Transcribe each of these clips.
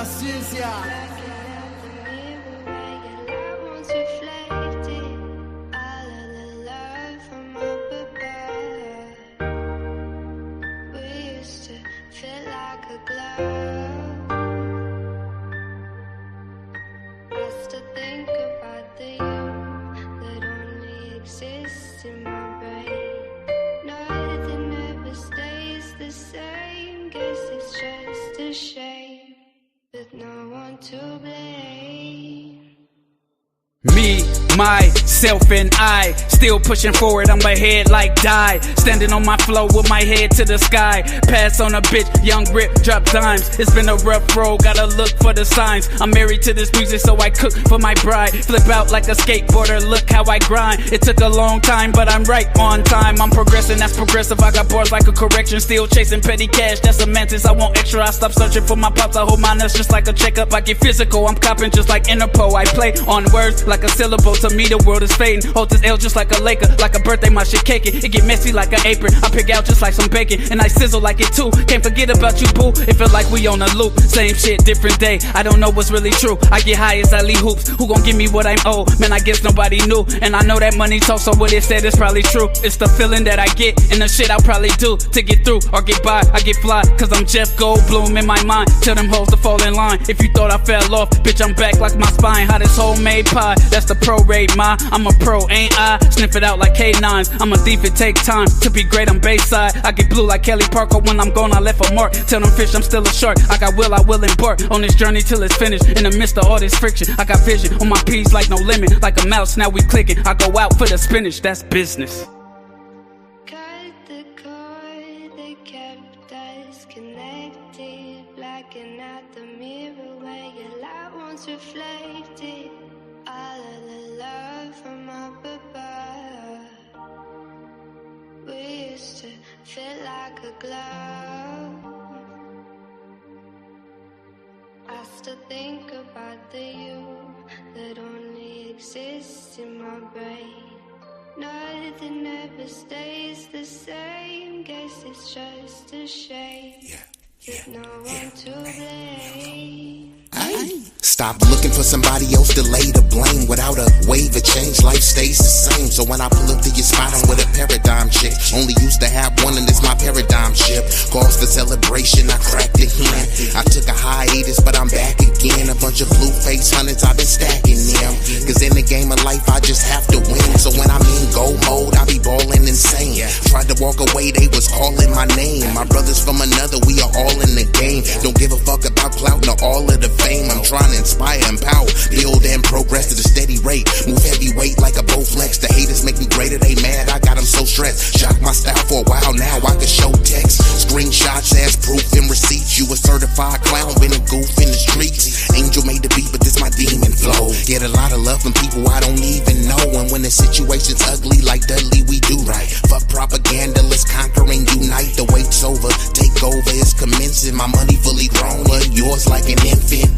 paciencia. Me, myself, and I still pushing forward, I'm ahead like die. Standing on my flow with my head to the sky. Pass on a bitch, young rip, drop dimes. It's been a rough road, gotta look for the signs. I'm married to this music, so I cook for my bride. Flip out like a skateboarder, look how I grind. It took a long time, but I'm right on time. I'm progressing, that's progressive, I got bars like a correction. Still chasing petty cash, that's a mantis. I want extra, I stop searching for my pops. I hold my nuts just like a checkup. I get physical, I'm copping just like Interpol. I play on words like a syllable. To me the world is fading. Hold this L just like a Laker. Like a birthday, my shit caking. It get messy like an apron. I pick out just like some bacon, and I sizzle like it too. Can't forget about you, boo. It feel like we on a loop. Same shit, different day. I don't know what's really true. I get high as I leave hoops. Who gon' give me what I'm owed? Man, I guess nobody knew. And I know that money talks, so what it said is probably true. It's the feeling that I get and the shit I'll probably do to get through or get by. I get fly, cause I'm Jeff Goldblum in my mind. Tell them hoes to fall in line. If you thought I fell off, bitch, I'm back like my spine. Hot as homemade pie. That's the pro rate, ma. I'm a pro, ain't I? Sniff it out like K9s. I'm a thief, it take time to be great on Bayside. I get blue like Kelly Parker. When I'm gone, I left a mark. Tell them fish I'm still a shark. I will embark on this journey till it's finished. In the midst of all this friction, I got vision on my P's like no limit. Like a mouse, now we clicking. I go out for the spinach, that's business. Cut the cord that kept us connected. Blacking out the mirror where your light once reflected. All of the love from up above. We used to fit like a glove. I still think about the you that only exists in my brain. Nothing ever stays the same. Guess it's just a shame. With no one to blame. Stop looking for somebody else to lay the blame. Without a wave of change, life stays the same. So when I pull up to your spot, I'm with a paradigm chick. Only used to have one and it's my paradigm ship. Cause for celebration, I cracked a hen. I took a hiatus, but I'm back again. A bunch of blue face hundreds, I've been stacking them. Cause in the game of life, I just have to win. So when I'm in go mode, I be ballin' insane. Tried to walk away, they was calling my name. My brothers from another, we are all in the game. Don't give a fuck about clout nor all of the fame. I'm trying to inspire, empower, build and progress at a steady rate. Move heavyweight like a Bowflex. The haters make me greater, they mad, I got them so stressed. Shock my style for a while now, I can show text. Screenshots as proof and receipts. You a certified clown, been a goof in the streets. Angel made the beat, but this my demon flow. Get a lot of love from people I don't even know. And when the situation's ugly like Dudley, we do right. Fuck propaganda, let's conquer and unite. The wait's over, take over, it's commencing. My money fully grown, but yours like an infant.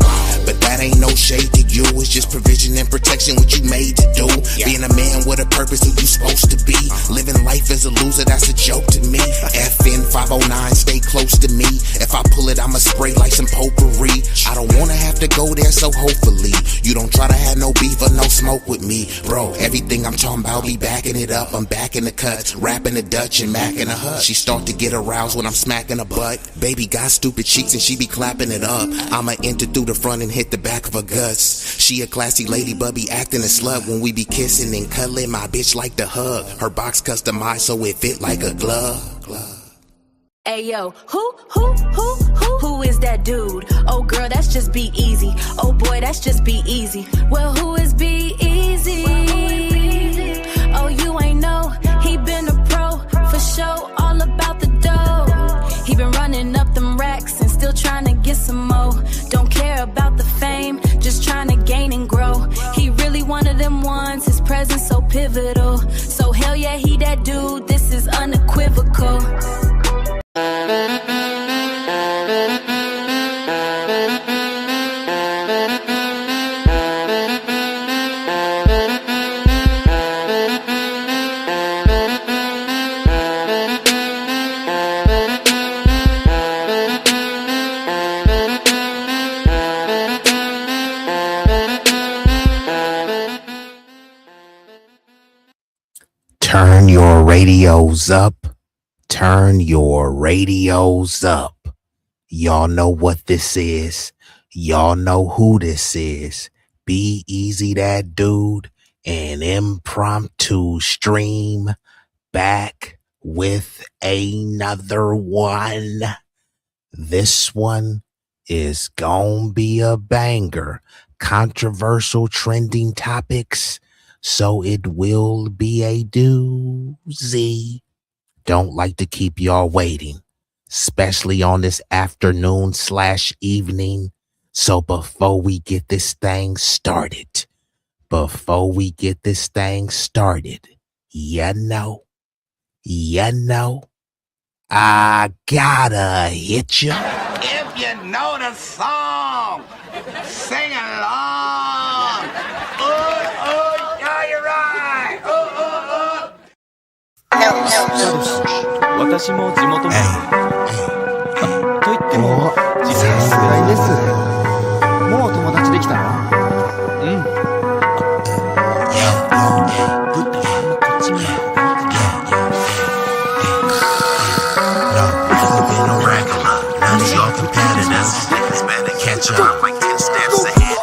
But that ain't no shade to you, it's just provision and protection, what you made to do. Being a man with a purpose, who you supposed to be. Living life as a loser, that's a joke to me. FN 509, stay close to me. If I pull it, I'ma spray like some potpourri. I don't wanna have to go there, so hopefully you don't try to have no beef or no smoke with me. Bro, everything I'm talking about, be backing it up. I'm back in the cuts, rapping the Dutch and macking a hut. She start to get aroused when I'm smacking her butt. Baby got stupid cheeks and she be clapping it up. I'ma enter through the front and hit the back of her guts. She a classy lady but be acting a slut. When we be kissing and cuddling, my bitch like to hug. Her box customized so it fit like a glove. Ayo, who is that dude? Oh girl, that's just B-Eazy. Oh boy, that's just B-Eazy. Well, who is B-Eazy? Oh, you ain't know, he been a pro for show, all about the dough. He been running up them racks and still trying to get some more. Don't care about the fame, just trying to gain and grow. He really one of them ones, his presence so pivotal. So hell yeah, he that dude, this is unequivocal. radios up. Turn your radios up. Y'all know what this is. Y'all know who this is. B-Eazy Dat Dude, an impromptu stream back with another one. This one is gonna be a banger. Controversial trending topics, so it will be a doozy. Don't like to keep y'all waiting, especially on this afternoon/evening. So before we get this thing started, I gotta hit ya. If you know the song, sing along. Yeah, you're right. 私も地元のと言っても実際ぐらいです。もう友達できたの？うん。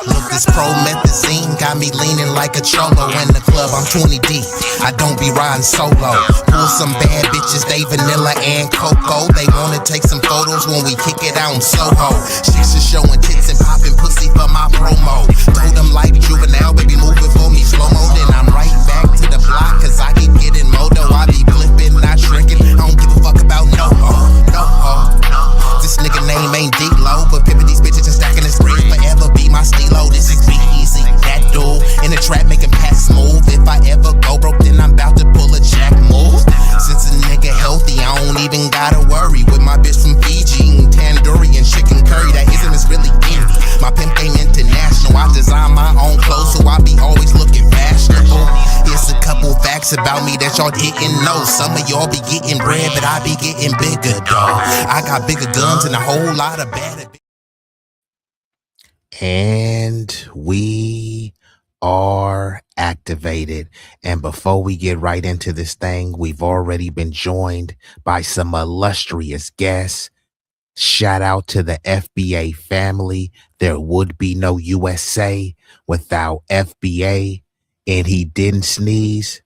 Look, this promethazine got me leaning like a cholo in the club. I'm 20 deep. I don't be riding solo. Pull some bad bitches, they vanilla and cocoa. They wanna take some photos when we kick it out in Soho. Chicks are showing tits and popping pussy for my promo. Told them like juvenile, baby, move it for me slow-mo. Then I'm right back to the block, cause I keep getting moto. I be flipping, not shrinking. I don't give a fuck about no ho. This nigga name ain't D-Lo, but pimpin' these bitches and stacking this bread forever be my stilo. This is B-Eazy Dat Dude in the trap making pass smooth. If I ever go broke, then I'm about to pull a jack move. Since a nigga healthy, I don't even gotta worry. With my bitch from Fiji eating tandoori and chicken curry, that ism is really indie. My pimp game international. I design my own clothes, so I be always looking fashionable. Here's a couple facts about me that y'all didn't know. Some of y'all be getting bread, but I be getting bigger, dawg. I got bigger guns and a whole lot of bad. And we are activated. And before we get right into this thing, we've already been joined by some illustrious guests. Shout out to the FBA family. There would be no USA without FBA. And he didn't sneeze,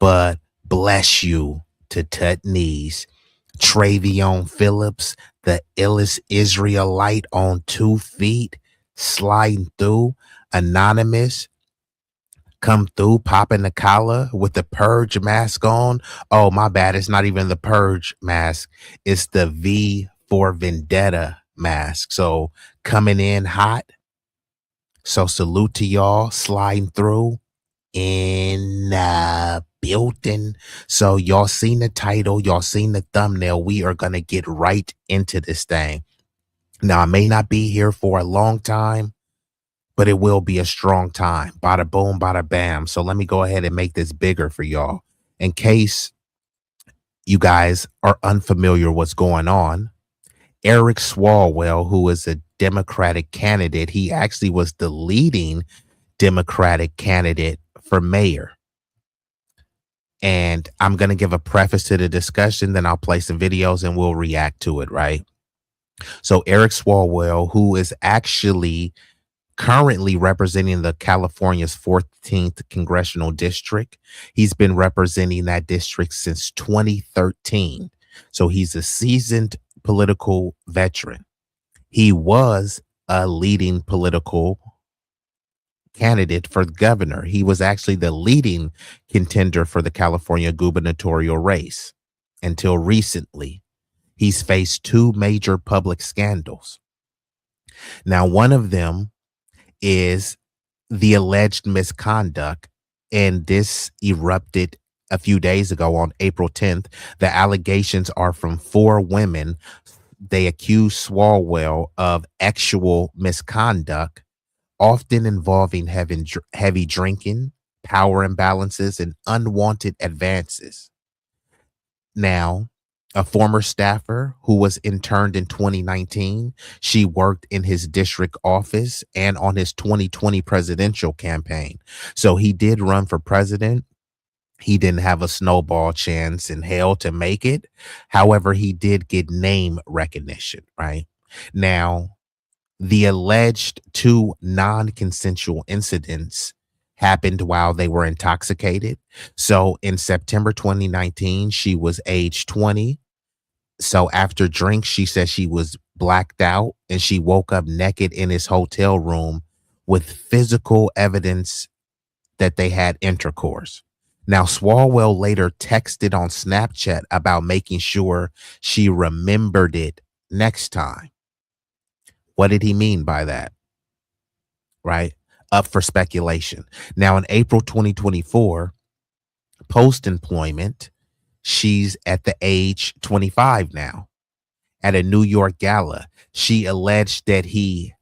but bless you to Tutnees. Travion Phillips, the illest Israelite on 2 feet, sliding through. Anonymous, come through, popping the collar with the purge mask on. Oh, my bad. It's not even the purge mask. It's the V for Vendetta mask. So coming in hot. So salute to y'all sliding through in building. So y'all seen the title, y'all seen the thumbnail. We are going to get right into this thing. Now, I may not be here for a long time, but it will be a strong time. Bada boom, bada bam. So let me go ahead and make this bigger for y'all. In case you guys are unfamiliar what's going on, Eric Swalwell, who is a Democratic candidate, he actually was the leading Democratic candidate for mayor. And I'm going to give a preface to the discussion, then I'll play some videos and we'll react to it, right? So Eric Swalwell, who is actually currently representing the California's 14th congressional district. He's been representing that district since 2013. So he's a seasoned political veteran. He was a leading political candidate for governor. He was actually the leading contender for the California gubernatorial race until recently. He's faced 2 major public scandals. Now, one of them is the alleged misconduct, and this erupted a few days ago on April 10th. The allegations are from 4 women. They accuse Swalwell of actual misconduct, often involving heavy drinking, power imbalances, and unwanted advances. Now, a former staffer who was interned in 2019, she worked in his district office and on his 2020 presidential campaign. So he did run for president, He didn't have a snowball chance in hell to make it. However, he did get name recognition, right? Now, the alleged 2 non-consensual incidents happened while they were intoxicated. So in September 2019, she was age 20. So after drinks, she said she was blacked out and she woke up naked in his hotel room with physical evidence that they had intercourse. Now, Swalwell later texted on Snapchat about making sure she remembered it next time. What did he mean by that? Right? Up for speculation. Now, in April 2024, post employment, she's at the age 25 now. At a New York gala, she alleged that he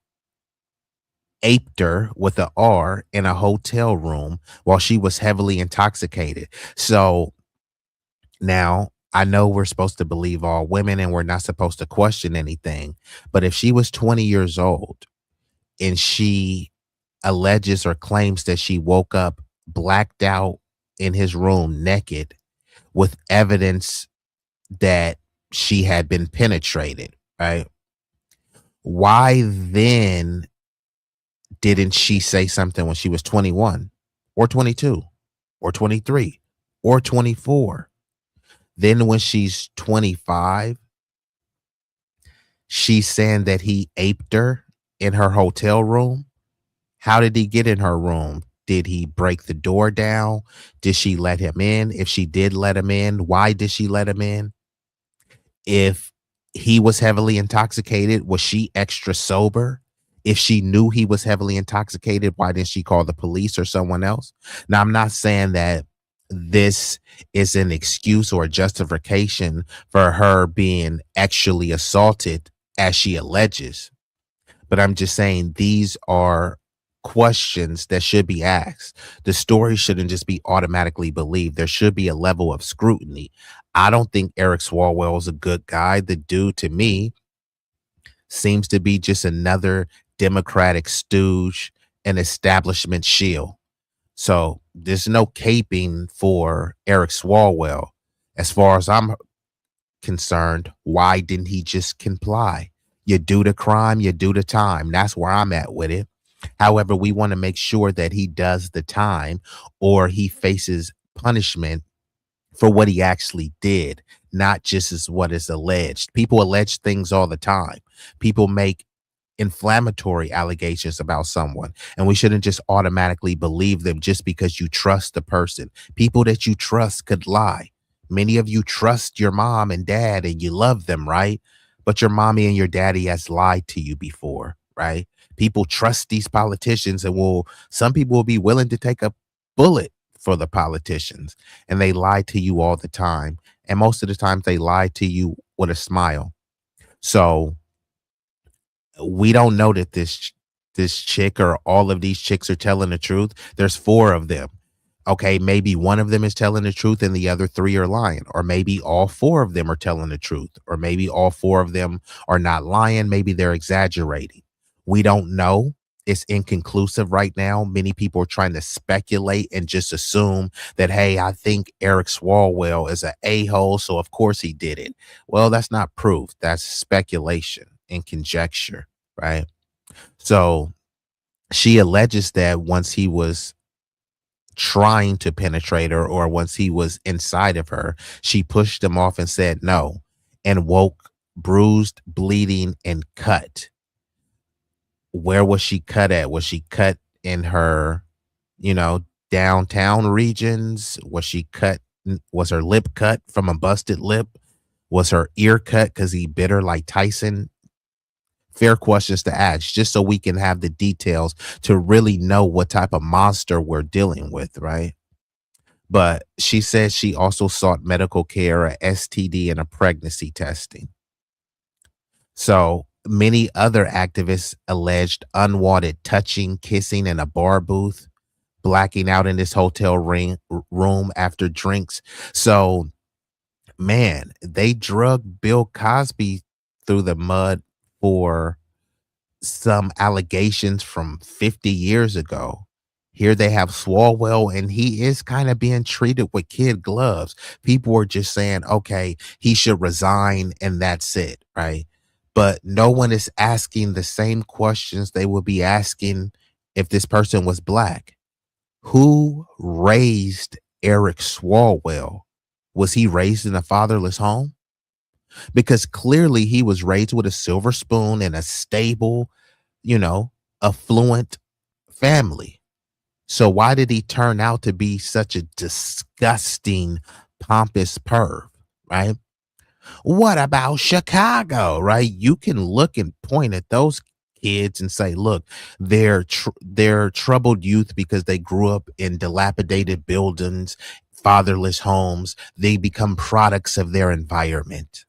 aped her with an R in a hotel room while she was heavily intoxicated. So now I know we're supposed to believe all women and we're not supposed to question anything. But if she was 20 years old and she alleges or claims that she woke up blacked out in his room naked with evidence that she had been penetrated, right? Why then didn't she say something when she was 21 or 22 or 23 or 24? Then when she's 25, she's saying that he aped her in her hotel room. How did he get in her room? Did he break the door down? Did she let him in? If she did let him in, why did she let him in? If he was heavily intoxicated, was she extra sober? If she knew he was heavily intoxicated, why didn't she call the police or someone else? Now, I'm not saying that this is an excuse or a justification for her being actually assaulted as she alleges. But I'm just saying these are questions that should be asked. The story shouldn't just be automatically believed. There should be a level of scrutiny. I don't think Eric Swalwell is a good guy. The dude, to me, seems to be just another Democratic stooge, an establishment shill. So there's no caping for Eric Swalwell. As far as I'm concerned, why didn't he just comply? You do the crime, you do the time. That's where I'm at with it. However, we want to make sure that he does the time or he faces punishment for what he actually did, not just as what is alleged. People allege things all the time. People make inflammatory allegations about someone, and we shouldn't just automatically believe them just because you trust the person. People that you trust could lie. Many of you trust your mom and dad and you love them, right? But your mommy and your daddy has lied to you before, right? People trust these politicians and some people will be willing to take a bullet for the politicians, and they lie to you all the time. And most of the times they lie to you with a smile. So we don't know that this chick or all of these chicks are telling the truth. There's 4 of them. Okay, maybe one of them is telling the truth and the other 3 are lying, or maybe all 4 of them are telling the truth, or maybe all 4 of them are not lying. Maybe they're exaggerating. We don't know. It's inconclusive right now. Many people are trying to speculate and just assume that, hey, I think Eric Swalwell is an a-hole, so of course he did it. Well, that's not proof. That's speculation and conjecture, right? So she alleges that once he was trying to penetrate her or once he was inside of her, she pushed him off and said no, and woke bruised, bleeding, and cut. Where was she cut at? Was she cut in her, downtown regions? Was she cut? Was her lip cut from a busted lip? Was her ear cut because he bit her like Tyson? Fair questions to ask, just so we can have the details to really know what type of monster we're dealing with, right? But she says she also sought medical care, a STD, and a pregnancy testing. So many other activists alleged unwanted touching, kissing in a bar booth, blacking out in this hotel room after drinks. So, man, they drug Bill Cosby through the mud for some allegations from 50 years ago. Here they have Swalwell, and he is kind of being treated with kid gloves. People are just saying, okay, he should resign and that's it, right? But no one is asking the same questions they would be asking if this person was black. Who raised Eric Swalwell? Was he raised in a fatherless home? Because clearly he was raised with a silver spoon in a stable, affluent family. So why did he turn out to be such a disgusting, pompous perv, right? What about Chicago, right? You can look and point at those kids and say, look, they're troubled youth because they grew up in dilapidated buildings, fatherless homes. They become products of their environment.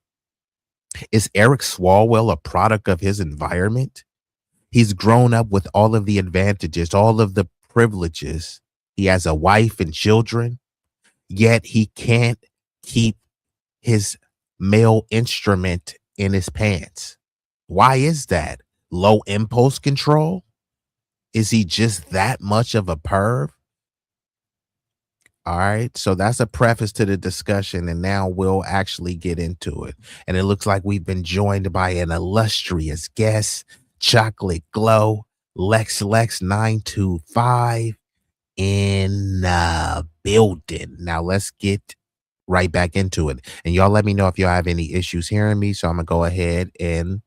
Is Eric Swalwell a product of his environment? He's grown up with all of the advantages, all of the privileges. He has a wife and children, yet he can't keep his male instrument in his pants. Why is that? Low impulse control? Is he just that much of a perv? All right, so that's a preface to the discussion, and now we'll actually get into it. And it looks like we've been joined by an illustrious guest, Chocolate Glow, Lex 925 in the building. Now let's get right back into it. And y'all let me know if y'all have any issues hearing me. So I'm gonna go ahead and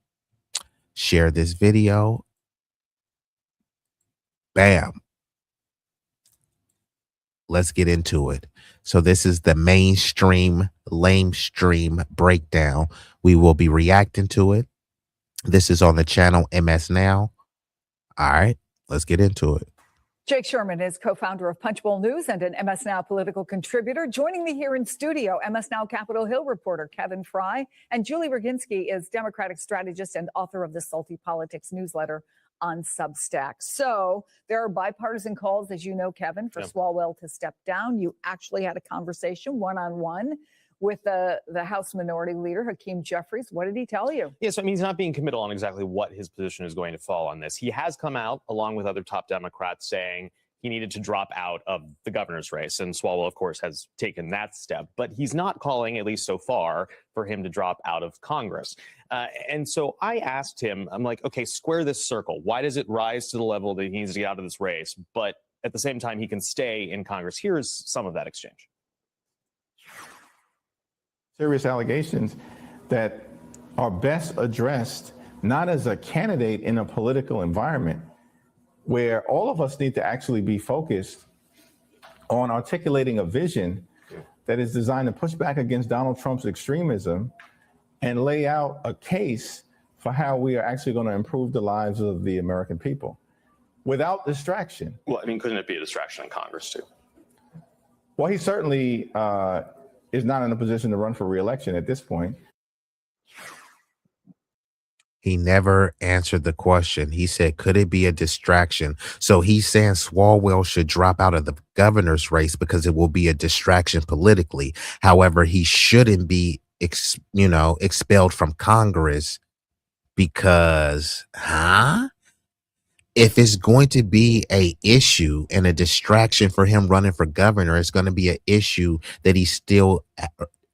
share this video. Bam. Let's get into it. So this is the mainstream, lamestream breakdown. We will be reacting to it. This is on the channel MS Now. All right, let's get into it. Jake Sherman is co-founder of Punchbowl News and an MS Now political contributor. Joining me here in studio, MS Now Capitol Hill reporter Kevin Fry, and Julie Roginski is Democratic strategist and author of the Salty Politics newsletter on Substack. So there are bipartisan calls, as you know, Kevin, for Swalwell to step down. You actually had a conversation one-on-one with the House Minority Leader, Hakeem Jeffries. What did he tell you? Yeah, so I mean, he's not being committal on exactly what his position is going to fall on this. He has come out, along with other top Democrats, saying he needed to drop out of the governor's race. And Swalwell, of course, has taken that step. But he's not calling, at least so far, for him to drop out of Congress. And so I asked him, I'm like, okay, square this circle. Why does it rise to the level that he needs to get out of this race? But at the same time, he can stay in Congress. Here's some of that exchange. Serious allegations that are best addressed not as a candidate in a political environment where all of us need to actually be focused on articulating a vision that is designed to push back against Donald Trump's extremism and lay out a case for how we are actually going to improve the lives of the American people without distraction. Well, I mean, couldn't it be a distraction in Congress, too? Well, he certainly is not in a position to run for re-election at this point. He never answered the question. He said, could it be a distraction? So he's saying Swalwell should drop out of the governor's race because it will be a distraction politically. However, he shouldn't be, expelled from Congress because, if it's going to be a issue and a distraction for him running for governor, it's going to be an issue that he still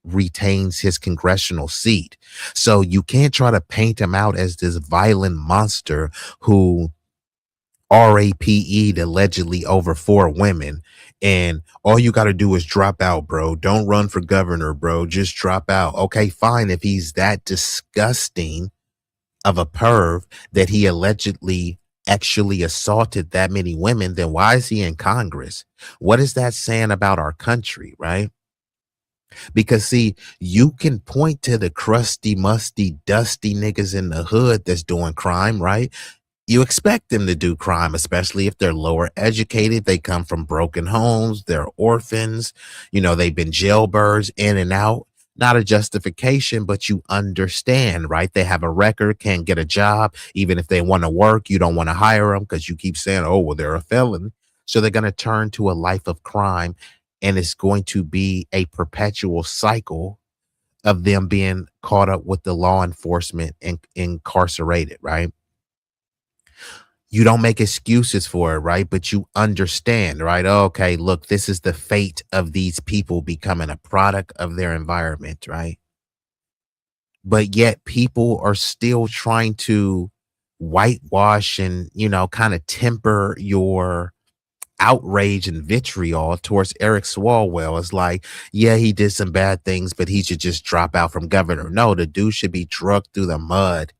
retains his congressional seat. So you can't try to paint him out as this violent monster who RAPE'd allegedly over 4 women. And all you got to do is drop out, bro. Don't run for governor, bro. Just drop out. Okay, fine. If he's that disgusting of a perv that he allegedly actually assaulted that many women, then why is he in Congress? What is that saying about our country, right? Because see, you can point to the crusty, musty, dusty niggas in the hood that's doing crime, right? You expect them to do crime, especially if they're lower educated. They come from broken homes. They're orphans. They've been jailbirds in and out. Not a justification, but you understand, right? They have a record, can't get a job. Even if they want to work, you don't want to hire them because you keep saying, oh, well, they're a felon. So they're going to turn to a life of crime. And it's going to be a perpetual cycle of them being caught up with the law enforcement and incarcerated, right? you don't make excuses for it, right? But you understand, right? Okay, look, this is the fate of these people becoming a product of their environment, right? But yet people are still trying to whitewash and, kind of temper your outrage and vitriol towards Eric Swalwell. It's like, yeah, he did some bad things, but he should just drop out from governor. No, the dude should be drugged through the mud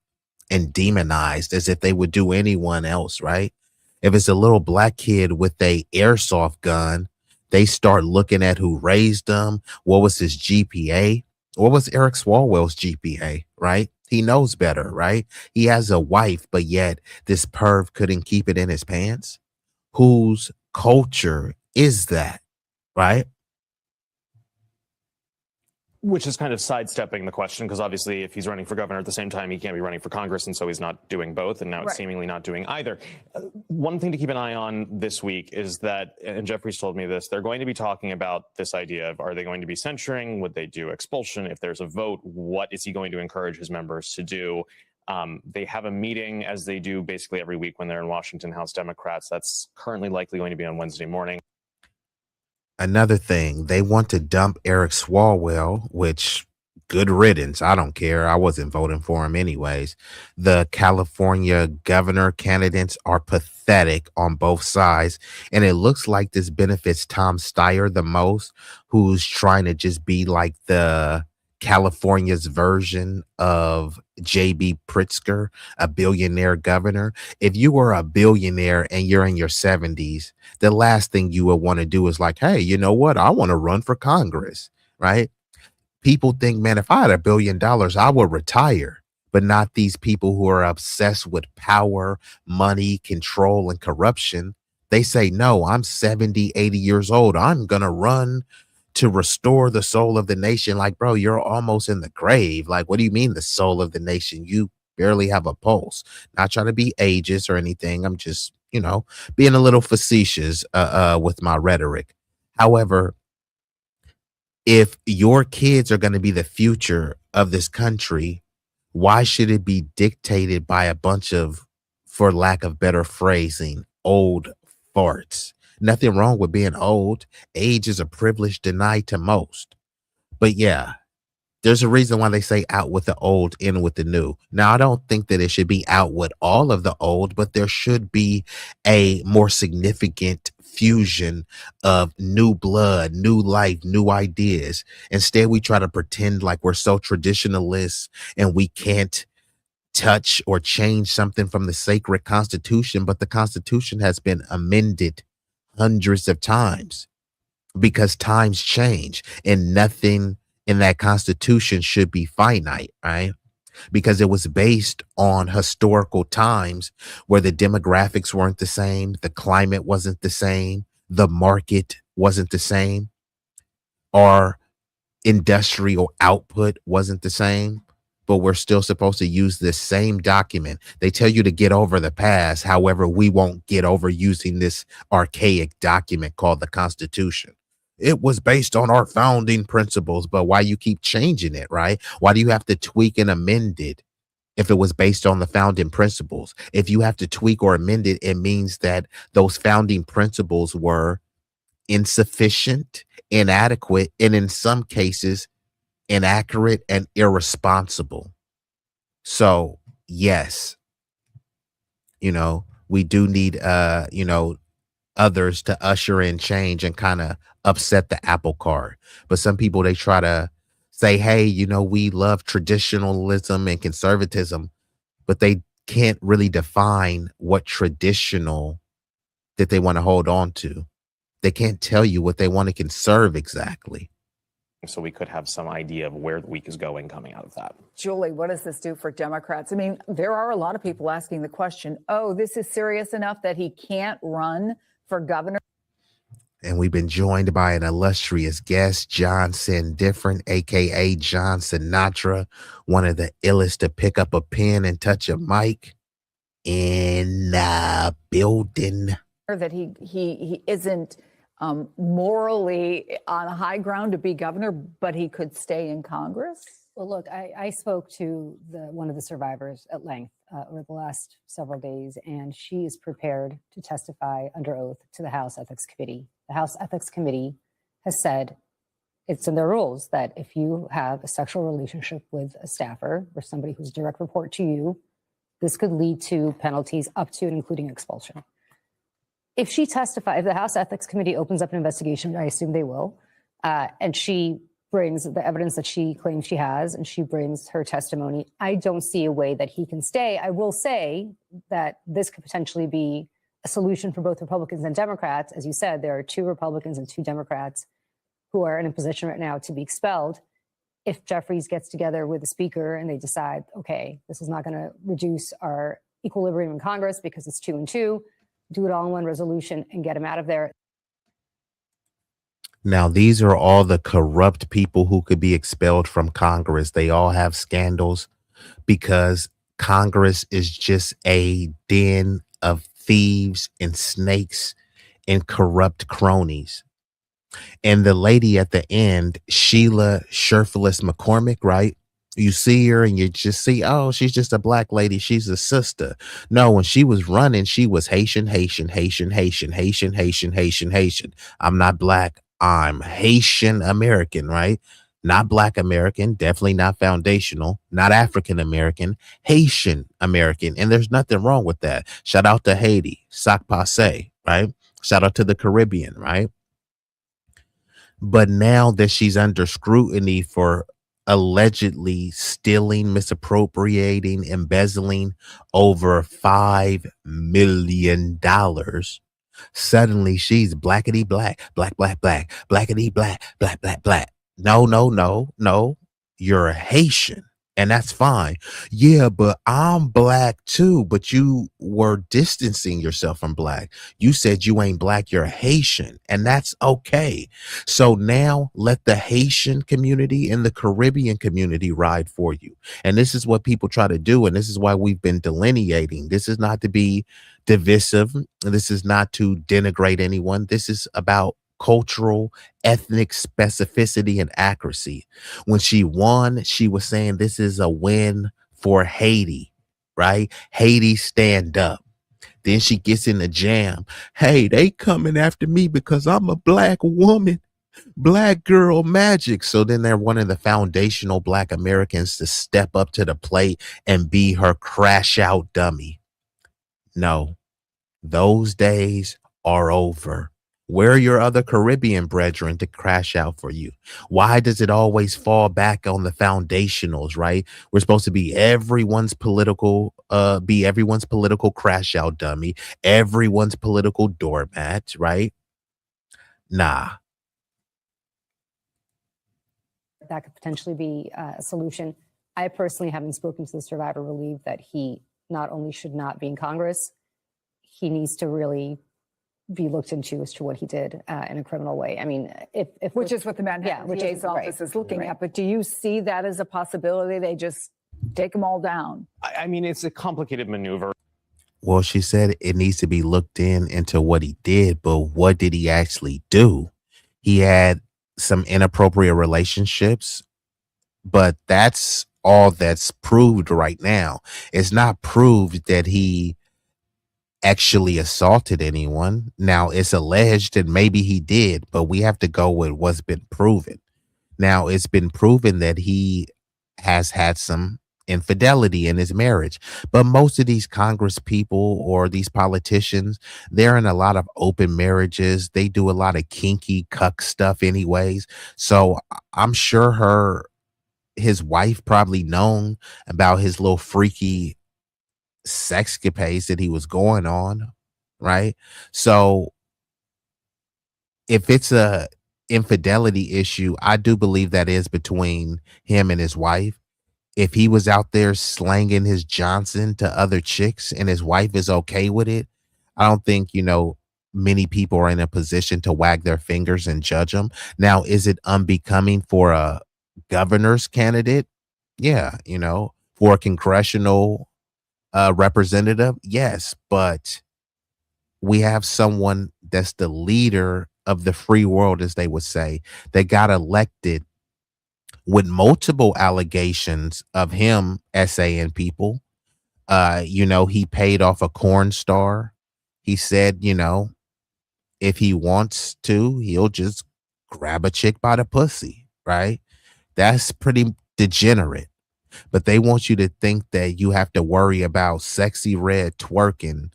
and demonized as if they would do anyone else, right? If it's a little black kid with a airsoft gun, they start looking at who raised them. What was his GPA? What was Eric Swalwell's GPA, right? He knows better, right? He has a wife, but yet this perv couldn't keep it in his pants. Whose culture is that, right? Which is kind of sidestepping the question, because obviously if he's running for governor at the same time, he can't be running for Congress, and so he's not doing both, and now it's seemingly not doing either. One thing to keep an eye on this week is that, and Jeffrey's told me this, they're going to be talking about this idea of, are they going to be censuring? Would they do expulsion? If there's a vote, what is he going to encourage his members to do? They have a meeting, as they do basically every week when they're in Washington, House Democrats. That's currently likely going to be on Wednesday morning. Another thing, they want to dump Eric Swalwell, which good riddance. I don't care. I wasn't voting for him anyways. The California governor candidates are pathetic on both sides. And it looks like this benefits Tom Steyer the most, who's trying to just be like the California's version of J.B. Pritzker, a billionaire governor. If you were a billionaire and you're in your 70s, the last thing you would want to do is like, hey, you know what? I want to run for Congress, right? People think, man, if I had $1 billion, I would retire, but not these people who are obsessed with power, money, control, and corruption. They say, no, I'm 70, 80 years old. I'm going to run to restore the soul of the nation. Like, bro, you're almost in the grave. Like, what do you mean the soul of the nation? You barely have a pulse. Not trying to be ageist or anything. I'm just, being a little facetious with my rhetoric. However, if your kids are going to be the future of this country, why should it be dictated by a bunch of, for lack of better phrasing, old farts? Nothing wrong with being old. Age is a privilege denied to most. But yeah, there's a reason why they say out with the old, in with the new. Now, I don't think that it should be out with all of the old, but there should be a more significant fusion of new blood, new life, new ideas. Instead, we try to pretend like we're so traditionalist and we can't touch or change something from the sacred Constitution, but the Constitution has been amended hundreds of times because times change, and nothing in that Constitution should be finite, right? Because it was based on historical times where the demographics weren't the same, the climate wasn't the same, the market wasn't the same, our industrial output wasn't the same. But we're still supposed to use this same document. They tell you to get over the past. However, we won't get over using this archaic document called the Constitution. It was based on our founding principles, but why you keep changing it, right? Why do you have to tweak and amend it if it was based on the founding principles? If you have to tweak or amend it, it means that those founding principles were insufficient, inadequate, and in some cases, inaccurate and irresponsible. So yes, we do need others to usher in change and kind of upset the apple cart. But some people, they try to say, hey, we love traditionalism and conservatism, but they can't really define what traditional that they want to hold on to. They can't tell you what they want to conserve exactly. So we could have some idea of where the week is going coming out of that. Julie, what does this do for Democrats? I mean, there are a lot of people asking the question, oh, this is serious enough that he can't run for governor? And we've been joined by an illustrious guest, Johnson Different, a.k.a. John Sinatra, one of the illest to pick up a pen and touch a mic in the building. That he isn't morally on high ground to be governor, but he could stay in Congress? Well, look, I spoke to one of the survivors at length over the last several days, and she is prepared to testify under oath to the House Ethics Committee. The House Ethics Committee has said it's in their rules that if you have a sexual relationship with a staffer or somebody who's a direct report to you, this could lead to penalties up to and including expulsion. If she testifies, if the House Ethics Committee opens up an investigation, I assume they will, and she brings the evidence that she claims she has, and she brings her testimony, I don't see a way that he can stay. I will say that this could potentially be a solution for both Republicans and Democrats. As you said, there are 2 Republicans and 2 Democrats who are in a position right now to be expelled. If Jeffries gets together with the speaker and they decide, okay, this is not going to reduce our equilibrium in Congress because it's 2 and 2, do it all in one resolution and get him out of there. Now, these are all the corrupt people who could be expelled from Congress. They all have scandals because Congress is just a den of thieves and snakes and corrupt cronies. And the lady at the end, Sheila Sherfullis McCormick, right? You see her and you just see, oh, she's just a black lady. She's a sister. No, when she was running, she was Haitian, Haitian, Haitian, Haitian, Haitian, Haitian, Haitian, Haitian. I'm not black. I'm Haitian American, right? Not black American, definitely not foundational, not African American, Haitian American. And there's nothing wrong with that. Shout out to Haiti, Sac Passe, right? Shout out to the Caribbean, right? But now that she's under scrutiny for allegedly stealing, misappropriating, embezzling over $5 million, suddenly she's blackety black, black, black, black, blackety black, black, black, black. No, no, no, no. You're a Haitian. And that's fine. Yeah, but I'm black too. But you were distancing yourself from black. You said you ain't black, you're Haitian. And that's okay. So now let the Haitian community and the Caribbean community ride for you. And this is what people try to do. And this is why we've been delineating. This is not to be divisive. This is not to denigrate anyone. This is about cultural, ethnic specificity and accuracy. When she won, she was saying this is a win for Haiti, right? Haiti, stand up. Then she gets in the jam. Hey, they coming after me because I'm a black woman. Black girl magic. So then they're one of the foundational black Americans to step up to the plate and be her crash out dummy. No, those days are over. Where are your other Caribbean brethren to crash out for you? Why does it always fall back on the foundationals, right? We're supposed to be everyone's political crash out dummy, everyone's political doormat, right? Nah. That could potentially be a solution. I personally, having spoken to the survivor, believe that he not only should not be in Congress, he needs to really be looked into as to what he did in a criminal way. I mean, if which is what the Manhattan DA's office is looking at. But do you see that as a possibility? They just take them all down. I mean, it's a complicated maneuver. Well, she said it needs to be looked into what he did, but what did he actually do? He had some inappropriate relationships, but that's all that's proved right now. It's not proved that he actually assaulted anyone. Now it's alleged and maybe he did, but we have to go with what's been proven. Now it's been proven that he has had some infidelity in his marriage, but most of these Congress people or these politicians, they're in a lot of open marriages. They do a lot of kinky cuck stuff anyways. So I'm sure his wife probably known about his little freaky sexcapades that he was going on, right? So if it's a infidelity issue, I do believe that is between him and his wife. If he was out there slanging his Johnson to other chicks and his wife is okay with it, I don't think, many people are in a position to wag their fingers and judge him. Now, is it unbecoming for a governor's candidate? Yeah, for a congressional representative, yes, but we have someone that's the leader of the free world, as they would say, that got elected with multiple allegations of him essaying people. He paid off a corn star. He said, if he wants to, he'll just grab a chick by the pussy, right? That's pretty degenerate. But they want you to think that you have to worry about sexy red twerking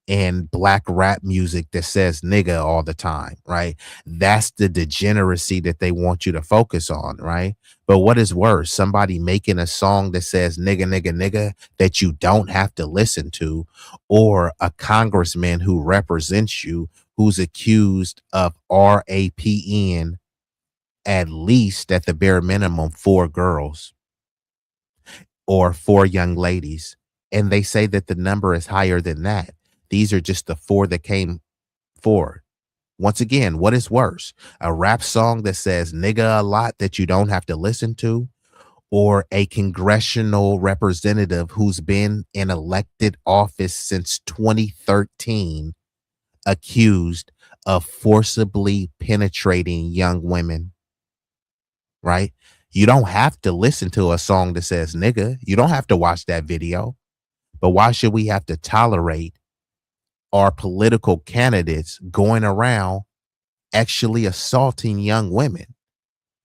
and black rap music that says nigga all the time, right? That's the degeneracy that they want you to focus on, right? But what is worse, somebody making a song that says nigga, nigga, nigga that you don't have to listen to, or a congressman who represents you who's accused of raping at least at the bare minimum 4 girls or 4 young ladies. And they say that the number is higher than that. These are just the 4 that came forward. Once again, what is worse? A rap song that says nigga a lot that you don't have to listen to, or a congressional representative who's been in elected office since 2013 accused of forcibly penetrating young women, right? You don't have to listen to a song that says nigga. You don't have to watch that video. But why should we have to tolerate our political candidates going around actually assaulting young women,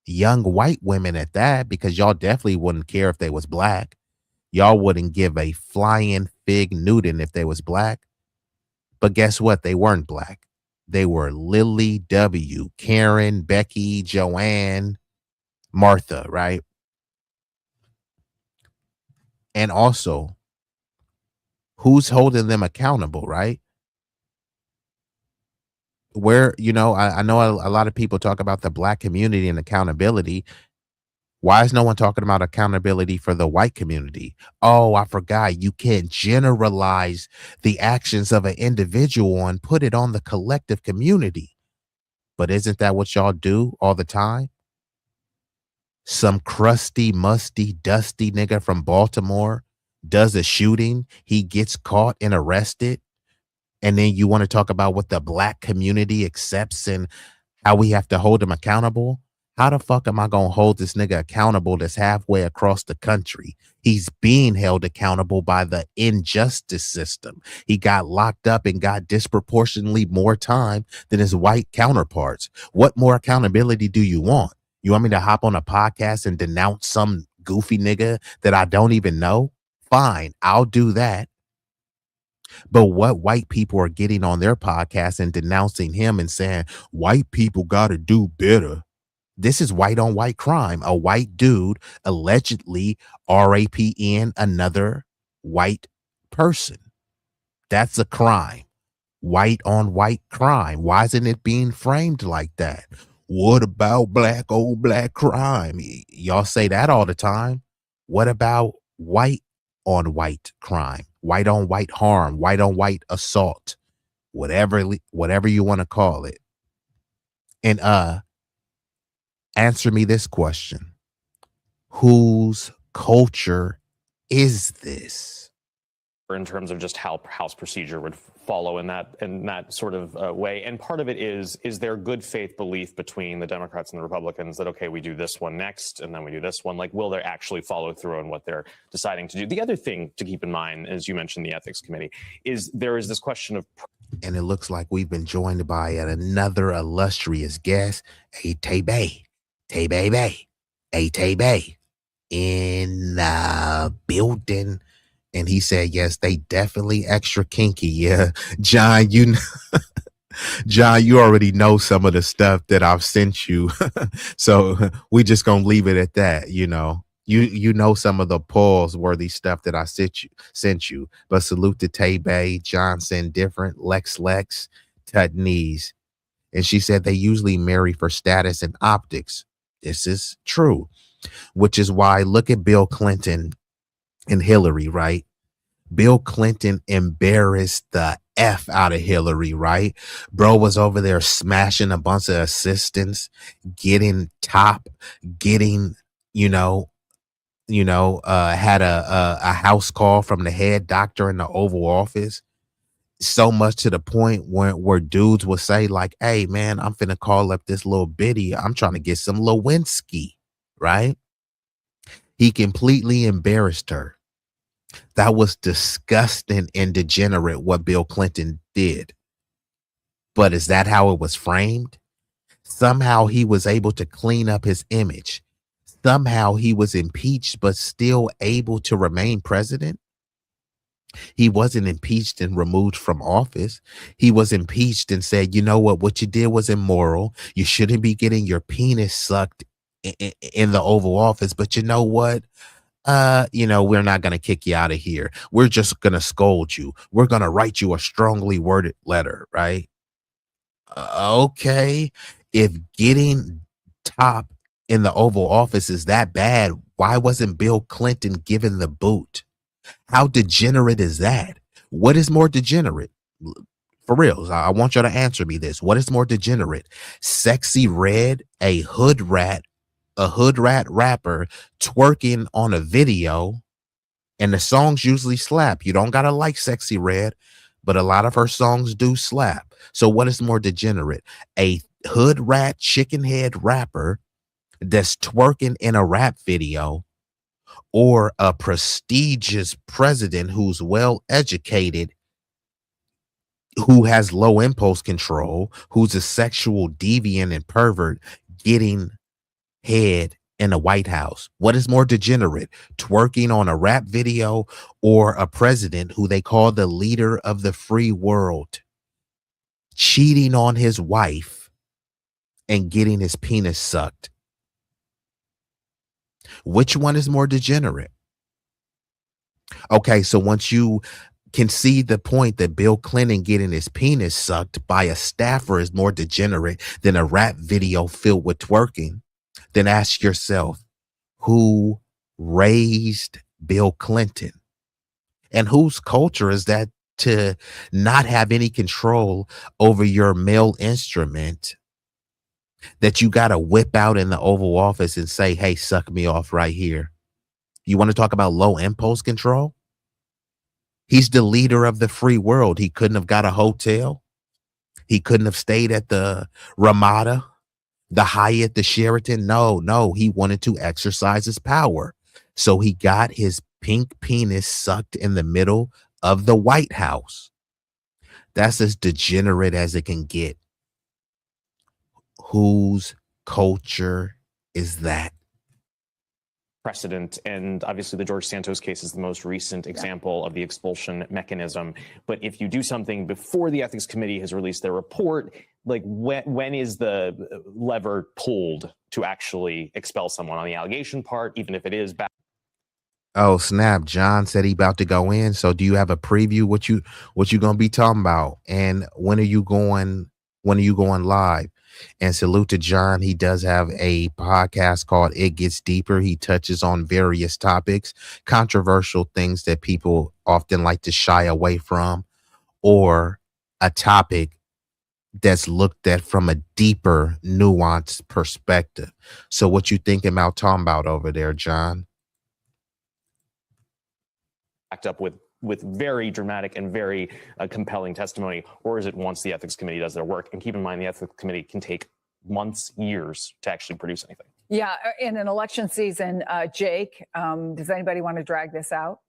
young white women at that? Because y'all definitely wouldn't care if they was black. Y'all wouldn't give a flying fig Newton if they was black. But guess what? They weren't black. They were Lily W., Karen, Becky, Joanne, Martha, right? And also, who's holding them accountable, right? Where, I know a lot of people talk about the black community and accountability. Why is no one talking about accountability for the white community? Oh, I forgot. You can't generalize the actions of an individual and put it on the collective community. But isn't that what y'all do all the time? Some crusty, musty, dusty nigga from Baltimore does a shooting. He gets caught and arrested. And then you want to talk about what the black community accepts and how we have to hold him accountable? How the fuck am I going to hold this nigga accountable that's halfway across the country? He's being held accountable by the injustice system. He got locked up and got disproportionately more time than his white counterparts. What more accountability do you want? You want me to hop on a podcast and denounce some goofy nigga that I don't even know? Fine, I'll do that. But what white people are getting on their podcast and denouncing him and saying, white people got to do better. This is white on white crime. A white dude allegedly raping another white person. That's a crime. White on white crime. Why isn't it being framed like that? What about black on black crime? Y'all say that all the time. What about white on white crime? White on white harm, white on white assault, whatever you want to call it. And answer me this question. Whose culture is this? In terms of just how House procedure would follow in that sort of way. And part of it is there good faith belief between the Democrats and the Republicans that, okay, we do this one next and then we do this one. Like, will they actually follow through on what they're deciding to do? The other thing to keep in mind, as you mentioned, the ethics committee, is there is this question of. And it looks like we've been joined by another illustrious guest, a Tay-Bay in the building. And he said, yes, they definitely extra kinky. Yeah. John, John, you already know some of the stuff that I've sent you. So we just going to leave it at that. You know some of the pause worthy stuff that I sent you. But salute to Tay-Bay, Johnson, different, Lex, Tutney's. And she said they usually marry for status and optics. This is true, which is why look at Bill Clinton and Hillary, right? Bill Clinton embarrassed the F out of Hillary, right? Bro was over there smashing a bunch of assistants, getting, had a house call from the head doctor in the Oval Office. So much to the point where dudes would say like, hey man, I'm finna call up this little bitty. I'm trying to get some Lewinsky, right? He completely embarrassed her. That was disgusting and degenerate what Bill Clinton did. But is that how it was framed? Somehow he was able to clean up his image. Somehow he was impeached, but still able to remain president. He wasn't impeached and removed from office. He was impeached and said, you know what you did was immoral. You shouldn't be getting your penis sucked in the Oval Office. But you know what? We're not going to kick you out of here. We're just going to scold you. We're going to write you a strongly worded letter, right? Okay. If getting top in the Oval Office is that bad, why wasn't Bill Clinton given the boot? How degenerate is that? What is more degenerate? For real, I want you to answer me this. What is more degenerate? Sexy Red, a hood rat rapper twerking on a video, and the songs usually slap. You don't gotta like Sexy Red, but a lot of her songs do slap. So what is more degenerate? A hood rat chicken head rapper that's twerking in a rap video, or a prestigious president who's well educated, who has low impulse control, who's a sexual deviant and pervert getting head in the White House? What is more degenerate, twerking on a rap video, or a president who they call the leader of the free world cheating on his wife and getting his penis sucked? Which one is more degenerate? Okay, so once you can see the point that Bill Clinton getting his penis sucked by a staffer is more degenerate than a rap video filled with twerking, then ask yourself, who raised Bill Clinton? And whose culture is that to not have any control over your male instrument, that you got to whip out in the Oval Office and say, hey, suck me off right here? You want to talk about low impulse control? He's the leader of the free world. He couldn't have got a hotel. He couldn't have stayed at the Ramada, the Hyatt, the Sheraton. No, he wanted to exercise his power. So he got his pink penis sucked in the middle of the White House. That's as degenerate as it can get. Whose culture is that? Precedent, and obviously the George Santos case is the most recent example of the expulsion mechanism. But if you do something before the ethics committee has released their report, like when is the lever pulled to actually expel someone on the allegation part, even if it is bad? Oh snap! John said he about to go in. So do you have a preview? What you gonna be talking about? And when are you going? When are you going live? And salute to John. He does have a podcast called It Gets Deeper. He touches on various topics, controversial things that people often like to shy away from, or a topic that's looked at from a deeper, nuanced perspective. So what you thinking about talking about over there, John? Backed up with very dramatic and very compelling testimony, or is it once the ethics committee does their work? And keep in mind, the ethics committee can take months, years to actually produce anything. Yeah, in an election season, Jake, does anybody want to drag this out?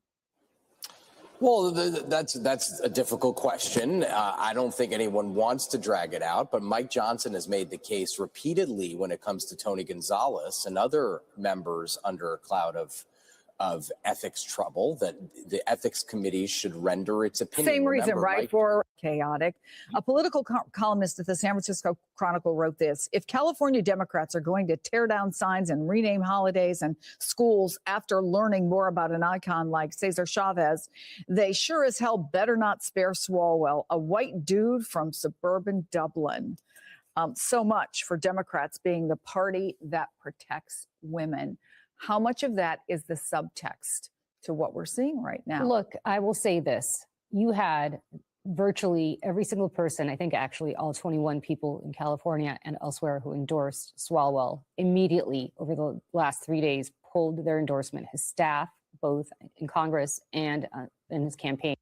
Well, that's a difficult question. I don't think anyone wants to drag it out, but Mike Johnson has made the case repeatedly when it comes to Tony Gonzalez and other members under a cloud of ethics trouble, that the ethics committee should render its opinion. Same reason, right? For chaotic. A political columnist at the San Francisco Chronicle wrote this: if California Democrats are going to tear down signs and rename holidays and schools after learning more about an icon like Cesar Chavez, they sure as hell better not spare Swalwell, a white dude from suburban Dublin. So much for Democrats being the party that protects women. How much of that is the subtext to what we're seeing right now? Look, I will say this. You had virtually every single person, I think actually all 21 people in California and elsewhere who endorsed Swalwell immediately over the last 3 days pulled their endorsement. His staff, both in Congress and in his campaign.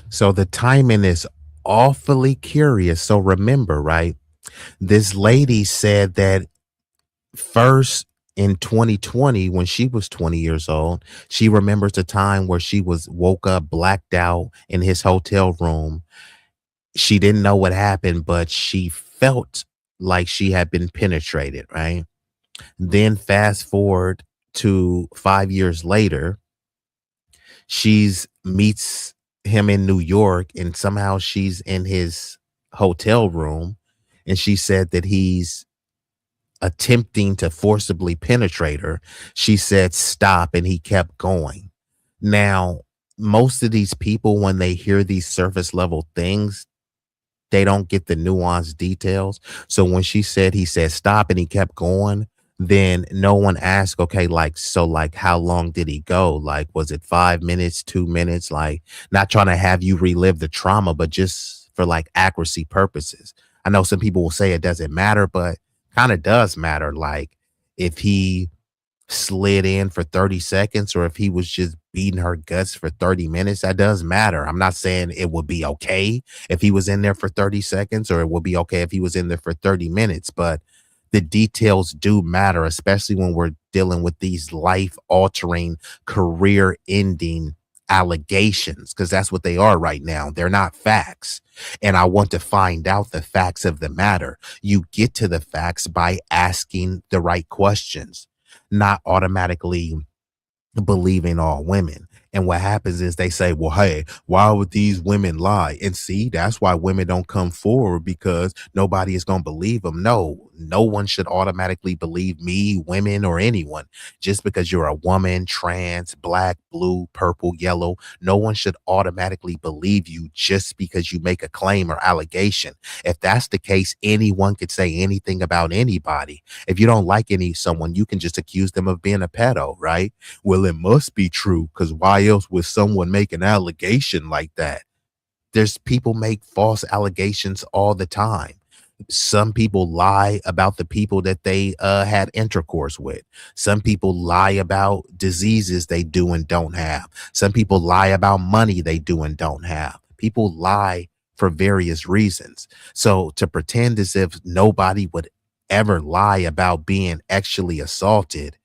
So the timing is awfully curious. So remember, right? This lady said that first in 2020, when she was 20 years old, she remembers a time where she was woke up blacked out in his hotel room. She didn't know what happened, but she felt like she had been penetrated, right? Then fast forward to 5 years later, she's meets him in New York, and somehow she's in his hotel room, and she said that he's attempting to forcibly penetrate her. She said stop, and he kept going. Now, most of these people, when they hear these surface level things, they don't get the nuanced details. So when she said he said stop and he kept going, then no one asked, okay, like, so like how long did he go? Like, was it 5 minutes, 2 minutes? Like, not trying to have you relive the trauma, but just for like accuracy purposes. I know some people will say it doesn't matter, but kind of does matter. Like, if he slid in for 30 seconds or if he was just beating her guts for 30 minutes, that does matter. I'm not saying it would be okay if he was in there for 30 seconds or it would be okay if he was in there for 30 minutes, but the details do matter, especially when we're dealing with these life-altering, career-ending allegations, because that's what they are right now. They're not facts. And I want to find out the facts of the matter. You get to the facts by asking the right questions, not automatically believing all women. And what happens is they say, well, hey, why would these women lie? And see, that's why women don't come forward, because nobody is going to believe them. No one should automatically believe me, women, or anyone. Just because you're a woman, trans, black, blue, purple, yellow, no one should automatically believe you just because you make a claim or allegation. If that's the case, anyone could say anything about anybody. If you don't like someone, you can just accuse them of being a pedo, right? Well, it must be true, because why else would someone make an allegation like that? There's people make false allegations all the time. Some people lie about the people that they had intercourse with. Some people lie about diseases they do and don't have. Some people lie about money they do and don't have. People lie for various reasons. So to pretend as if nobody would ever lie about being actually assaulted,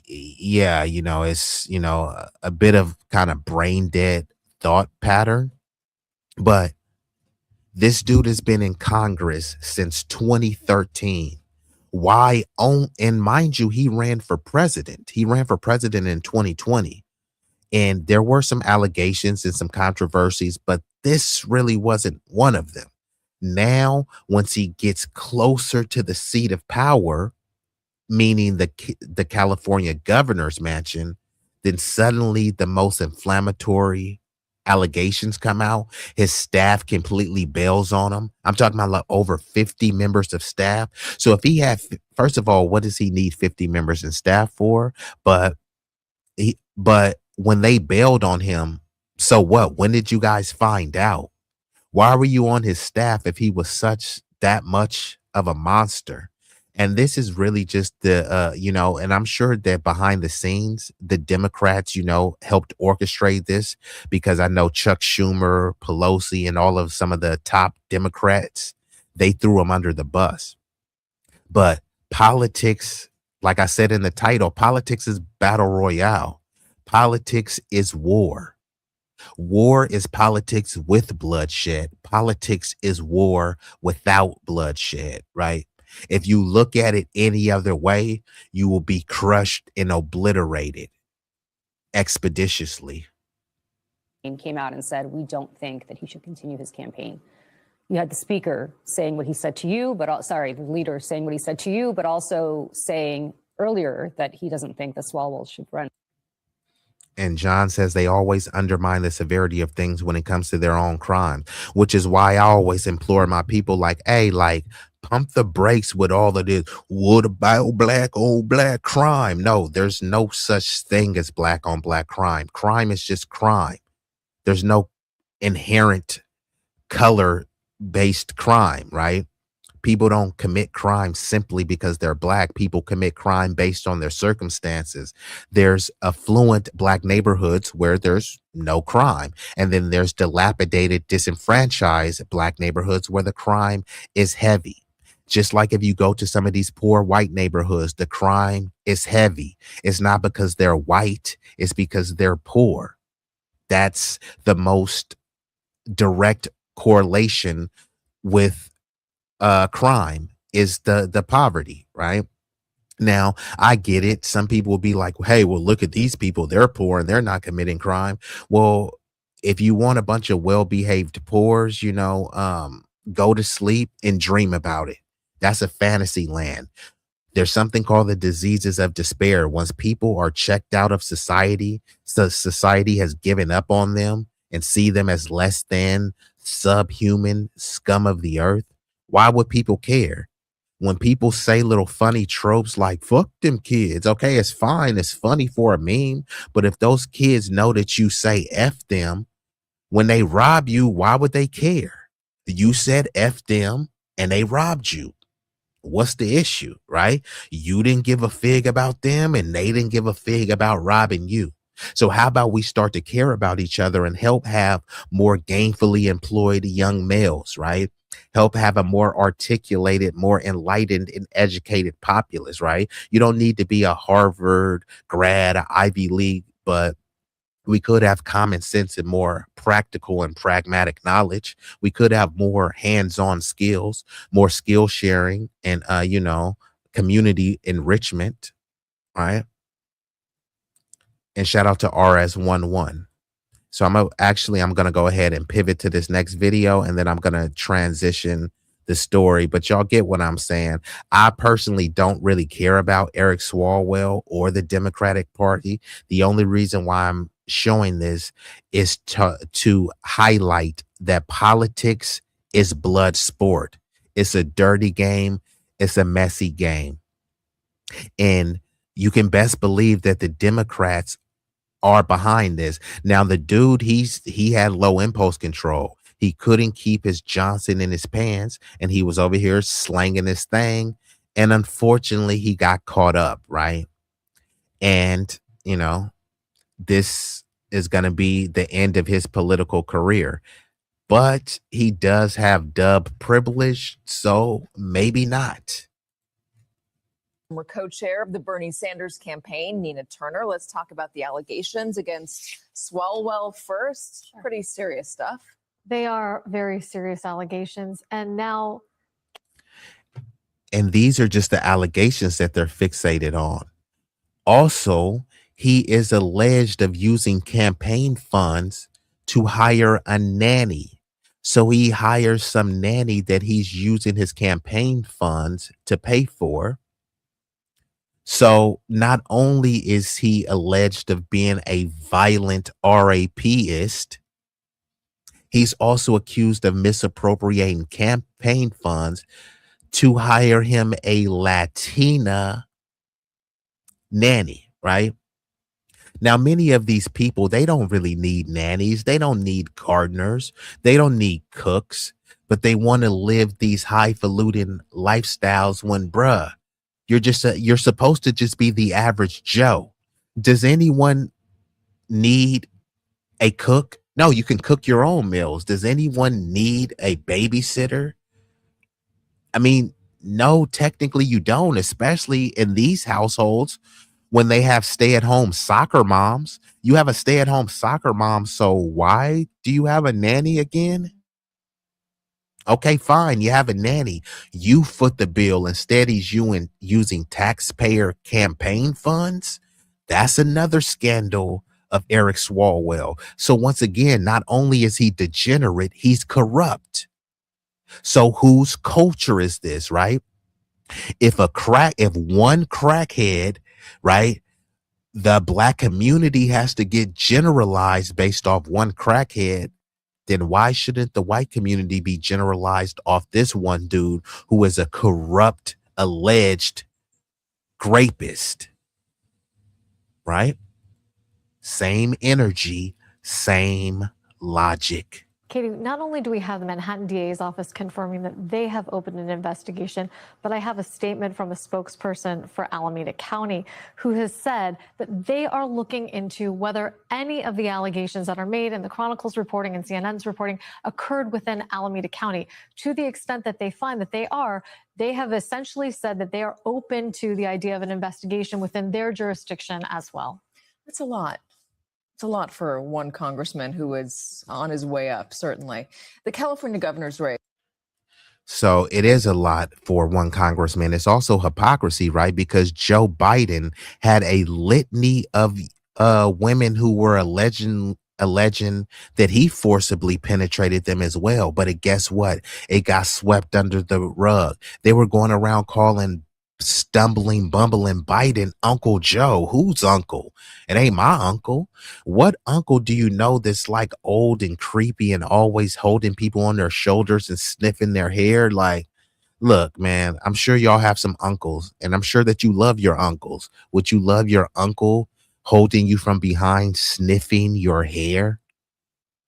yeah, it's, a bit of kind of brain dead thought pattern. But this dude has been in Congress since 2013. Why? And mind you, he ran for president. He ran for president in 2020. And there were some allegations and some controversies, but this really wasn't one of them. Now, once he gets closer to the seat of power, meaning the California governor's mansion, then suddenly the most inflammatory allegations come out. His staff completely bails on him. I'm talking about like over 50 members of staff. So if he had, first of all, what does he need 50 members in staff for? But when they bailed on him, so what? When did you guys find out? Why were you on his staff if he was that much of a monster? And this is really just and I'm sure that behind the scenes, the Democrats, helped orchestrate this, because I know Chuck Schumer, Pelosi, and all of some of the top Democrats, they threw him under the bus. But politics, like I said in the title, politics is battle royale. Politics is war. War is politics with bloodshed. Politics is war without bloodshed, right? If you look at it any other way, you will be crushed and obliterated expeditiously. Came out and said, we don't think that he should continue his campaign. You had the speaker saying what he said to you, the leader saying what he said to you, but also saying earlier that he doesn't think that Swalwell should run. And John says they always undermine the severity of things when it comes to their own crime, which is why I always implore my people, like, hey, like, pump the brakes with all of this. What about black on black crime? No, there's no such thing as black on black crime. Crime is just crime. There's no inherent color-based crime, right? People don't commit crime simply because they're black. People commit crime based on their circumstances. There's affluent black neighborhoods where there's no crime. And then there's dilapidated, disenfranchised black neighborhoods where the crime is heavy. Just like if you go to some of these poor white neighborhoods, the crime is heavy. It's not because they're white, it's because they're poor. That's the most direct correlation with crime is the poverty, right? Now, I get it. Some people will be like, hey, well, look at these people. They're poor and they're not committing crime. Well, if you want a bunch of well-behaved poors, go to sleep and dream about it. That's a fantasy land. There's something called the diseases of despair. Once people are checked out of society, so society has given up on them and see them as less than subhuman scum of the earth. Why would people care? When people say little funny tropes like fuck them kids, okay, it's fine. It's funny for a meme. But if those kids know that you say F them, when they rob you, why would they care? You said F them and they robbed you. What's the issue, right? You didn't give a fig about them and they didn't give a fig about robbing you. So how about we start to care about each other and help have more gainfully employed young males, right? Help have a more articulated, more enlightened and educated populace, right? You don't need to be a Harvard grad, a Ivy League, but we could have common sense and more practical and pragmatic knowledge. We could have more hands-on skills, more skill sharing and, community enrichment, right? And shout out to RS11. So I'm going to go ahead and pivot to this next video, and then I'm going to transition the story, but y'all get what I'm saying. I personally don't really care about Eric Swalwell or the Democratic Party. The only reason why I'm showing this is to highlight that politics is blood sport. It's a dirty game. It's a messy game. And you can best believe that the Democrats are behind this. Now, the dude, he had low impulse control. He couldn't keep his Johnson in his pants, and he was over here slanging his thing. And unfortunately, he got caught up, right? And, this is going to be the end of his political career. But he does have dub privilege, so maybe not. Former co-chair of the Bernie Sanders campaign, Nina Turner. Let's talk about the allegations against Swalwell first. Pretty serious stuff. They are very serious allegations. And now. And these are just the allegations that they're fixated on. Also, he is alleged of using campaign funds to hire a nanny. So he hires some nanny that he's using his campaign funds to pay for. So not only is he alleged of being a violent RAPist, he's also accused of misappropriating campaign funds to hire him a Latina nanny, right? Now, many of these people, they don't really need nannies. They don't need gardeners. They don't need cooks, but they want to live these highfalutin lifestyles when, bruh, you're supposed to just be the average Joe. Does anyone need a cook? No, you can cook your own meals. Does anyone need a babysitter? I mean, no, technically you don't, especially in these households when they have stay-at-home soccer moms. You have a stay-at-home soccer mom, so why do you have a nanny again? Okay, fine. You have a nanny. You foot the bill. Instead, he's using taxpayer campaign funds. That's another scandal of Eric Swalwell. So once again, not only is he degenerate, he's corrupt. So whose culture is this, right? If one crackhead, right, the black community has to get generalized based off one crackhead, then why shouldn't the white community be generalized off this one dude who is a corrupt, alleged rapist? Right? Same energy, same logic. Katie, not only do we have the Manhattan DA's office confirming that they have opened an investigation, but I have a statement from a spokesperson for Alameda County who has said that they are looking into whether any of the allegations that are made in the Chronicle's reporting and CNN's reporting occurred within Alameda County. To the extent that they find that they have essentially said that they are open to the idea of an investigation within their jurisdiction as well. That's a lot. It's a lot for one congressman who is on his way up, certainly. The California governor's race. So it is a lot for one congressman. It's also hypocrisy, right? Because Joe Biden had a litany of women who were alleging that he forcibly penetrated them as well. But guess what? It got swept under the rug. They were going around calling bumbling Biden Uncle Joe. Whose uncle? It ain't my uncle. What uncle do you know that's like old and creepy and always holding people on their shoulders and sniffing their hair? Like, look, man, I'm sure y'all have some uncles, and I'm sure that you love your uncles. Would you love your uncle holding you from behind, sniffing your hair?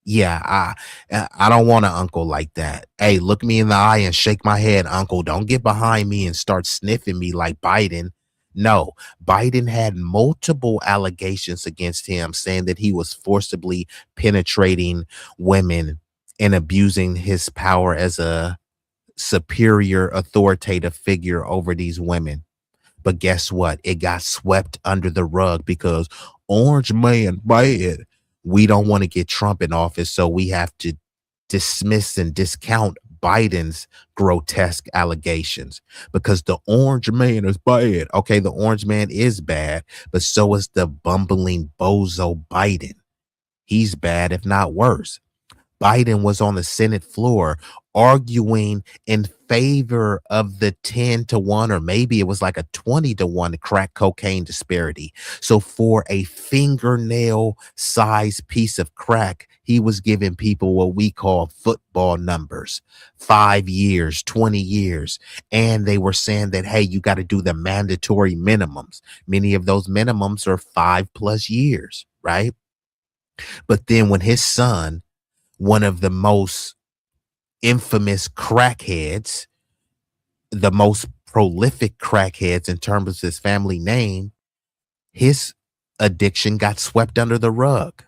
Yeah, I don't want an uncle like that. Hey, look me in the eye and shake my head, uncle. Don't get behind me and start sniffing me like Biden. No, Biden had multiple allegations against him saying that he was forcibly penetrating women and abusing his power as a superior authoritative figure over these women. But guess what? It got swept under the rug because Orange Man bad. We don't want to get Trump in office, so we have to dismiss and discount Biden's grotesque allegations because the Orange Man is bad. Okay, the Orange Man is bad, but so is the bumbling bozo Biden. He's bad, if not worse. Biden was on the Senate floor arguing in favor of the 10-1, or maybe it was like a 20-1 crack cocaine disparity. So for a fingernail sized piece of crack, he was giving people what we call football numbers, 5 years, 20 years. And they were saying that, hey, you got to do the mandatory minimums. Many of those minimums are 5+ years, right? But then when his son, one of the most infamous crackheads, the most prolific crackheads in terms of his family name, his addiction got swept under the rug.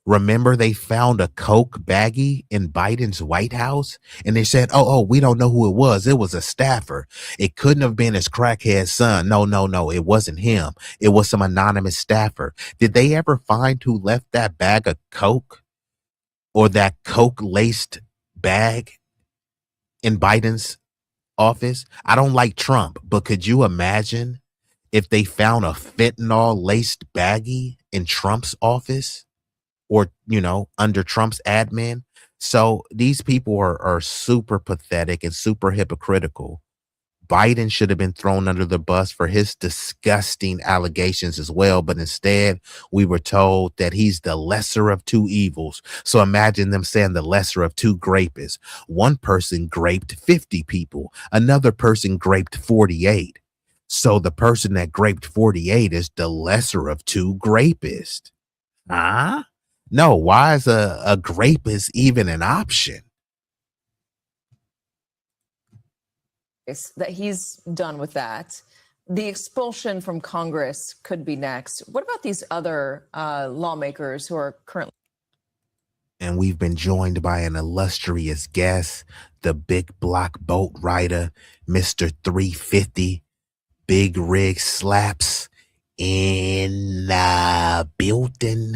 Remember, they found a Coke baggie in Biden's White House, and they said, oh, we don't know who it was. It was a staffer. It couldn't have been his crackhead son. No, it wasn't him. It was some anonymous staffer. Did they ever find who left that bag of Coke or that Coke-laced bag in Biden's office? I don't like Trump, but could you imagine if they found a fentanyl-laced baggie in Trump's office or, under Trump's admin? So these people are super pathetic and super hypocritical. Biden should have been thrown under the bus for his disgusting allegations as well. But instead, we were told that he's the lesser of two evils. So imagine them saying the lesser of two grapists. One person graped 50 people. Another person graped 48. So the person that graped 48 is the lesser of two grapists. Huh? No, why is a grapist even an option? That he's done with that. The expulsion from Congress could be next. What about these other lawmakers who are currently? And we've been joined by an illustrious guest, the big block boat rider, Mr. 350, Big Rig Slaps in the building.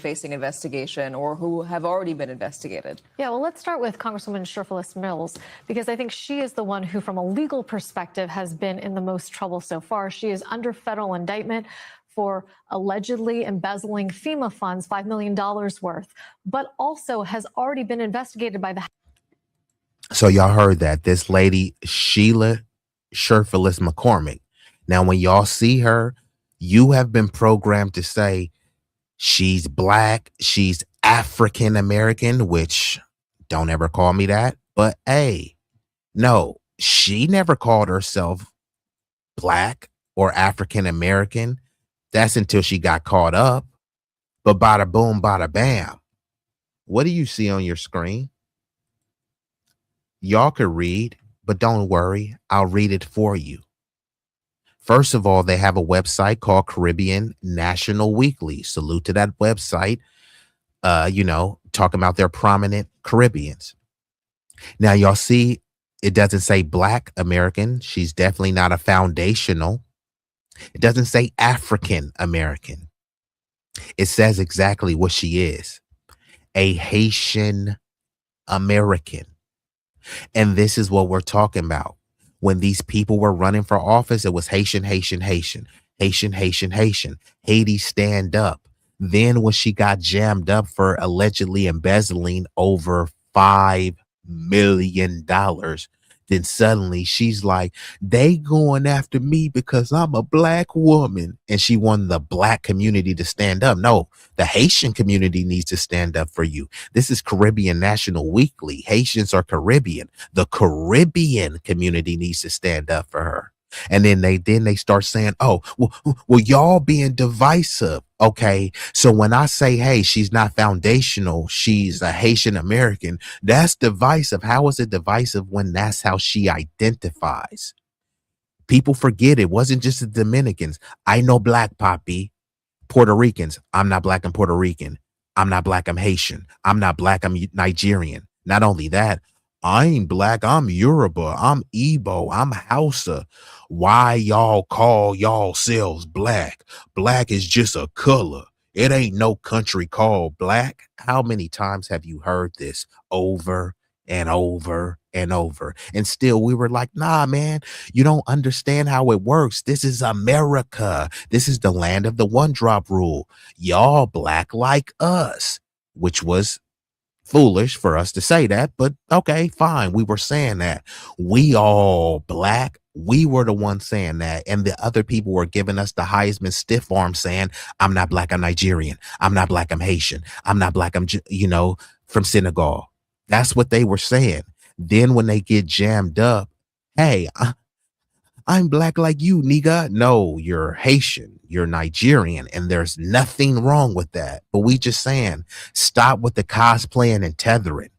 Facing investigation or who have already been investigated. Yeah, well, let's start with Congresswoman Sherfilis Mills, because I think she is the one who, from a legal perspective, has been in the most trouble so far. She is under federal indictment for allegedly embezzling FEMA funds, $5 million worth, but also has already been investigated by the. So y'all heard that. This lady, Sheila Sherfilis McCormick. Now, when y'all see her, you have been programmed to say, she's black, she's African American, which don't ever call me that. But hey, no, she never called herself black or African American. That's until she got caught up. But bada boom, bada bam. What do you see on your screen? Y'all could read, but don't worry, I'll read it for you. First of all, they have a website called Caribbean National Weekly. Salute to that website. Talking about their prominent Caribbeans. Now, y'all see, it doesn't say Black American. She's definitely not a foundational. It doesn't say African American. It says exactly what she is, a Haitian American. And this is what we're talking about. When these people were running for office, it was Haitian, Haitian, Haitian, Haitian, Haitian, Haitian, Haiti stand up. Then when she got jammed up for allegedly embezzling over $5 million, then suddenly she's like, they going after me because I'm a Black woman. And she wanted the Black community to stand up. No, the Haitian community needs to stand up for you. This is Caribbean National Weekly. Haitians are Caribbean. The Caribbean community needs to stand up for her. And then they start saying, oh, well, y'all being divisive. Okay, so when I say, hey, she's not foundational, she's a Haitian American, that's divisive. How is it divisive when that's how she identifies? People forget it wasn't just the Dominicans. I know Black, Poppy. Puerto Ricans. I'm not Black, I'm Puerto Rican. I'm not Black, I'm Haitian. I'm not Black, I'm Nigerian. Not only that, I ain't Black, I'm Yoruba, I'm Igbo, I'm Hausa. Why y'all call y'all selves Black? Black is just a color. It ain't no country called Black. How many times have you heard this over and over and over? And still we were like, nah, man, you don't understand how it works. This is America. This is the land of the one drop rule. Y'all Black like us, which was foolish for us to say that, but okay, fine. We were saying that we all Black. We were the ones saying that. And the other people were giving us the Heisman stiff arm saying, I'm not Black, I'm Nigerian. I'm not Black, I'm Haitian. I'm not Black, I'm, from Senegal. That's what they were saying. Then when they get jammed up, hey, I'm Black like you, nigga. No, you're Haitian, you're Nigerian, and there's nothing wrong with that. But we just saying, stop with the cosplaying and tethering.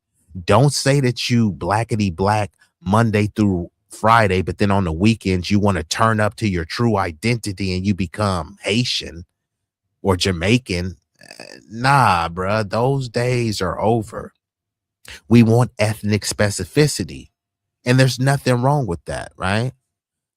Don't say that you Blackity Black Monday through Friday, but then on the weekends you want to turn up to your true identity and you become Haitian or Jamaican. Nah, bruh, those days are over. We want ethnic specificity, and there's nothing wrong with that, right?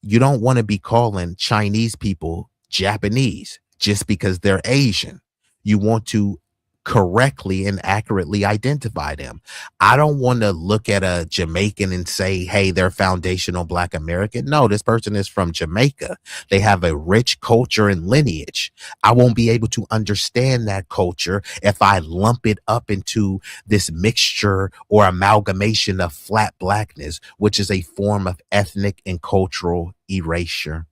You don't want to be calling Chinese people Japanese just because they're Asian. You want to correctly and accurately identify them. I don't want to look at a Jamaican and say, hey, they're foundational Black American. No, this person is from Jamaica. They have a rich culture and lineage. I won't be able to understand that culture if I lump it up into this mixture or amalgamation of flat Blackness, which is a form of ethnic and cultural erasure.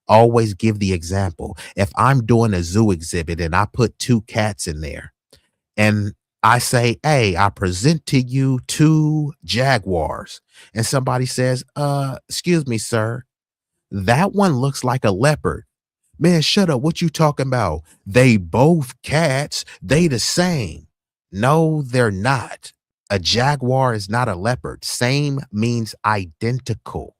Always give the example. If I'm doing a zoo exhibit and I put two cats in there, and I say, hey, I present to you two jaguars. And somebody says, excuse me, sir, that one looks like a leopard. Man, shut up. What you talking about? They both cats. They the same. No, they're not. A jaguar is not a leopard. Same means identical,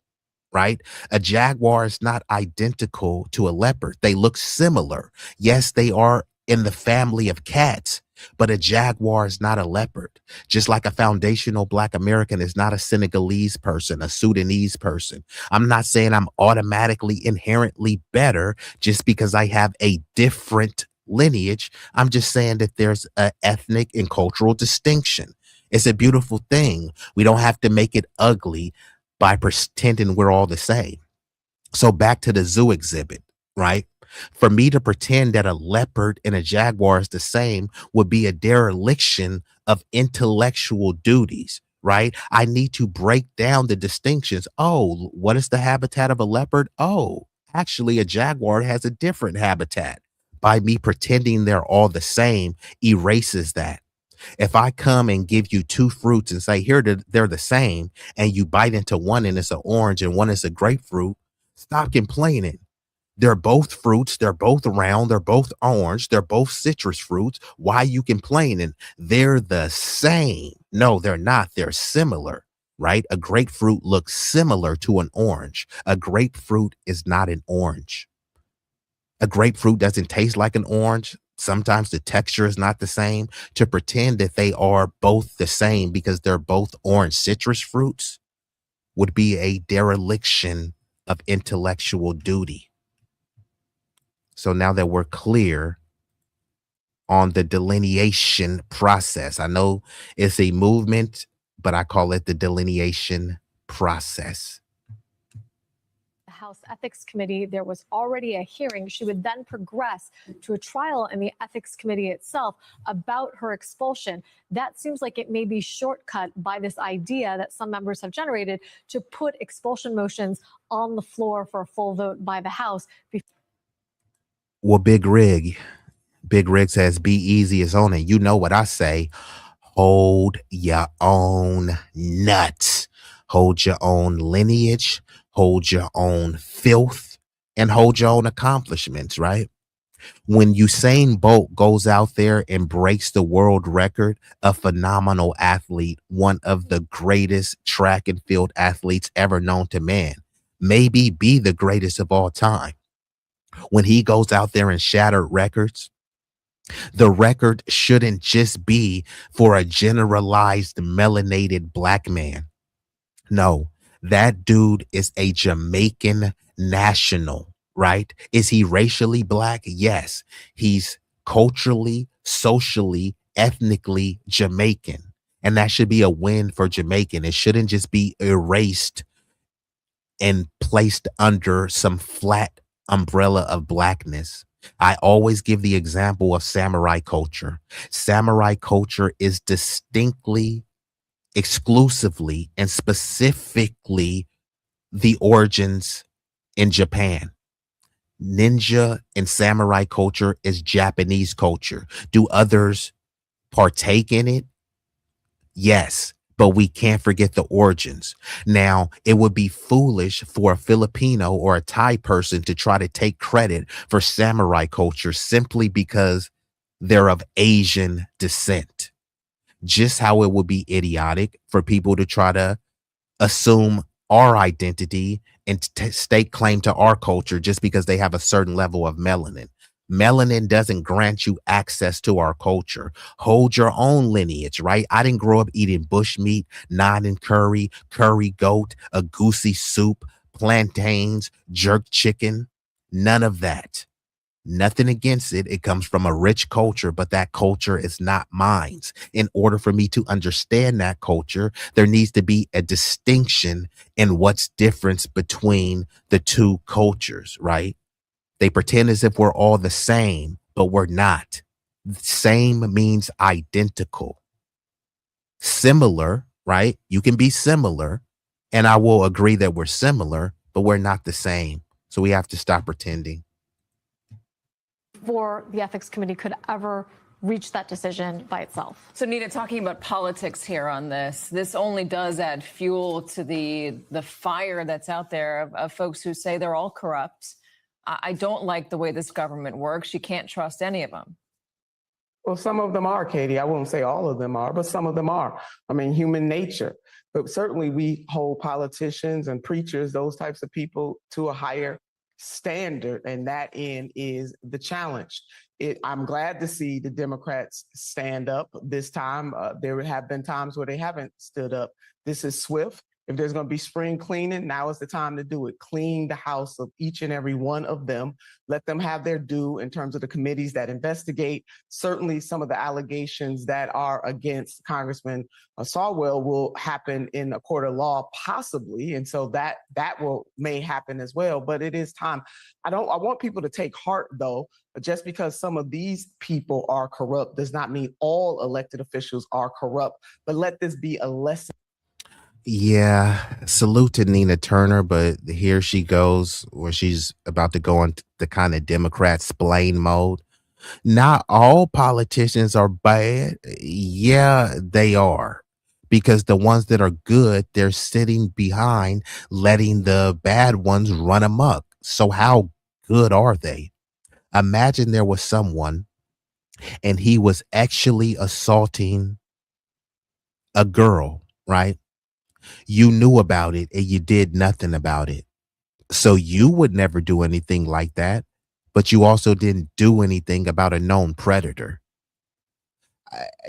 right? A jaguar is not identical to a leopard. They look similar. Yes, they are in the family of cats, but a jaguar is not a leopard. Just like a foundational Black American is not a Senegalese person, a Sudanese person. I'm not saying I'm automatically inherently better just because I have a different lineage. I'm just saying that there's an ethnic and cultural distinction. It's a beautiful thing. We don't have to make it ugly by pretending we're all the same. So back to the zoo exhibit, right? For me to pretend that a leopard and a jaguar is the same would be a dereliction of intellectual duties, right? I need to break down the distinctions. Oh, what is the habitat of a leopard? Oh, actually, a jaguar has a different habitat. By me pretending they're all the same erases that. If I come and give you two fruits and say, here, they're the same, and you bite into one and it's an orange and one is a grapefruit, stop complaining. They're both fruits. They're both round. They're both orange. They're both citrus fruits. Why you complaining? They're the same. No, they're not. They're similar, right? A grapefruit looks similar to an orange. A grapefruit is not an orange. A grapefruit doesn't taste like an orange. Sometimes the texture is not the same. To pretend that they are both the same because they're both orange citrus fruits would be a dereliction of intellectual duty. So now that we're clear on the delineation process, I know it's a movement, but I call it the delineation process. The House Ethics Committee, there was already a hearing. She would then progress to a trial in the Ethics Committee itself about her expulsion. That seems like it may be shortcut by this idea that some members have generated to put expulsion motions on the floor for a full vote by the House. Well, Big Rig says B-Eazy is on it. You know what I say. Hold your own nuts. Hold your own lineage. Hold your own filth. And hold your own accomplishments, right? When Usain Bolt goes out there and breaks the world record, a phenomenal athlete, one of the greatest track and field athletes ever known to man, maybe be the greatest of all time. When he goes out there and shattered records, the record shouldn't just be for a generalized melanated black man. No, that dude is a Jamaican national, right? Is he racially black? Yes. He's culturally, socially, ethnically Jamaican. And that should be a win for Jamaican. It shouldn't just be erased and placed under some flat umbrella of blackness. I always give the example of samurai culture. Samurai culture is distinctly, exclusively, and specifically the origins in Japan. Ninja and samurai culture is Japanese culture. Do others partake in it? Yes. But we can't forget the origins. Now, it would be foolish for a Filipino or a Thai person to try to take credit for samurai culture simply because they're of Asian descent. Just how it would be idiotic for people to try to assume our identity and stake claim to our culture just because they have a certain level of melanin. Melanin doesn't grant you access to our culture. Hold your own lineage, right? I didn't grow up eating bushmeat, naan and curry goat, a goosey soup, plantains, jerk chicken. None of that. Nothing against it. It comes from a rich culture, but that culture is not mine. In order for me to understand that culture, there needs to be a distinction in what's difference between the two cultures, right? They pretend as if we're all the same, but we're not. Same means identical. Similar, right? You can be similar, and I will agree that we're similar, but we're not the same. So we have to stop pretending. Before the Ethics Committee could ever reach that decision by itself. So, Nina, talking about politics here on this only does add fuel to the fire that's out there of folks who say they're all corrupt. I don't like the way this government works. You can't trust any of them. Well, some of them are, Katie. I won't say all of them are, but some of them are. I mean, human nature. But certainly we hold politicians and preachers, those types of people, to a higher standard, and that end is the challenge. I'm glad to see the Democrats stand up this time. There have been times where they haven't stood up. This is swift. If there's going to be spring cleaning, now is the time to do it. Clean the house of each and every one of them. Let them have their due in terms of the committees that investigate. Certainly some of the allegations that are against Congressman Swalwell will happen in a court of law, possibly. And so that may happen as well. But it is time. I want people to take heart, though. Just because some of these people are corrupt does not mean all elected officials are corrupt. But let this be a lesson. Yeah, salute to Nina Turner, but here she goes where she's about to go into the kind of Democrat splain mode. Not all politicians are bad. Yeah, they are. Because the ones that are good, they're sitting behind letting the bad ones run amok. So how good are they? Imagine there was someone and he was actually assaulting a girl, right? You knew about it and you did nothing about it. So you would never do anything like that, but you also didn't do anything about a known predator.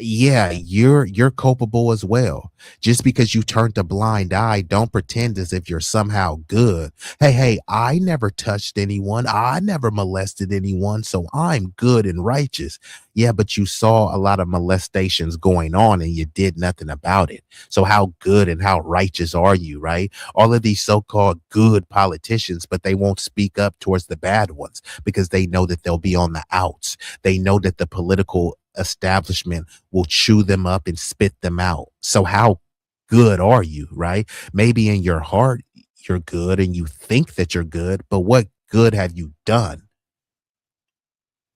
Yeah, you're culpable as well. Just because you turned a blind eye, don't pretend as if you're somehow good. Hey, I never touched anyone. I never molested anyone, so I'm good and righteous. Yeah, but you saw a lot of molestations going on and you did nothing about it. So how good and how righteous are you, right? All of these so-called good politicians, but they won't speak up towards the bad ones because they know that they'll be on the outs. They know that the political establishment will chew them up and spit them out. So how good are you, right? Maybe in your heart you're good and you think that you're good, but what good have you done?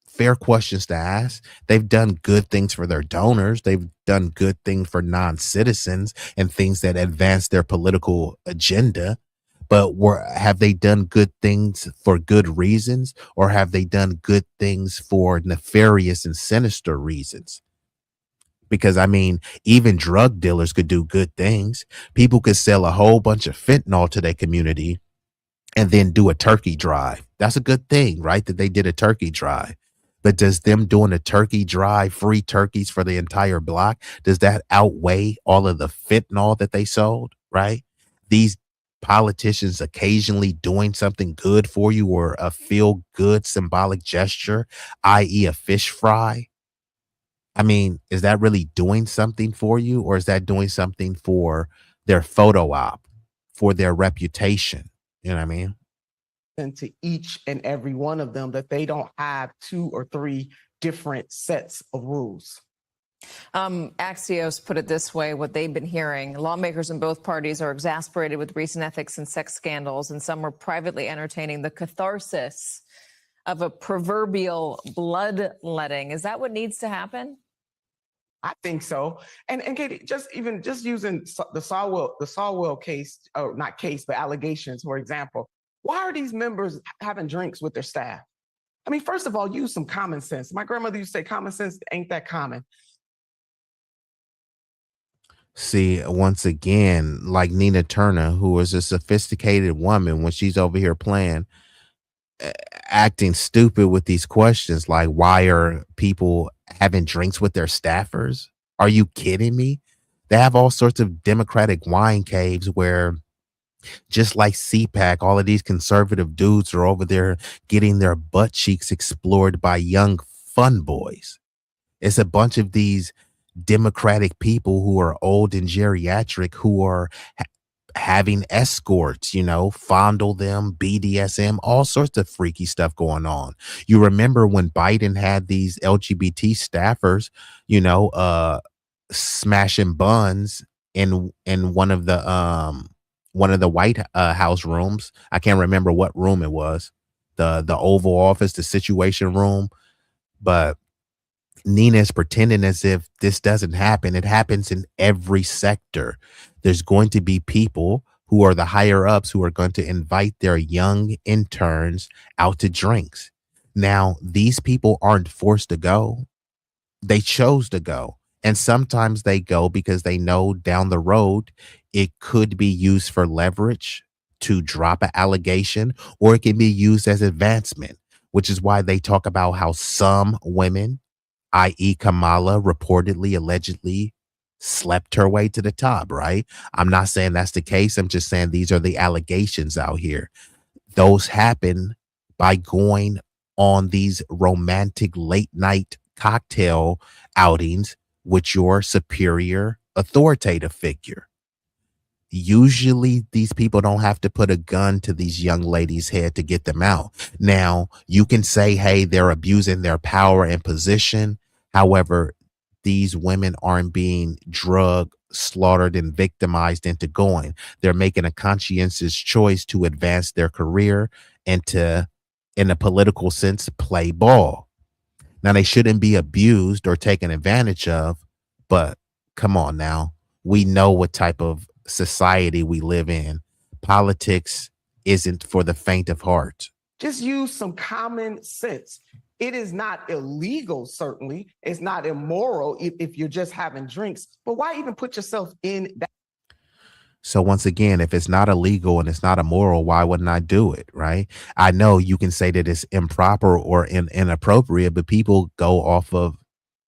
Fair questions to ask. They've done good things for their donors. They've done good things for non-citizens and things that advance their political agenda. But have they done good things for good reasons, or have they done good things for nefarious and sinister reasons? Because I mean, even drug dealers could do good things. People could sell a whole bunch of fentanyl to their community and then do a turkey drive. That's a good thing, right? That they did a turkey drive. But does them doing a turkey drive, free turkeys for the entire block, does that outweigh all of the fentanyl that they sold, right? These politicians occasionally doing something good for you, or a feel good symbolic gesture, i.e. a fish fry. I mean, is that really doing something for you, or is that doing something for their photo op, for their reputation? You know what I mean? And to each and every one of them, that they don't have 2 or 3 different sets of rules. Axios put it this way, what they've been hearing: lawmakers in both parties are exasperated with recent ethics and sex scandals, and some are privately entertaining the catharsis of a proverbial bloodletting. Is that what needs to happen? I think so. And Katie, just using the Swalwell case, or not case, but allegations, for example, why are these members having drinks with their staff? I mean, first of all, use some common sense. My grandmother used to say common sense ain't that common. See, once again, like Nina Turner, who is a sophisticated woman, when she's over here playing, acting stupid with these questions like, why are people having drinks with their staffers? Are you kidding me? They have all sorts of Democratic wine caves where, just like CPAC, all of these conservative dudes are over there getting their butt cheeks explored by young fun boys. It's a bunch of these Democratic people who are old and geriatric who are having escorts, fondle them, BDSM, all sorts of freaky stuff going on. You remember when Biden had these LGBT staffers, smashing buns in one of the White House rooms. I can't remember what room it was, the Oval Office, the Situation Room, but Nina is pretending as if this doesn't happen. It happens in every sector. There's going to be people who are the higher ups who are going to invite their young interns out to drinks. Now, these people aren't forced to go. They chose to go. And sometimes they go because they know down the road it could be used for leverage to drop an allegation, or it can be used as advancement, which is why they talk about how some women, i.e. Kamala, reportedly, allegedly slept her way to the top, right? I'm not saying that's the case. I'm just saying these are the allegations out here. Those happen by going on these romantic late night cocktail outings with your superior authoritative figure. Usually these people don't have to put a gun to these young ladies' head to get them out. Now, you can say, hey, they're abusing their power and position. However, these women aren't being drugged, slaughtered, and victimized into going. They're making a conscientious choice to advance their career and to, in a political sense, play ball. Now, they shouldn't be abused or taken advantage of, but come on now. We know what type of society we live in. Politics isn't for the faint of heart. Just use some common sense. It is not illegal, certainly. It's not immoral if you're just having drinks. But why even put yourself in that? So once again, if it's not illegal and it's not immoral, why wouldn't I do it? Right. I know you can say that it's improper or inappropriate, but people go off of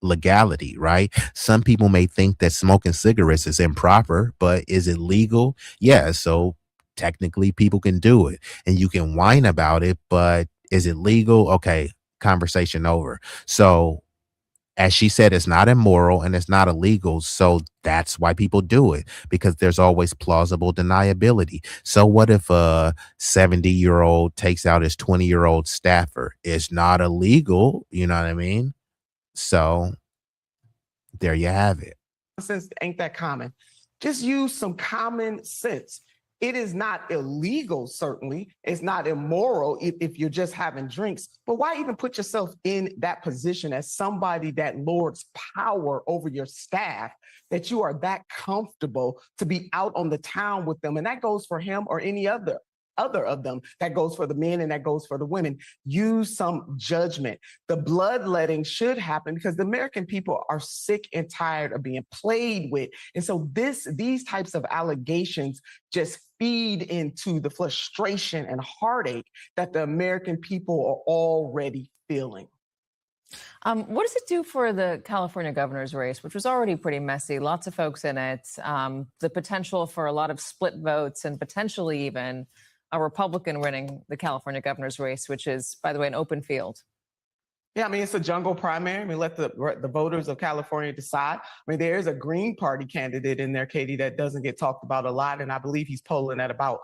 legality, right? Some people may think that smoking cigarettes is improper, but is it legal? Yeah. So technically people can do it and you can whine about it, but is it legal? Okay. Conversation over. So as she said, it's not immoral and it's not illegal. So that's why people do it, because there's always plausible deniability. So what if a 70-year-old takes out his 20-year-old staffer? It's not illegal. You know what I mean? So there you have it. Sense ain't that common. Just use some common sense. It is not illegal, certainly. It's not immoral if you're just having drinks. But why even put yourself in that position as somebody that lords power over your staff, that you are that comfortable to be out on the town with them? And that goes for him or any other of them. That goes for the men and that goes for the women. Use some judgment. The bloodletting should happen because the American people are sick and tired of being played with. And so these types of allegations just feed into the frustration and heartache that the American people are already feeling. What does it do for the California governor's race, which was already pretty messy, lots of folks in it, the potential for a lot of split votes and potentially even a Republican winning the California governor's race, which is, by the way, an open field? Yeah, I mean, it's a jungle primary. I mean, let the voters of California decide. I mean, there is a Green Party candidate in there, Katie, that doesn't get talked about a lot. And I believe he's polling at about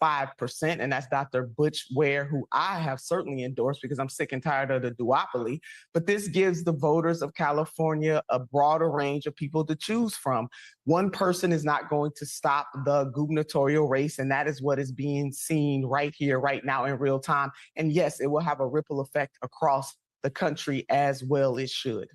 5%. And that's Dr. Butch Ware, who I have certainly endorsed because I'm sick and tired of the duopoly. But this gives the voters of California a broader range of people to choose from. One person is not going to stop the gubernatorial race. And that is what is being seen right here, right now in real time. And yes, it will have a ripple effect across the country as well it should.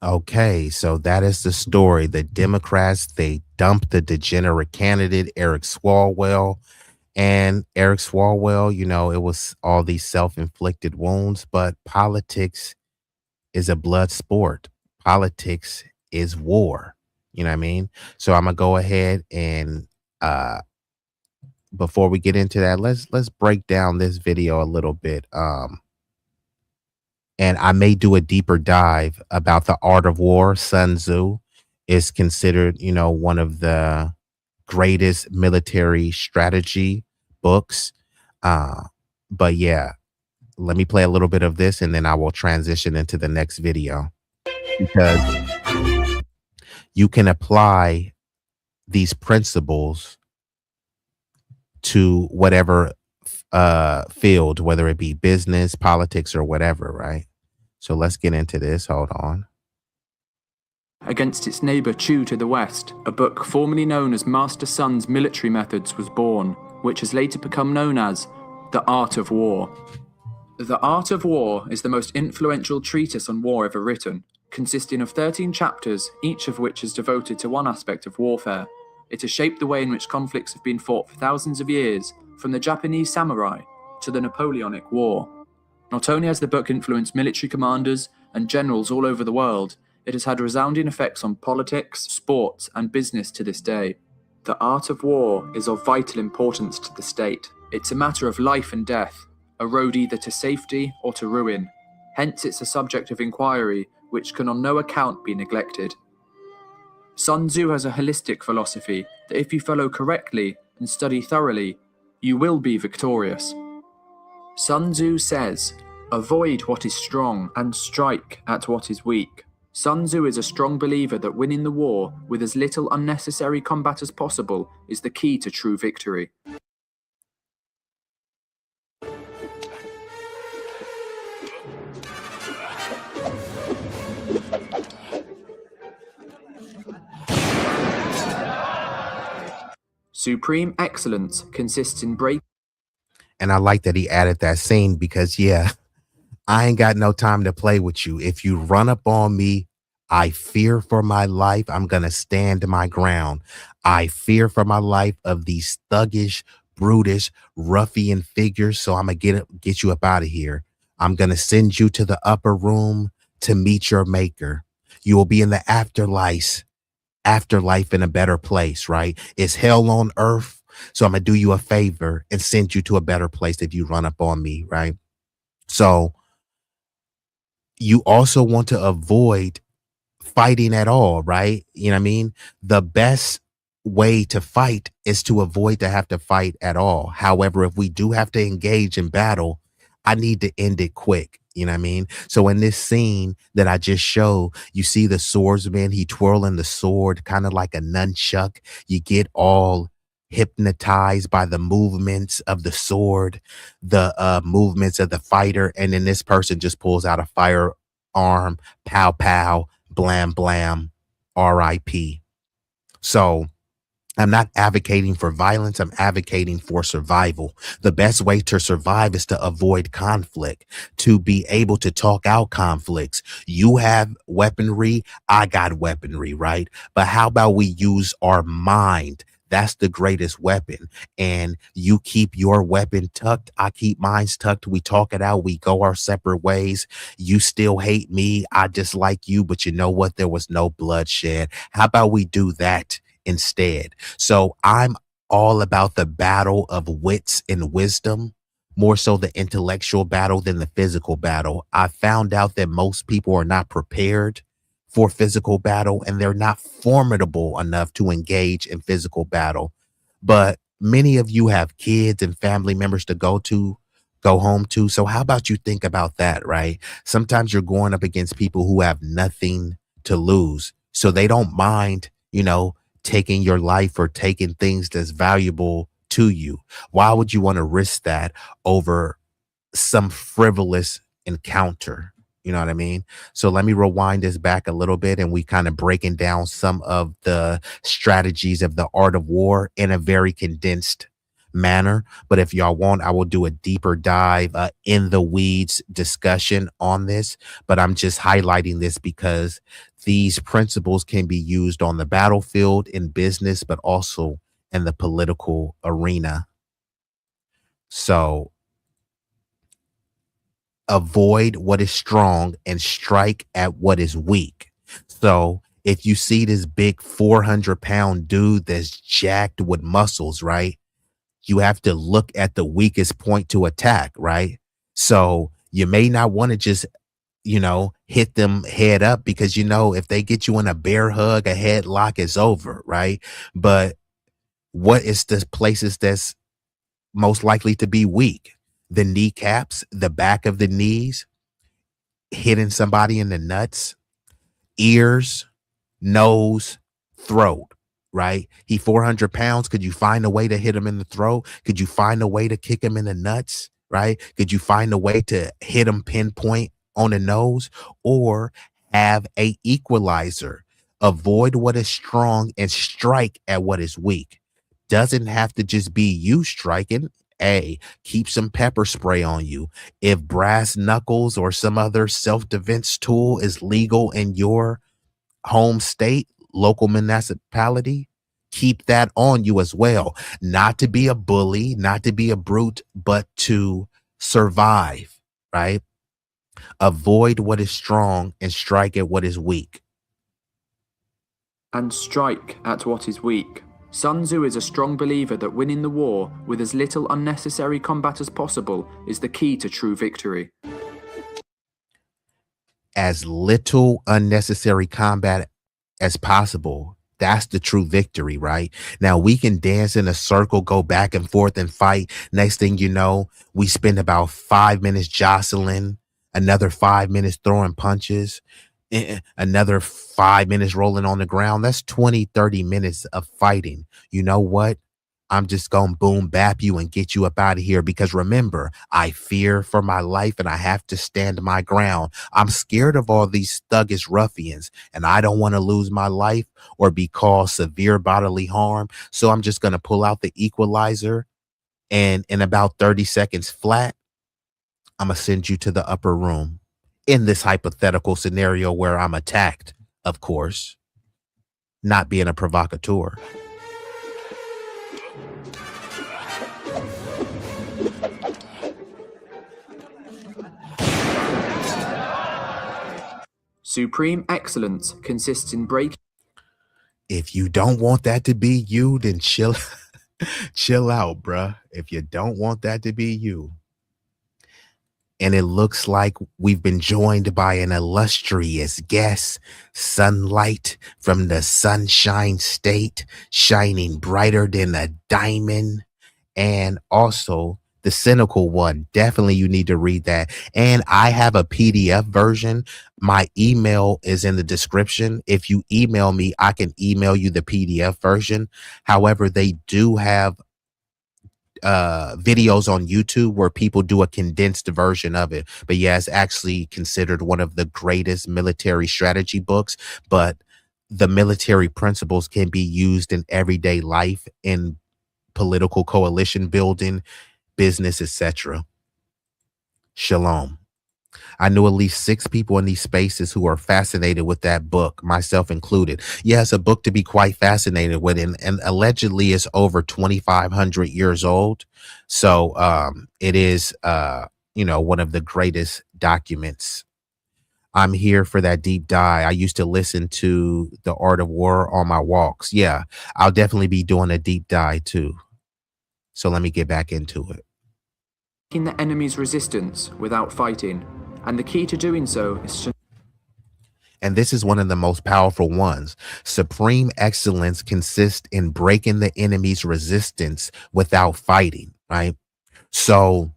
Okay, so that is the story. The Democrats, they dumped the degenerate candidate, Eric Swalwell. And Eric Swalwell, you know, it was all these self-inflicted wounds, but politics is a blood sport. Politics is war. You know what I mean? So I'm gonna go ahead and before we get into that, let's break down this video a little bit. And I may do a deeper dive about the art of war. Sun Tzu is considered, you know, one of the greatest military strategy books. But yeah, let me play a little bit of this and then I will transition into the next video, because you can apply these principles to whatever field, whether it be business, politics, or whatever, right? So let's get into this. Hold on. Against its neighbour Chu to the west, a book formerly known as Master Sun's Military Methods was born, which has later become known as The Art of War. The Art of War is the most influential treatise on war ever written, consisting of 13 chapters, each of which is devoted to one aspect of warfare. It has shaped the way in which conflicts have been fought for thousands of years, from the Japanese samurai to the Napoleonic War. Not only has the book influenced military commanders and generals all over the world, it has had resounding effects on politics, sports, and business to this day. The art of war is of vital importance to the state. It's a matter of life and death, a road either to safety or to ruin. Hence it's a subject of inquiry which can on no account be neglected. Sun Tzu has a holistic philosophy that if you follow correctly and study thoroughly, you will be victorious. Sun Tzu says, "Avoid what is strong and strike at what is weak." Sun Tzu is a strong believer that winning the war with as little unnecessary combat as possible is the key to true victory. Supreme excellence consists in breaking. And I like that he added that scene because, yeah, I ain't got no time to play with you. If you run up on me, I fear for my life. I'm going to stand my ground. I fear for my life of these thuggish, brutish, ruffian figures. So I'm gonna get you up out of here. I'm gonna send you to the upper room to meet your maker. You will be in the afterlife in a better place, right? It's hell on earth. So I'm gonna do you a favor and send you to a better place if you run up on me, right? So you also want to avoid fighting at all, right? You know what I mean? The best way to fight is to avoid to have to fight at all. However, if we do have to engage in battle, I need to end it quick. You know what I mean? So in this scene that I just showed, you see the swordsman, he twirling the sword, kind of like a nunchuck. You get all hypnotized by the movements of the sword, the movements of the fighter. And then this person just pulls out a firearm, pow, pow, blam, blam, RIP. So I'm not advocating for violence. I'm advocating for survival. The best way to survive is to avoid conflict, to be able to talk out conflicts. You have weaponry. I got weaponry, right? But how about we use our mind? That's the greatest weapon. And you keep your weapon tucked. I keep mine tucked. We talk it out. We go our separate ways. You still hate me. I dislike you. But you know what? There was no bloodshed. How about we do that instead? So I'm all about the battle of wits and wisdom, more so the intellectual battle than the physical battle. I found out that most people are not prepared for physical battle, and they're not formidable enough to engage in physical battle. But many of you have kids and family members to go home to. So how about you think about that, right? Sometimes you're going up against people who have nothing to lose. So they don't mind, taking your life or taking things that's valuable to you. Why would you want to risk that over some frivolous encounter? You know what I mean? So let me rewind this back a little bit, and we kind of breaking down some of the strategies of the art of war in a very condensed manner. But if y'all want, I will do a deeper dive in the weeds discussion on this. But I'm just highlighting this because these principles can be used on the battlefield, in business, but also in the political arena. So avoid what is strong and strike at what is weak. So if you see this big 400-pound dude that's jacked with muscles, right? You have to look at the weakest point to attack, right? So you may not want to just, hit them head up, because, if they get you in a bear hug, a headlock is over, right? But what is the places that's most likely to be weak? The kneecaps, the back of the knees, hitting somebody in the nuts, ears, nose, throat, right? He 400 pounds. Could you find a way to hit him in the throat? Could you find a way to kick him in the nuts, right? Could you find a way to hit him pinpoint on the nose, or have a equalizer? Avoid what is strong and strike at what is weak. Doesn't have to just be you striking. Keep some pepper spray on you. If brass knuckles or some other self-defense tool is legal in your home state, local municipality, keep that on you as well. Not to be a bully, not to be a brute, but to survive, right? Avoid what is strong and strike at what is weak. And strike at what is weak. Sun Tzu is a strong believer that winning the war with as little unnecessary combat as possible is the key to true victory. As little unnecessary combat as possible. That's the true victory, right? Now we can dance in a circle, go back and forth and fight. Next thing you know, we spend about 5 minutes jostling, another 5 minutes throwing punches, another 5 minutes rolling on the ground. That's 20-30 minutes of fighting. You know what? I'm just gonna boom bap you and get you up out of here, because remember, I fear for my life and I have to stand my ground. I'm scared of all these thuggish ruffians, and I don't want to lose my life or be caused severe bodily harm. So I'm just gonna pull out the equalizer, and in about 30 seconds flat, I'm gonna send you to the upper room. In this hypothetical scenario where I'm attacked, of course, not being a provocateur. Supreme excellence consists in breaking. If you don't want that to be you, then chill out, bruh. If you don't want that to be you. And it looks like we've been joined by an illustrious guest, sunlight from the Sunshine State, shining brighter than a diamond. And also the cynical one. Definitely you need to read that. And I have a PDF version. My email is in the description. If you email me, I can email you the PDF version. However, they do have videos on YouTube where people do a condensed version of it. But yeah, it's actually considered one of the greatest military strategy books. But the military principles can be used in everyday life, in political coalition building, business, etc. Shalom. I knew at least 6 people in these spaces who are fascinated with that book, myself included. Yeah, it's a book to be quite fascinated with, and allegedly it's over 2,500 years old. So it is, one of the greatest documents. I'm here for that deep dive. I used to listen to The Art of War on my walks. Yeah, I'll definitely be doing a deep dive too. So let me get back into it. The enemy's resistance without fighting, and the key to doing so is. And this is one of the most powerful ones. Supreme excellence consists in breaking the enemy's resistance without fighting, right? So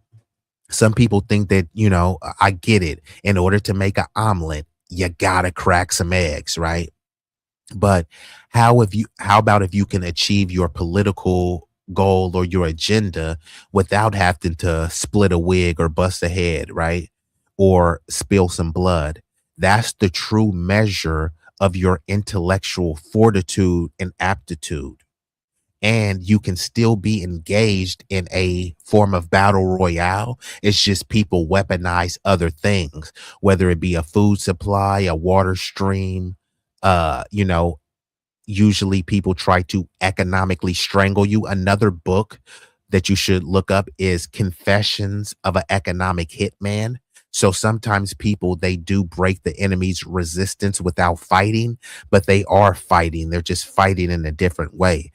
some people think that, I get it. In order to make an omelet, you gotta crack some eggs, right? But how about if you can achieve your political goal or your agenda without having to split a wig or bust a head, right? Or spill some blood? That's the true measure of your intellectual fortitude and aptitude. And you can still be engaged in a form of battle royale. It's just people weaponize other things, whether it be a food supply, a water stream, usually people try to economically strangle you. Another book that you should look up is Confessions of an Economic Hitman. So sometimes people, they do break the enemy's resistance without fighting, but they are fighting. They're just fighting in a different way.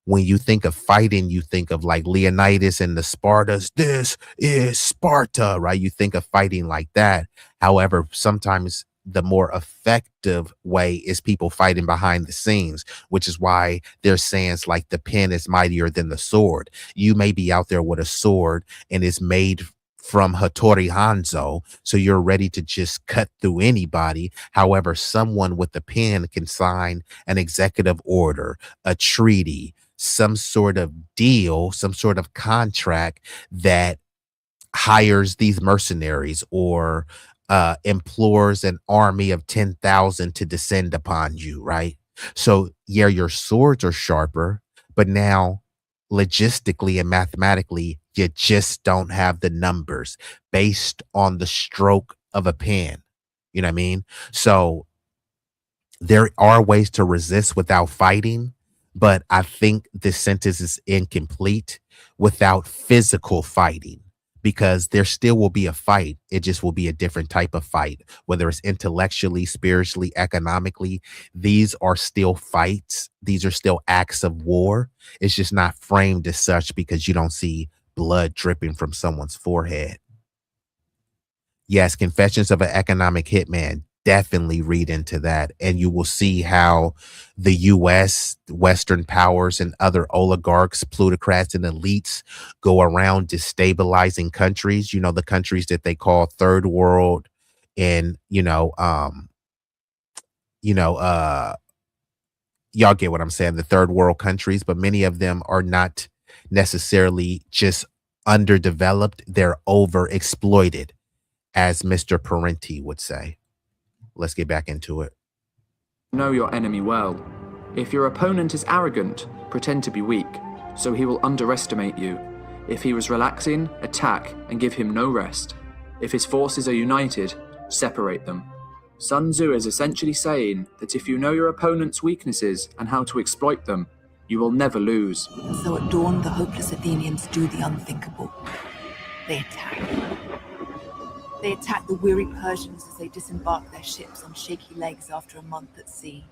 When you think of fighting, you think of like Leonidas and the Spartans. This is Sparta, right? You think of fighting like that. However, sometimes the more effective way is people fighting behind the scenes, which is why there's sayings like the pen is mightier than the sword. You may be out there with a sword and it's made from Hattori Hanzo, so you're ready to just cut through anybody. However, someone with a pen can sign an executive order, a treaty, some sort of deal, some sort of contract that hires these mercenaries or implores an army of 10,000 to descend upon you, right? So yeah, your swords are sharper, but now logistically and mathematically, you just don't have the numbers based on the stroke of a pen. You know what I mean? So there are ways to resist without fighting, but I think this sentence is incomplete without physical fighting, because there still will be a fight. It just will be a different type of fight, whether it's intellectually, spiritually, economically. These are still fights. These are still acts of war. It's just not framed as such because you don't see blood dripping from someone's forehead. Yes, Confessions of an Economic Hitman. Definitely read into that, and you will see how the U.S., Western powers, and other oligarchs, plutocrats, and elites go around destabilizing countries. The countries that they call third world, and y'all get what I'm saying, the third world countries, but many of them are not necessarily just underdeveloped; they're overexploited, as Mr. Parenti would say. Let's get back into it. Know your enemy well. If your opponent is arrogant, pretend to be weak, so he will underestimate you. If he was relaxing, attack and give him no rest. If his forces are united, separate them. Sun Tzu is essentially saying that if you know your opponent's weaknesses and how to exploit them, you will never lose. So at dawn, the hopeless Athenians do the unthinkable. They attack. They attack the weary Persians as they disembark their ships on shaky legs after a month at sea.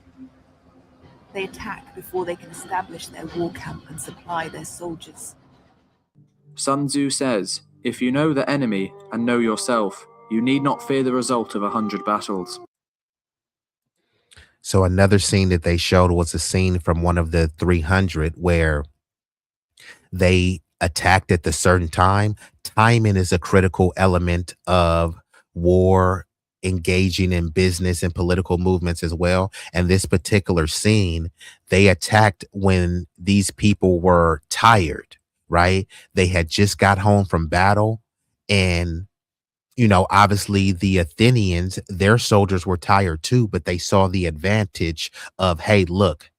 They attack before they can establish their war camp and supply their soldiers. Sun Tzu says, if you know the enemy and know yourself, you need not fear the result of 100 battles. So another scene that they showed was a scene from one of the 300 where they attacked at the certain time. Timing is a critical element of war, engaging in business and political movements as well. And this particular scene, they attacked when these people were tired, right? They had just got home from battle, and obviously the Athenians, their soldiers were tired too, but they saw the advantage of, hey, look,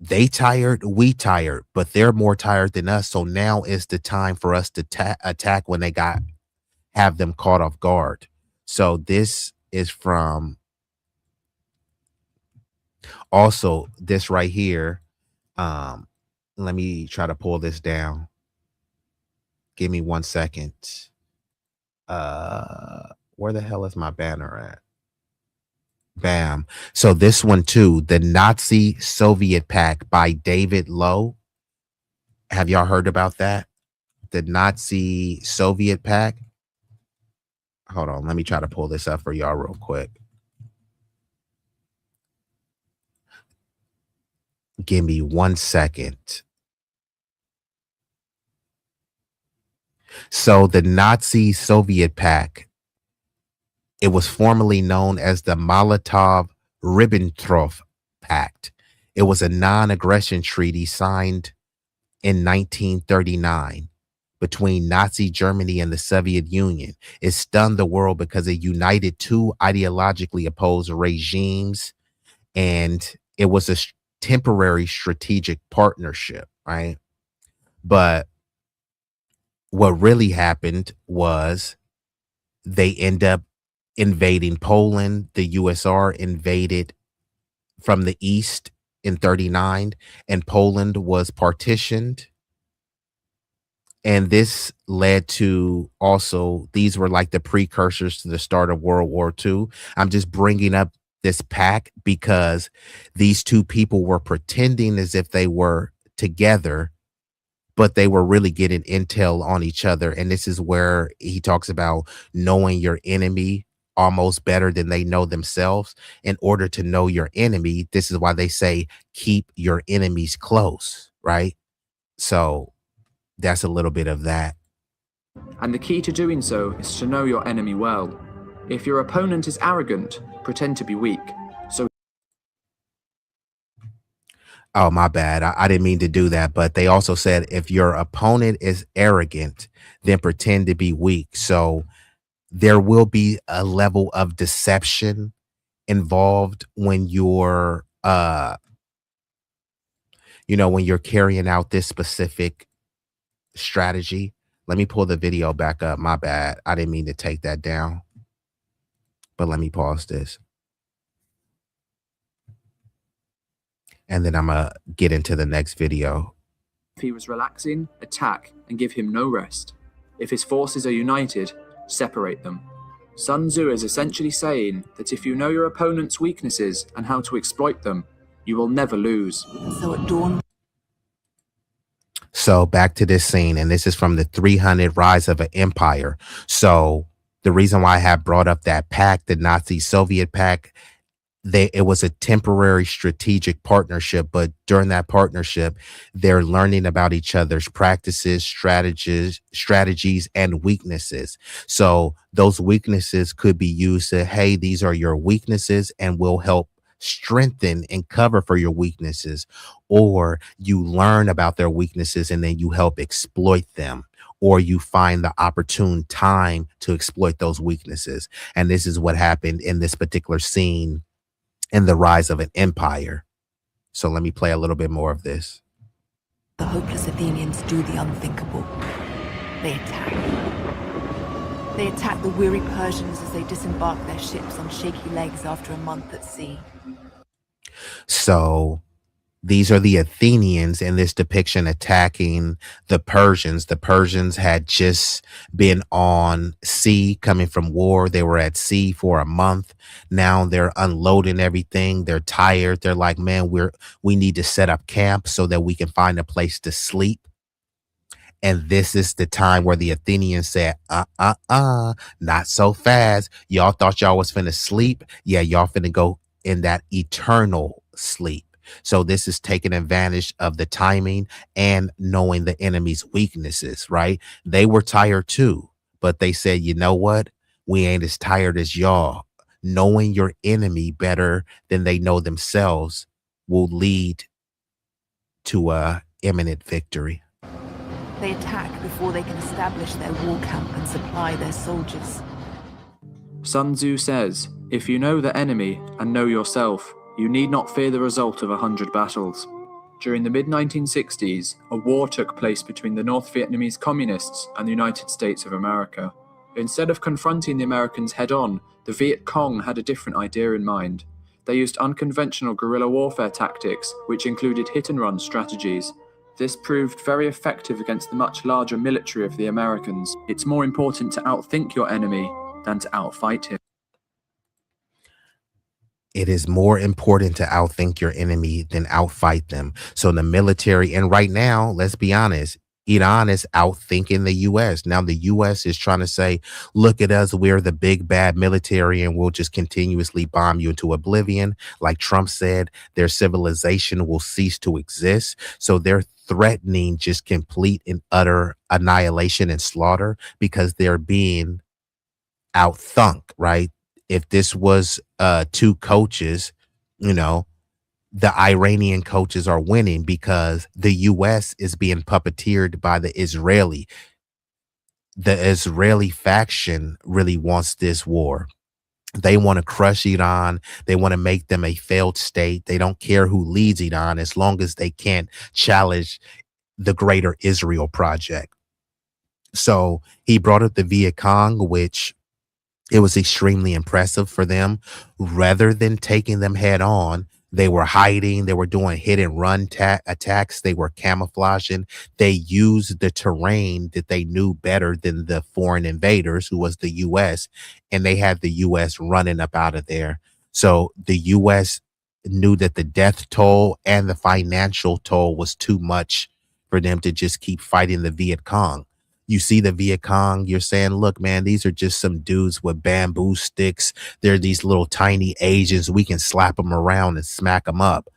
they tired, we tired, but they're more tired than us. So now is the time for us to attack when they have them caught off guard. So this is from also this right here. Let me try to pull this down. Give me 1 second. Where the hell is my banner at? Bam. So this one too, the Nazi Soviet Pact by David Lowe. Have y'all heard about that? The Nazi Soviet Pact. Hold on, let me try to pull this up for y'all real quick. Give me 1 second. So the Nazi Soviet Pact, it was formerly known as the Molotov-Ribbentrop Pact. It was a non-aggression treaty signed in 1939 between Nazi Germany and the Soviet Union. It stunned the world because it united two ideologically opposed regimes, and it was a temporary strategic partnership, right? But what really happened was they end up invading Poland. The USSR invaded from the east in 39, and Poland was partitioned. And this led to also, these were like the precursors to the start of World War II. I'm just bringing up this pact because these two people were pretending as if they were together, but they were really getting intel on each other. And this is where he talks about knowing your enemy almost better than they know themselves. In order to know your enemy, this is why they say keep your enemies close, right? So that's a little bit of that. And the key to doing so is to know your enemy well. If your opponent is arrogant, pretend to be weak. So Oh, my bad. I didn't mean to do that. But they also said if your opponent is arrogant, then pretend to be weak. So there will be a level of deception involved when you're, when you're carrying out this specific strategy. Let me pull the video back up. My bad. I didn't mean to take that down. But let me pause this. And then I'm going to get into the next video. if he was relaxing, attack and give him no rest. If his forces are united, separate them. Sun Tzu is essentially saying that if you know your opponent's weaknesses and how to exploit them, you will never lose. So at dawn. So back to this scene, and this is from the 300 Rise of an Empire. So the reason why I have brought up that pact, the Nazi-Soviet pact, it was a temporary strategic partnership, but during that partnership, they're learning about each other's practices, strategies, and weaknesses. So those weaknesses could be used to, hey, these are your weaknesses, and we'll help strengthen and cover for your weaknesses. Or you learn about their weaknesses and then you help exploit them, or you find the opportune time to exploit those weaknesses. And this is what happened in this particular scene in the Rise of an Empire. So let me play a little bit more of this. The hopeless Athenians do the unthinkable. They attack. They attack the weary Persians as they disembark their ships on shaky legs after a month at sea. So These are the Athenians in this depiction attacking the Persians. The Persians had just been on sea coming from war. They were at sea for a month. Now they're unloading everything. They're tired. They're like, man, we need to set up camp so that we can find a place to sleep. And this is the time where the Athenians said, not so fast. Y'all thought y'all was finna sleep. Yeah, y'all finna go in that eternal sleep. So this is taking advantage of the timing and knowing the enemy's weaknesses, right? They were tired too, but they said, you know what? We ain't as tired as y'all. Knowing your enemy better than they know themselves will lead to a imminent victory. They attack before they can establish their war camp and supply their soldiers. Sun Tzu says, if you know the enemy and know yourself, you need not fear the result of 100 battles. During the mid-1960s, a war took place between the North Vietnamese communists and the United States of America. Instead of confronting the Americans head-on, the Viet Cong had a different idea in mind. They used unconventional guerrilla warfare tactics, which included hit-and-run strategies. This proved very effective against the much larger military of the Americans. It's more important to outthink your enemy than to outfight him. It is more important to outthink your enemy than outfight them. So the military, and right now, let's be honest, Iran is outthinking the U.S. Now the U.S. is trying to say, look at us, we're the big bad military and we'll just continuously bomb you into oblivion. Like Trump said, their civilization will cease to exist. So they're threatening just complete and utter annihilation and slaughter because they're being outthunk, right? If this was two coaches, you know, the Iranian coaches are winning because the U.S. is being puppeteered by the Israeli. The Israeli faction really wants this war. They want to crush Iran. They want to make them a failed state. They don't care who leads Iran as long as they can't challenge the greater Israel project. So he brought up the Viet Cong, which it was extremely impressive for them. Rather than taking them head on, they were hiding. They were doing hit and run attacks. They were camouflaging. They used the terrain that they knew better than the foreign invaders, who was the U.S., and they had the U.S. running up out of there. So the U.S. knew that the death toll and the financial toll was too much for them to just keep fighting the Viet Cong. You see the Viet Cong, you're saying, look, man, these are just some dudes with bamboo sticks. They're these little tiny Asians. We can slap them around and smack them up.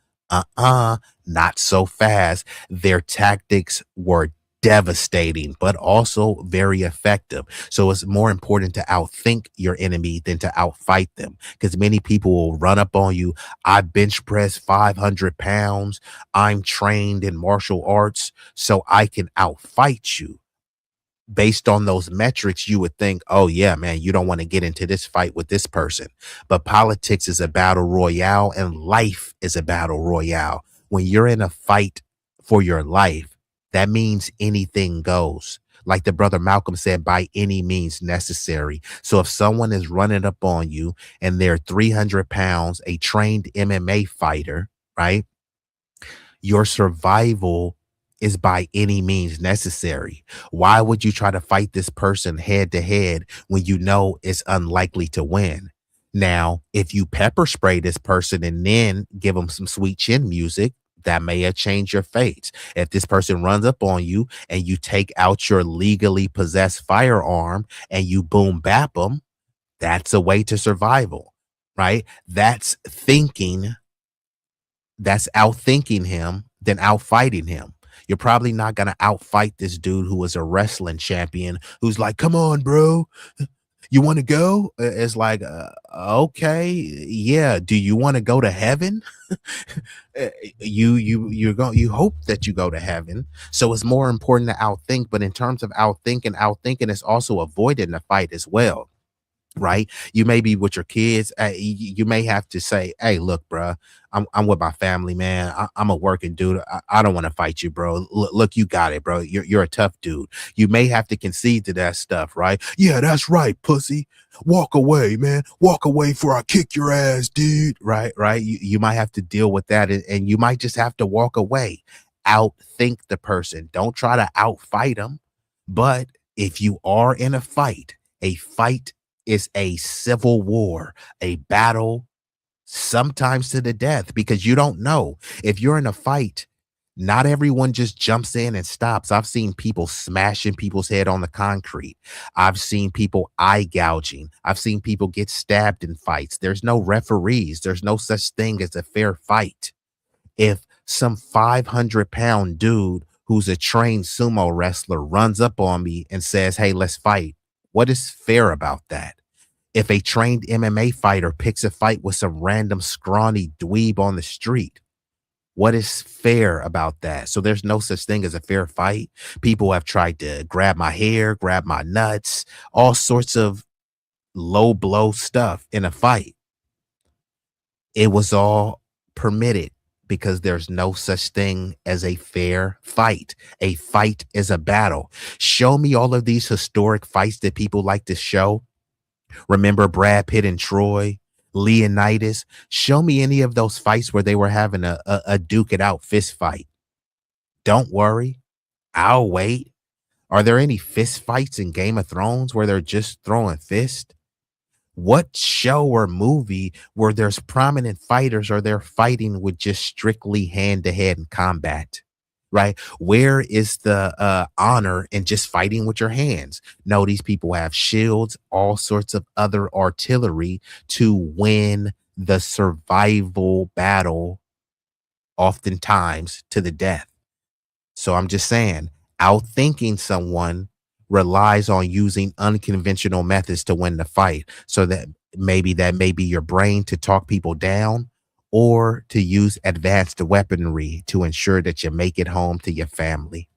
Not so fast. Their tactics were devastating, but also very effective. So it's more important to outthink your enemy than to outfight them, because many people will run up on you. I bench press 500 pounds. I'm trained in martial arts, so I can outfight you. Based on those metrics, you would think, oh, yeah, man, you don't want to get into this fight with this person. But politics is a battle royale and life is a battle royale. When you're in a fight for your life, that means anything goes. Like the brother Malcolm said, by any means necessary. So if someone is running up on you and they're 300 pounds, a trained MMA fighter, right? Your survival is by any means necessary. Why would you try to fight this person head to head when you know it's unlikely to win? Now, if you pepper spray this person and then give them some sweet chin music, that may have changed your fate. If this person runs up on you and you take out your legally possessed firearm and you boom bap them, that's a way to survival, right? That's thinking, that's outthinking him than outfighting him. You're probably not going to outfight this dude who was a wrestling champion who's like, come on, bro. You want to go? It's like, okay, yeah. Do you want to go to heaven? You hope that you go to heaven. So it's more important to outthink. But in terms of outthinking is also avoiding the fight as well. right? You may be with your kids. You may have to say, hey, look, bro, I'm with my family, man. I'm a working dude. I don't want to fight you, bro. Look, you got it, bro. You're a tough dude. You may have to concede to that stuff, right? Yeah, that's right, pussy. Walk away, man. Walk away before I kick your ass, dude. Right. You might have to deal with that, and you might just have to walk away. Outthink the person. Don't try to outfight them. But if you are in a fight is a civil war, a battle, sometimes to the death, because you don't know. If you're in a fight, not everyone just jumps in and stops. I've seen people smashing people's head on the concrete. I've seen people eye gouging. I've seen people get stabbed in fights. There's no referees. There's no such thing as a fair fight. If some 500-pound dude who's a trained sumo wrestler runs up on me and says, hey, let's fight, what is fair about that? If a trained MMA fighter picks a fight with some random scrawny dweeb on the street, what is fair about that? So there's no such thing as a fair fight. People have tried to grab my hair, grab my nuts, all sorts of low blow stuff in a fight. It was all permitted because there's no such thing as a fair fight. A fight is a battle. Show me all of these historic fights that people like to show. Remember Brad Pitt and Troy, Leonidas? Show me any of those fights where they were having a duke it out fist fight. Don't worry, I'll wait. Are there any fist fights in Game of Thrones where they're just throwing fists? What show or movie where there's prominent fighters or they're fighting with just strictly hand-to-hand combat? Right? Where is the honor in just fighting with your hands? No, these people have shields, all sorts of other artillery to win the survival battle, oftentimes to the death. So I'm just saying, outthinking someone relies on using unconventional methods to win the fight. So that may be your brain to talk people down, or to use advanced weaponry to ensure that you make it home to your family.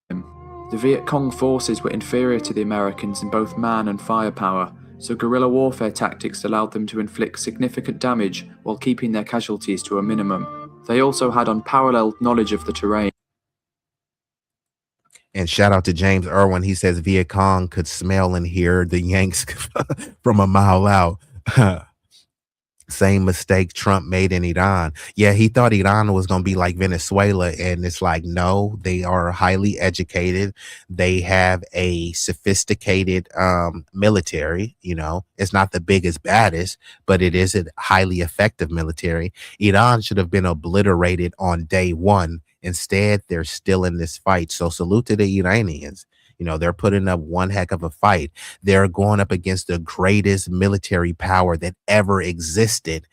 The Viet Cong forces were inferior to the Americans in both man and firepower, so guerrilla warfare tactics allowed them to inflict significant damage while keeping their casualties to a minimum. They also had unparalleled knowledge of the terrain. And shout out to James Irwin. He says Viet Cong could smell and hear the Yanks from a mile out. Same mistake Trump made in Iran. Yeah, he thought Iran was going to be like Venezuela. And it's like, no, they are highly educated. They have a sophisticated military. You know, it's not the biggest, baddest, but it is a highly effective military. Iran should have been obliterated on day one. Instead, they're still in this fight. So salute to the Iranians. You know, they're putting up one heck of a fight. They're going up against the greatest military power that ever existed,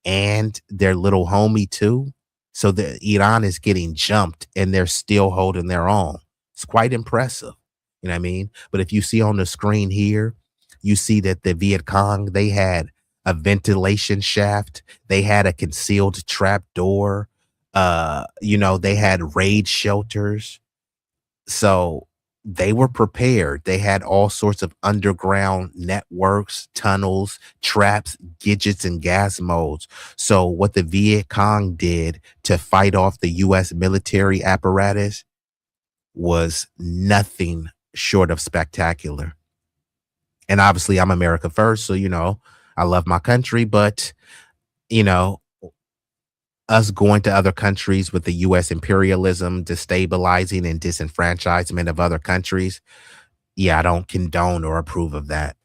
and their little homie too. So the Iran is getting jumped and they're still holding their own. It's quite impressive. You know what I mean? But if you see on the screen here, you see that the Viet Cong, they had a ventilation shaft. They had a concealed trap door. You know, they had raid shelters. So they were prepared. They had all sorts of underground networks, tunnels, traps, gadgets, and gas modes. So what the Viet Cong did to fight off the U.S. military apparatus was nothing short of spectacular. And obviously I'm America first. So, you know, I love my country, but, you know, us going to other countries with the U.S. imperialism, destabilizing and disenfranchisement of other countries, yeah, I don't condone or approve of that.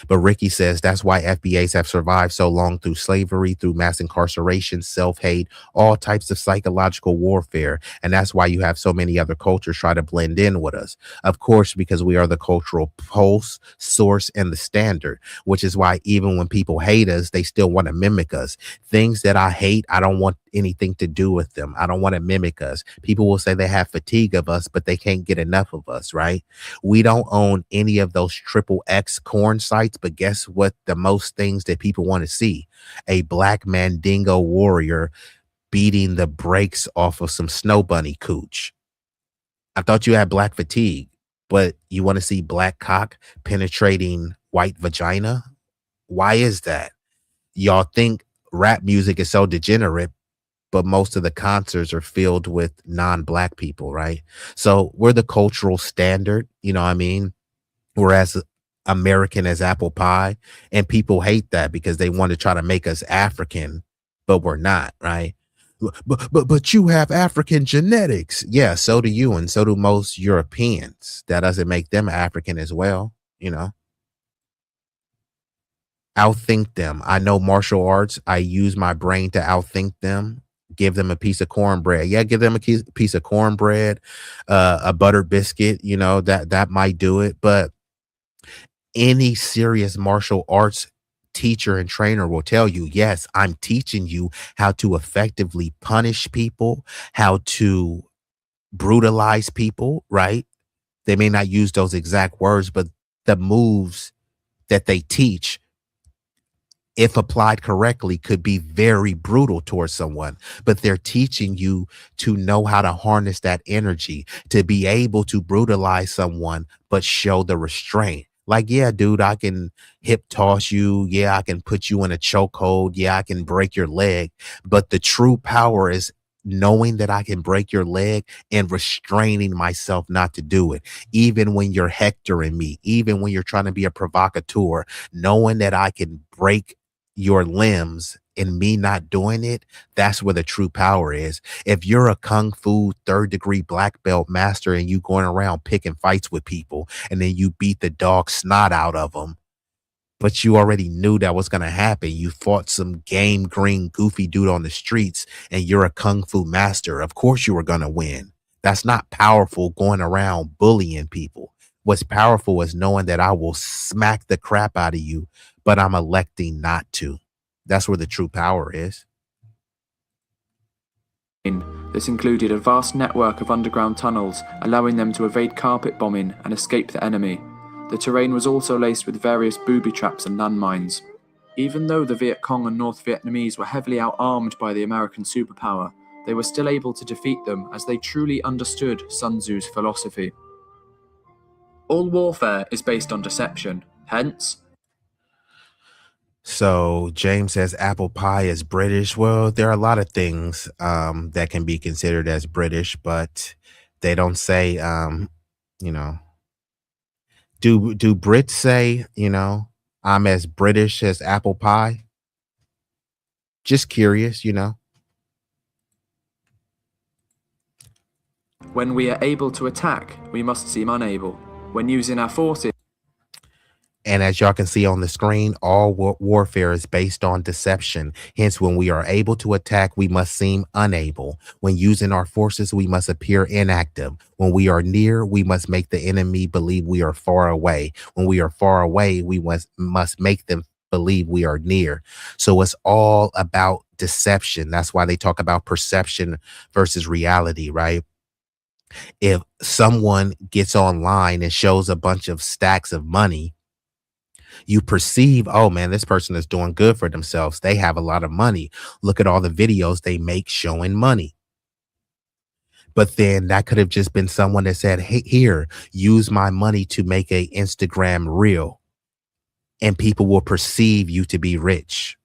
But Ricky says that's why FBAs have survived so long through slavery, through mass incarceration, self-hate, all types of psychological warfare. And that's why you have so many other cultures try to blend in with us. Of course, because we are the cultural pulse, source, and the standard, which is why even when people hate us, they still want to mimic us. Things that I hate, I don't want anything to do with them. I don't want to mimic us. People will say they have fatigue of us, but they can't get enough of us, right? We don't own any of those XXX corn sites, but guess what? The most things that people want to see: a black Mandingo warrior beating the brakes off of some snow bunny cooch. I thought you had black fatigue, but you want to see black cock penetrating white vagina? Why is that? Y'all think rap music is so degenerate, but most of the concerts are filled with non-black people, right? So we're the cultural standard, you know what I mean? We're as American as apple pie, and people hate that because they want to try to make us African, but we're not, right? But you have African genetics. Yeah, so do you, and so do most Europeans. That doesn't make them African as well, you know. Outthink them. I know martial arts. I use my brain to outthink them. Give them a piece of cornbread. Yeah, give them a piece of cornbread, a butter biscuit. You know that might do it. But any serious martial arts teacher and trainer will tell you, yes, I'm teaching you how to effectively punish people, how to brutalize people. Right? They may not use those exact words, but the moves that they teach, if applied correctly, could be very brutal towards someone. But they're teaching you to know how to harness that energy, to be able to brutalize someone, but show the restraint. Like, yeah, dude, I can hip toss you. Yeah, I can put you in a chokehold. Yeah, I can break your leg. But the true power is knowing that I can break your leg and restraining myself not to do it. Even when you're hectoring me, even when you're trying to be a provocateur, knowing that I can break your limbs and me not doing it, that's where the true power is. If you're a kung fu 3rd-degree black belt master and you going around picking fights with people and then you beat the dog snot out of them, but you already knew that was going to happen. You fought some game green goofy dude on the streets and you're a kung fu master. Of course you were going to win. That's not powerful going around bullying people. What's powerful is knowing that I will smack the crap out of you, but I'm electing not to. That's where the true power is. This included a vast network of underground tunnels, allowing them to evade carpet bombing and escape the enemy. The terrain was also laced with various booby traps and landmines. Even though the Viet Cong and North Vietnamese were heavily out-armed by the American superpower, they were still able to defeat them as they truly understood Sun Tzu's philosophy. All warfare is based on deception, hence... So James says apple pie is British. Well, there are a lot of things that can be considered as British, but they don't say, you know, do Brits say, you know, I'm as British as apple pie? Just curious, you know. When we are able to attack, we must seem unable. When using our forces... And as y'all can see on the screen, all warfare is based on deception. Hence, when we are able to attack, we must seem unable. When using our forces, we must appear inactive. When we are near, we must make the enemy believe we are far away. When we are far away, we must make them believe we are near. So it's all about deception. That's why they talk about perception versus reality, right? If someone gets online and shows a bunch of stacks of money, you perceive, oh man, this person is doing good for themselves. They have a lot of money. Look at all the videos they make showing money. But then that could have just been someone that said, hey, here, use my money to make a Instagram reel. And people will perceive you to be rich.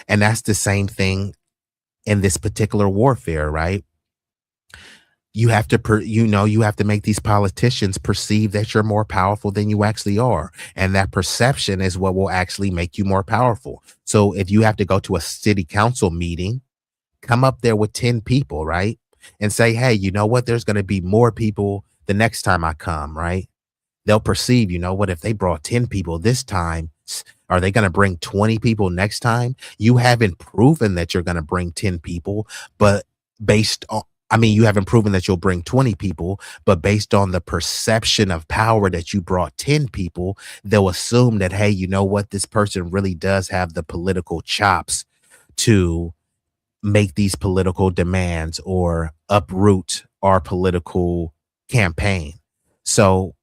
And that's the same thing in this particular warfare, right? You have to, you have to make these politicians perceive that you're more powerful than you actually are. And that perception is what will actually make you more powerful. So if you have to go to a city council meeting, come up there with 10 people, right? And say, hey, you know what? There's going to be more people the next time I come, right? They'll perceive, you know what? If they brought 10 people this time, are they going to bring 20 people next time? You haven't proven that you're going to bring 10 people, but you haven't proven that you'll bring 20 people, but based on the perception of power that you brought 10 people, they'll assume that, hey, you know what? This person really does have the political chops to make these political demands or uproot our political campaign. So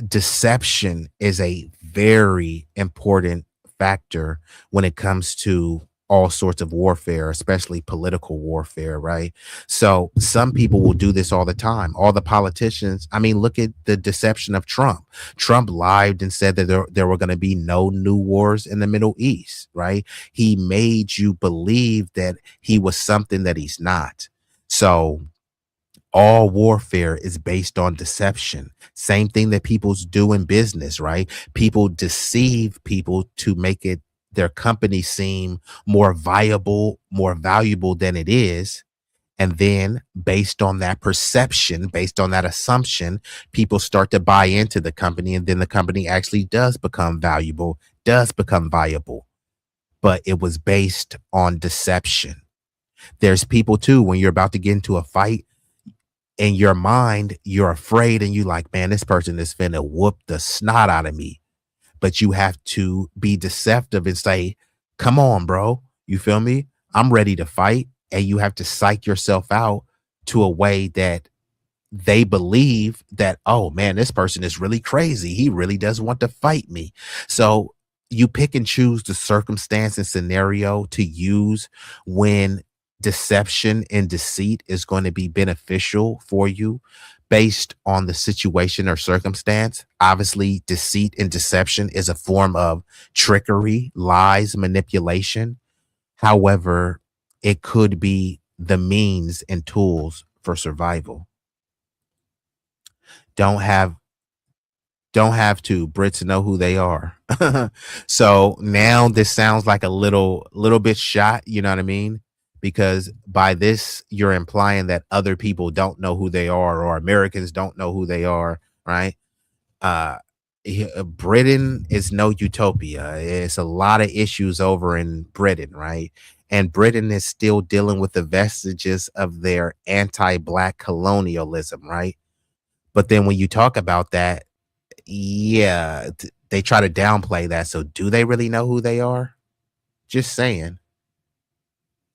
deception is a very important factor when it comes to all sorts of warfare, especially political warfare, right? So some people will do this all the time. All the politicians, I mean, look at the deception of Trump. Trump lied and said that there were going to be no new wars in the Middle East, right? He made you believe that he was something that he's not. So all warfare is based on deception. Same thing that people do in business, right? People deceive people to make their company seem more viable, more valuable than it is. And then based on that perception, based on that assumption, people start to buy into the company, and then the company actually does become valuable, does become viable. But it was based on deception. There's people too, when you're about to get into a fight, in your mind, you're afraid and you like, man, this person is finna whoop the snot out of me. But you have to be deceptive and say, come on, bro. You feel me? I'm ready to fight. And you have to psych yourself out to a way that they believe that, oh man, this person is really crazy. He really does want to fight me. So you pick and choose the circumstance and scenario to use when deception and deceit is going to be beneficial for you based on the situation or circumstance. Obviously, deceit and deception is a form of trickery, lies, manipulation. However, it could be the means and tools for survival. Don't have to Brits know who they are. So now this sounds like a little bit shot, you know what I mean? Because by this, you're implying that other people don't know who they are, or Americans don't know who they are, right? Britain is no utopia. It's a lot of issues over in Britain, right? And Britain is still dealing with the vestiges of their anti-Black colonialism, right? But then when you talk about that, yeah, they try to downplay that. So do they really know who they are? Just saying.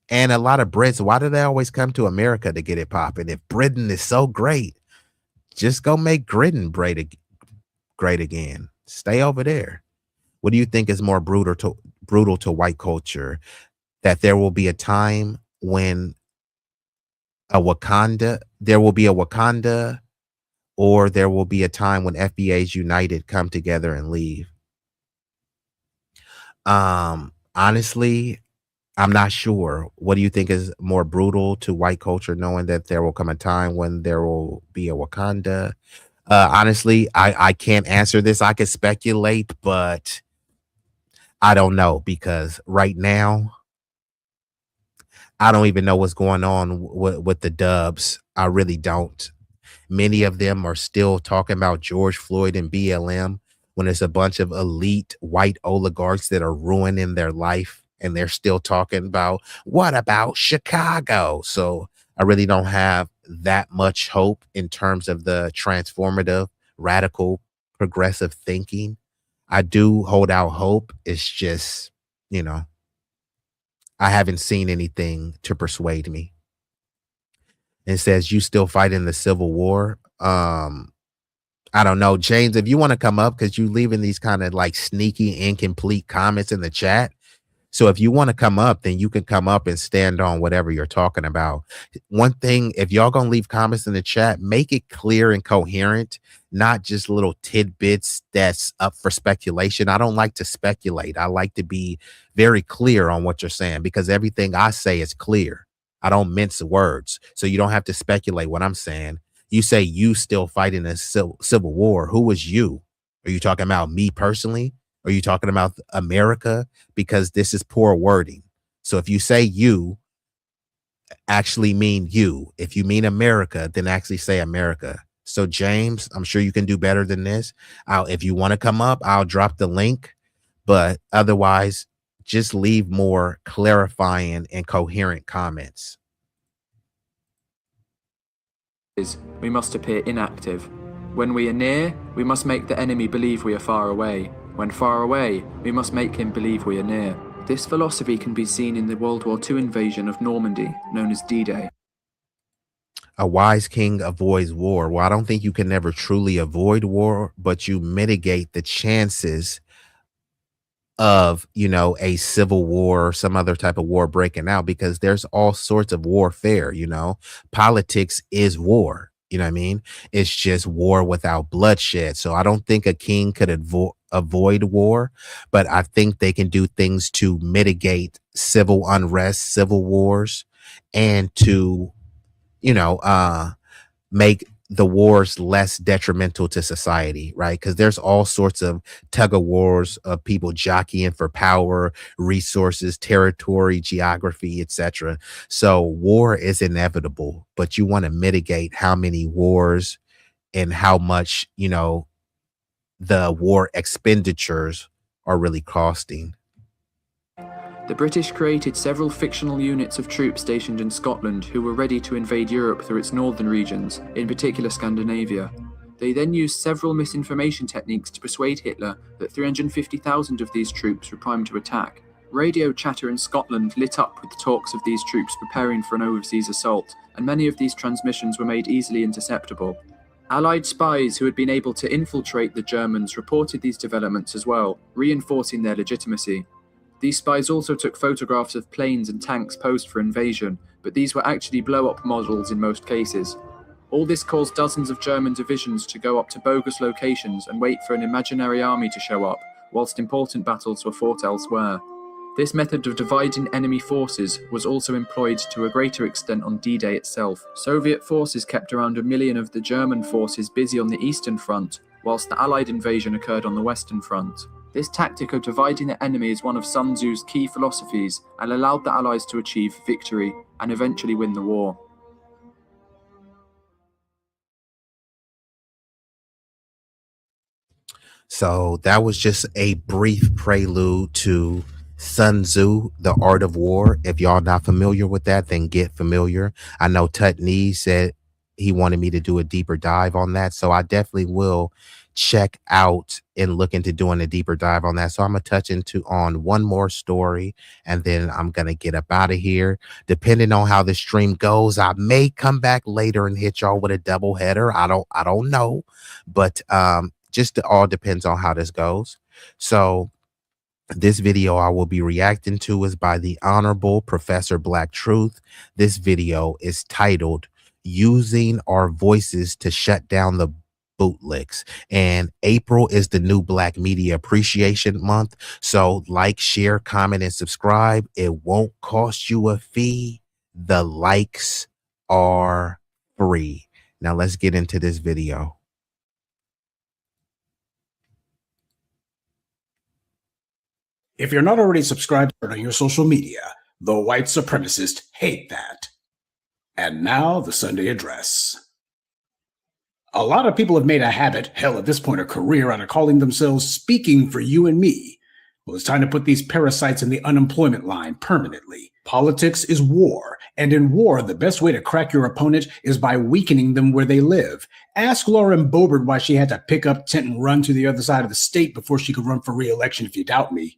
And a lot of Brits, why do they always come to America to get it popping? If Britain is so great, just go make Britain great again. Stay over there. What do you think is more brutal to white culture? That there will be a time when there will be a Wakanda, or there will be a time when FBA's united, come together and leave? Honestly, I'm not sure. What do you think is more brutal to white culture, knowing that there will come a time when there will be a Wakanda? Honestly, I can't answer this. I could speculate, but I don't know, because right now, I don't even know what's going on with the dubs. I really don't. Many of them are still talking about George Floyd and BLM when it's a bunch of elite white oligarchs that are ruining their life, and they're still talking about, what about Chicago? So I really don't have that much hope in terms of the transformative, radical, progressive thinking. I do hold out hope. It's just, I haven't seen anything to persuade me. It says, you still fighting the Civil War? I don't know, James, if you want to come up, because you leaving these kind of like sneaky, incomplete comments in the chat. So if you want to come up, then you can come up and stand on whatever you're talking about. One thing, if y'all gonna leave comments in the chat, make it clear and coherent, not just little tidbits that's up for speculation. I don't like to speculate. I like to be very clear on what you're saying, because everything I say is clear. I don't mince words. So you don't have to speculate what I'm saying. You say you still fighting a civil war. Who was you? Are you talking about me personally? Are you talking about America? Because this is poor wording. So if you say you, actually mean you. If you mean America, then actually say America. So James, I'm sure you can do better than this. If you want to come up, I'll drop the link. But otherwise, just leave more clarifying and coherent comments. We must appear inactive. When we are near, we must make the enemy believe we are far away. When far away, we must make him believe we are near. This philosophy can be seen in the World War II invasion of Normandy, known as D-Day. A wise king avoids war. Well, I don't think you can never truly avoid war, but you mitigate the chances of, you know, a civil war or some other type of war breaking out, because there's all sorts of warfare, you know. Politics is war, you know what I mean? It's just war without bloodshed. So I don't think a king could avoid war, but I think they can do things to mitigate civil unrest, civil wars, and to, you know, make the wars less detrimental to society, right? Because there's all sorts of tug of wars of people jockeying for power, resources, territory, geography, etc. So war is inevitable, but you want to mitigate how many wars and how much, you know, the war expenditures are really costing. The British created several fictional units of troops stationed in Scotland who were ready to invade Europe through its northern regions, in particular Scandinavia. They then used several misinformation techniques to persuade Hitler that 350,000 of these troops were primed to attack. Radio chatter in Scotland lit up with talks of these troops preparing for an overseas assault, and many of these transmissions were made easily interceptable. Allied spies who had been able to infiltrate the Germans reported these developments as well, reinforcing their legitimacy. These spies also took photographs of planes and tanks posed for invasion, but these were actually blow-up models in most cases. All this caused dozens of German divisions to go up to bogus locations and wait for an imaginary army to show up, whilst important battles were fought elsewhere. This method of dividing enemy forces was also employed to a greater extent on D-Day itself. Soviet forces kept around 1 million of the German forces busy on the Eastern Front, whilst the Allied invasion occurred on the Western Front. This tactic of dividing the enemy is one of Sun Tzu's key philosophies and allowed the Allies to achieve victory and eventually win the war. So that was just a brief prelude to Sun Tzu, The Art of War. If y'all not familiar with that, then get familiar. I know Tutney said he wanted me to do a deeper dive on that, so I definitely will check out and look into doing a deeper dive on that. So I'm gonna touch on one more story, and then I'm gonna get up out of here. Depending on how the stream goes, I may come back later and hit y'all with a double header. I don't know, but just all depends on how this goes. So this video I will be reacting to is by the Honorable Professor Black Truth. This video is titled "Using Our Voices to Shut Down the Bootlicks," and April is the new Black Media Appreciation Month. So like, share, comment, and subscribe. It won't cost you a fee. The likes are free. Now let's get into this video. If you're not already subscribed on your social media, the white supremacists hate that. And now the Sunday address. A lot of people have made a habit, hell, at this point a career, out of calling themselves speaking for you and me. Well, it's time to put these parasites in the unemployment line permanently. Politics is war, and in war, the best way to crack your opponent is by weakening them where they live. Ask Lauren Boebert why she had to pick up tent and run to the other side of the state before she could run for re-election if you doubt me.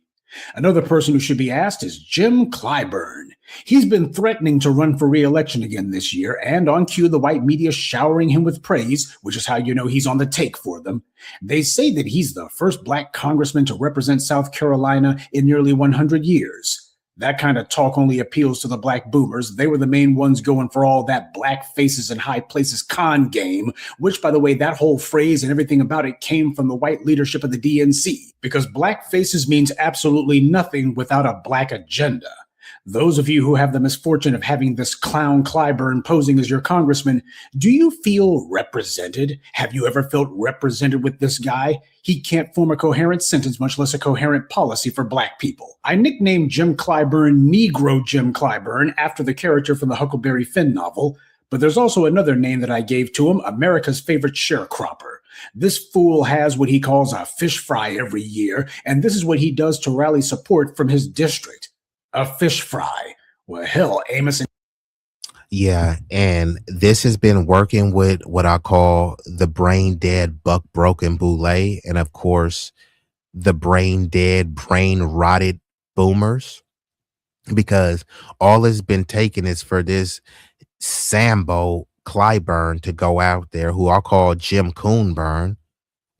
Another person who should be asked is Jim Clyburn. He's been threatening to run for re-election again this year, and on cue, the white media showering him with praise, which is how you know he's on the take for them. They say that he's the first black congressman to represent South Carolina in nearly 100 years. That kind of talk only appeals to the black boomers. They were the main ones going for all that black faces in high places con game, which, by the way, that whole phrase and everything about it came from the white leadership of the DNC, because black faces means absolutely nothing without a black agenda. Those of you who have the misfortune of having this clown Clyburn posing as your congressman, do you feel represented? Have you ever felt represented with this guy? He can't form a coherent sentence, much less a coherent policy for black people. I nicknamed Jim Clyburn Negro Jim Clyburn after the character from the Huckleberry Finn novel, but there's also another name that I gave to him, America's favorite sharecropper. This fool has what he calls a fish fry every year, and this is what he does to rally support from his district. A fish fry. Well, hell, Amos. Yeah, and this has been working with what I call the brain dead, buck broken boule, and of course, the brain dead, brain rotted boomers, because all has been taken is for this Sambo Clyburn to go out there, who I'll call Jim Coonburn,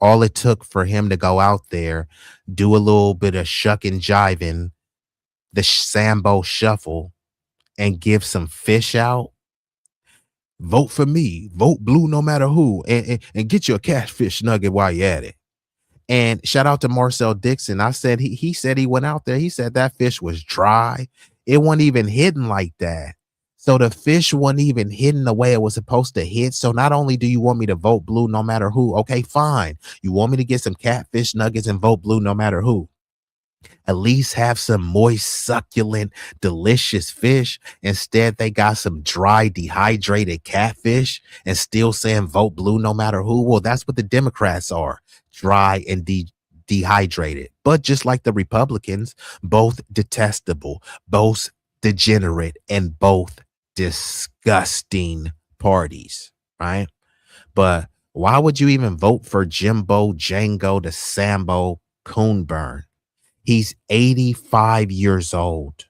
All it took for him to go out there, do a little bit of shucking jiving, the Sambo shuffle, and give some fish out. Vote for me, vote blue no matter who, and get your catfish nugget while you're at it. And shout out to Marcel Dixon. I said he said he went out there. He said that fish was dry. It wasn't even hidden like that. So the fish wasn't even hidden the way it was supposed to hit. So not only do you want me to vote blue no matter who, okay, fine. You want me to get some catfish nuggets and vote blue no matter who. At least have some moist, succulent, delicious fish. Instead, they got some dry, dehydrated catfish and still saying vote blue no matter who. Well, that's what the Democrats are, dry and dehydrated. But just like the Republicans, both detestable, both degenerate, and both disgusting parties, right? But why would you even vote for Jimbo Django the Sambo Coonburn? He's 85 years old.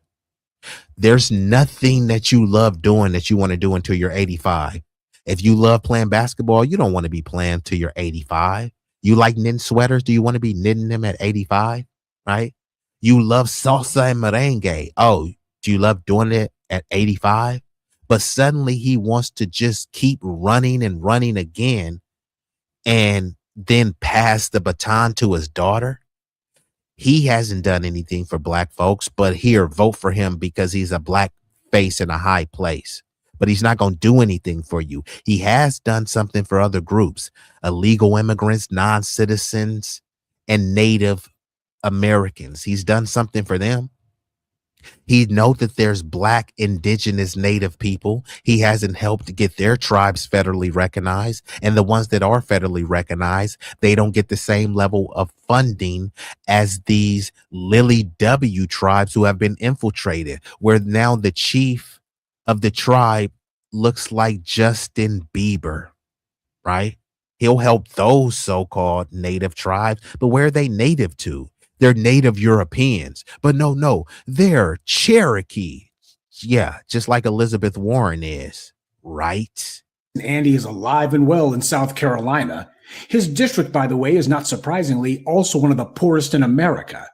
There's nothing that you love doing that you want to do until you're 85. If you love playing basketball, you don't want to be playing till you're 85. You like knitting sweaters? Do you want to be knitting them at 85? Right? You love salsa and merengue. Oh, do you love doing it at 85? But suddenly he wants to just keep running and running again and then pass the baton to his daughter. He hasn't done anything for black folks, but here, vote for him because he's a black face in a high place. But he's not going to do anything for you. He has done something for other groups, illegal immigrants, non-citizens, and Native Americans. He's done something for them. He knows that there's black, indigenous, native people. He hasn't helped get their tribes federally recognized. And the ones that are federally recognized, they don't get the same level of funding as these Lily W tribes who have been infiltrated, where now the chief of the tribe looks like Justin Bieber, right? He'll help those so-called native tribes, but where are they native to? They're Native Europeans, but no, they're Cherokee. Yeah, just like Elizabeth Warren is, right? Andy is alive and well in South Carolina. His district, by the way, is not surprisingly also one of the poorest in America.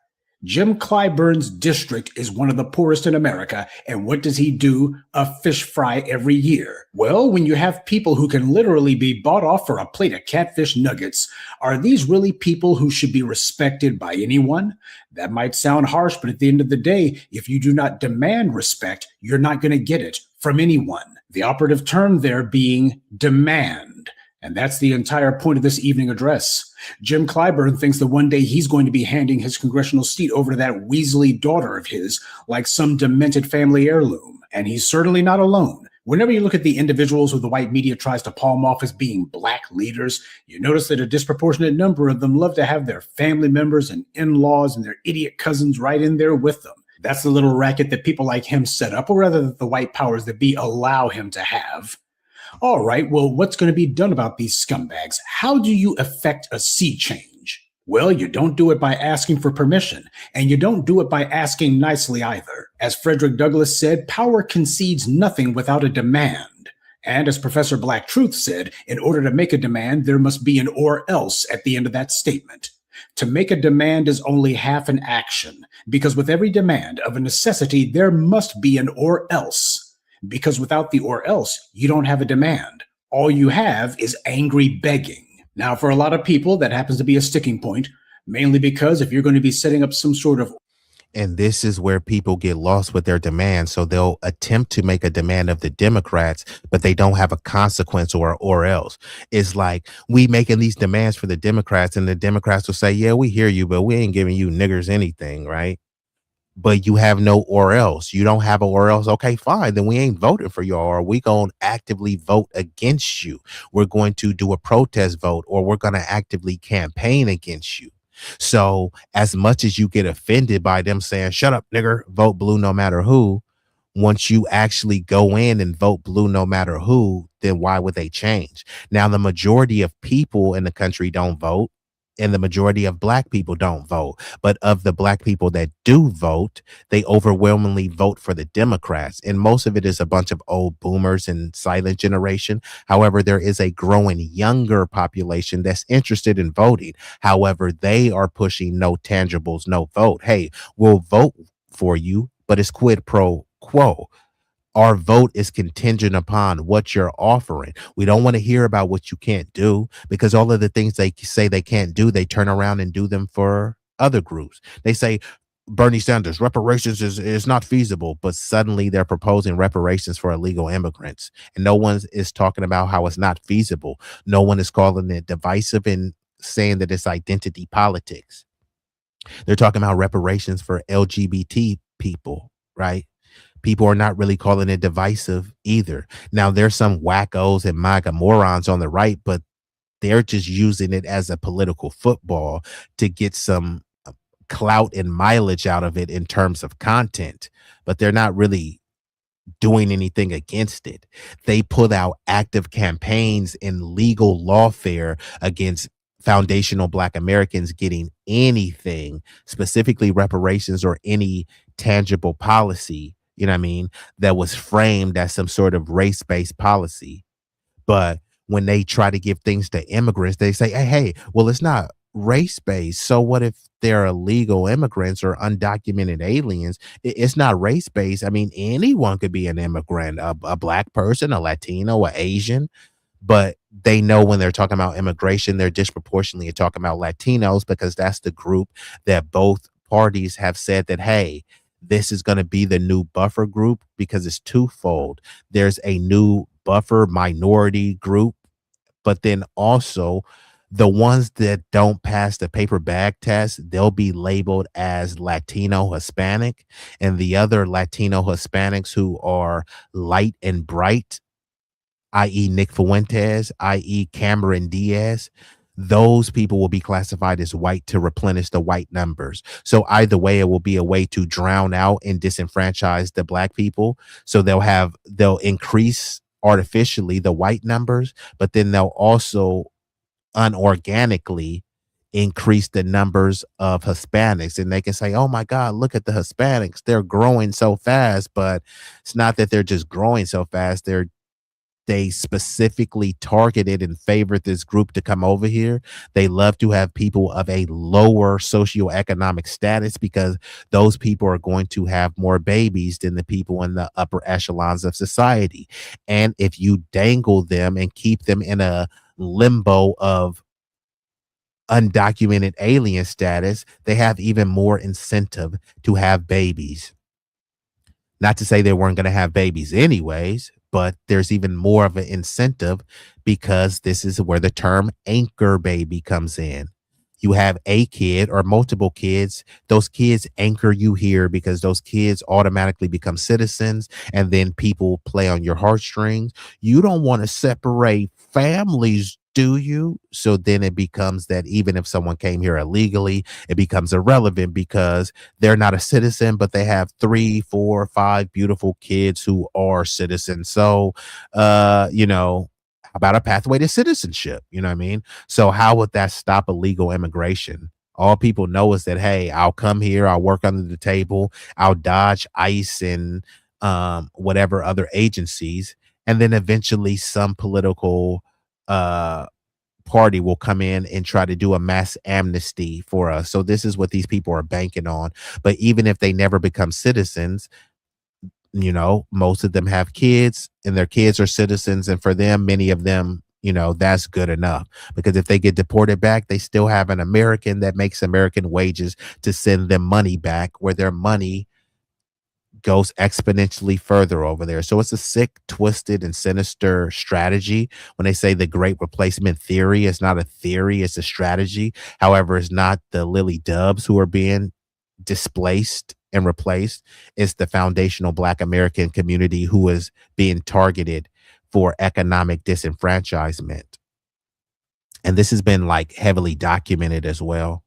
Jim Clyburn's district is one of the poorest in America, and what does he do? A fish fry every year. Well, when you have people who can literally be bought off for a plate of catfish nuggets, are these really people who should be respected by anyone? That might sound harsh, but at the end of the day, if you do not demand respect, you're not going to get it from anyone. The operative term there being demand. And that's the entire point of this evening address. Jim Clyburn thinks that one day he's going to be handing his congressional seat over to that Weasley daughter of his like some demented family heirloom. And he's certainly not alone. Whenever you look at the individuals who the white media tries to palm off as being black leaders, you notice that a disproportionate number of them love to have their family members and in-laws and their idiot cousins right in there with them. That's the little racket that people like him set up, or rather that the white powers that be allow him to have. All right, well, what's going to be done about these scumbags? How do you effect a sea change? Well, you don't do it by asking for permission, and you don't do it by asking nicely either. As Frederick Douglass said, power concedes nothing without a demand. And as Professor Black Truth said, in order to make a demand, there must be an or else at the end of that statement. To make a demand is only half an action, because with every demand of a necessity, there must be an or else. Because without the or else, you don't have a demand. All you have is angry begging. Now, for a lot of people, that happens to be a sticking point, mainly because if you're going to be setting up some sort of... And this is where people get lost with their demands. So they'll attempt to make a demand of the Democrats, but they don't have a consequence or else. It's like we making these demands for the Democrats, and the Democrats will say, yeah, we hear you, but we ain't giving you niggers anything, right? But you have no or else. You don't have a or else. Okay, fine. Then we ain't voting for you, or we going to actively vote against you. We're going to do a protest vote, or we're going to actively campaign against you. So as much as you get offended by them saying, shut up, nigger, vote blue no matter who, once you actually go in and vote blue no matter who, then why would they change? Now, the majority of people in the country don't vote. and the majority of black people don't vote. But of the black people that do vote, they overwhelmingly vote for the Democrats. And most of it is a bunch of old boomers and silent generation. However, there is a growing younger population that's interested in voting. However, they are pushing no tangibles, no vote. Hey, we'll vote for you, but it's quid pro quo. Our vote is contingent upon what you're offering. We don't want to hear about what you can't do, because all of the things they say they can't do, they turn around and do them for other groups. They say Bernie Sanders, reparations is not feasible, but suddenly they're proposing reparations for illegal immigrants. And no one is talking about how it's not feasible. No one is calling it divisive and saying that it's identity politics. They're talking about reparations for LGBT people, right? People are not really calling it divisive either. Now, there's some wackos and MAGA morons on the right, but they're just using it as a political football to get some clout and mileage out of it in terms of content, but they're not really doing anything against it. They put out active campaigns in legal lawfare against foundational Black Americans getting anything, specifically reparations or any tangible policy, you know what I mean, that was framed as some sort of race-based policy. But when they try to give things to immigrants, they say, hey, well, it's not race-based. So what if they're illegal immigrants or undocumented aliens? It's not race-based. I mean, anyone could be an immigrant, a Black person, a Latino, an Asian. But they know when they're talking about immigration, they're disproportionately talking about Latinos, because that's the group that both parties have said that, hey, this is going to be the new buffer group, because it's twofold. There's a new buffer minority group, but then also the ones that don't pass the paper bag test, they'll be labeled as Latino Hispanic, and the other Latino Hispanics who are light and bright, i.e. Nick Fuentes, i.e. Cameron Diaz, those people will be classified as white to replenish the white numbers. So either way, it will be a way to drown out and disenfranchise the Black people. So they'll increase artificially the white numbers, but then they'll also unorganically increase the numbers of Hispanics. And they can say, oh my God, look at the Hispanics. They're growing so fast. But it's not that they're just growing so fast. They specifically targeted and favored this group to come over here. They love to have people of a lower socioeconomic status, because those people are going to have more babies than the people in the upper echelons of society. And if you dangle them and keep them in a limbo of undocumented alien status, they have even more incentive to have babies. Not to say they weren't going to have babies anyways, but there's even more of an incentive, because this is where the term anchor baby comes in. You have a kid or multiple kids, those kids anchor you here, because those kids automatically become citizens, and then people play on your heartstrings. You don't want to separate families, do you? So then it becomes that even if someone came here illegally, it becomes irrelevant, because they're not a citizen, but they have 3, 4, 5 beautiful kids who are citizens. So, about a pathway to citizenship, you know what I mean? So how would that stop illegal immigration? All people know is that, hey, I'll come here, I'll work under the table, I'll dodge ICE and whatever other agencies, and then eventually some political party will come in and try to do a mass amnesty for us. So this is what these people are banking on. But even if they never become citizens, most of them have kids, and their kids are citizens. And for them, many of them, that's good enough, because if they get deported back, they still have an American that makes American wages to send them money back, where their money goes exponentially further over there. So it's a sick, twisted, and sinister strategy. When they say the great replacement theory, it's not a theory, it's a strategy. However, it's not the Lily Dubs who are being displaced and replaced. It's the foundational Black American community who is being targeted for economic disenfranchisement. And this has been heavily documented as well.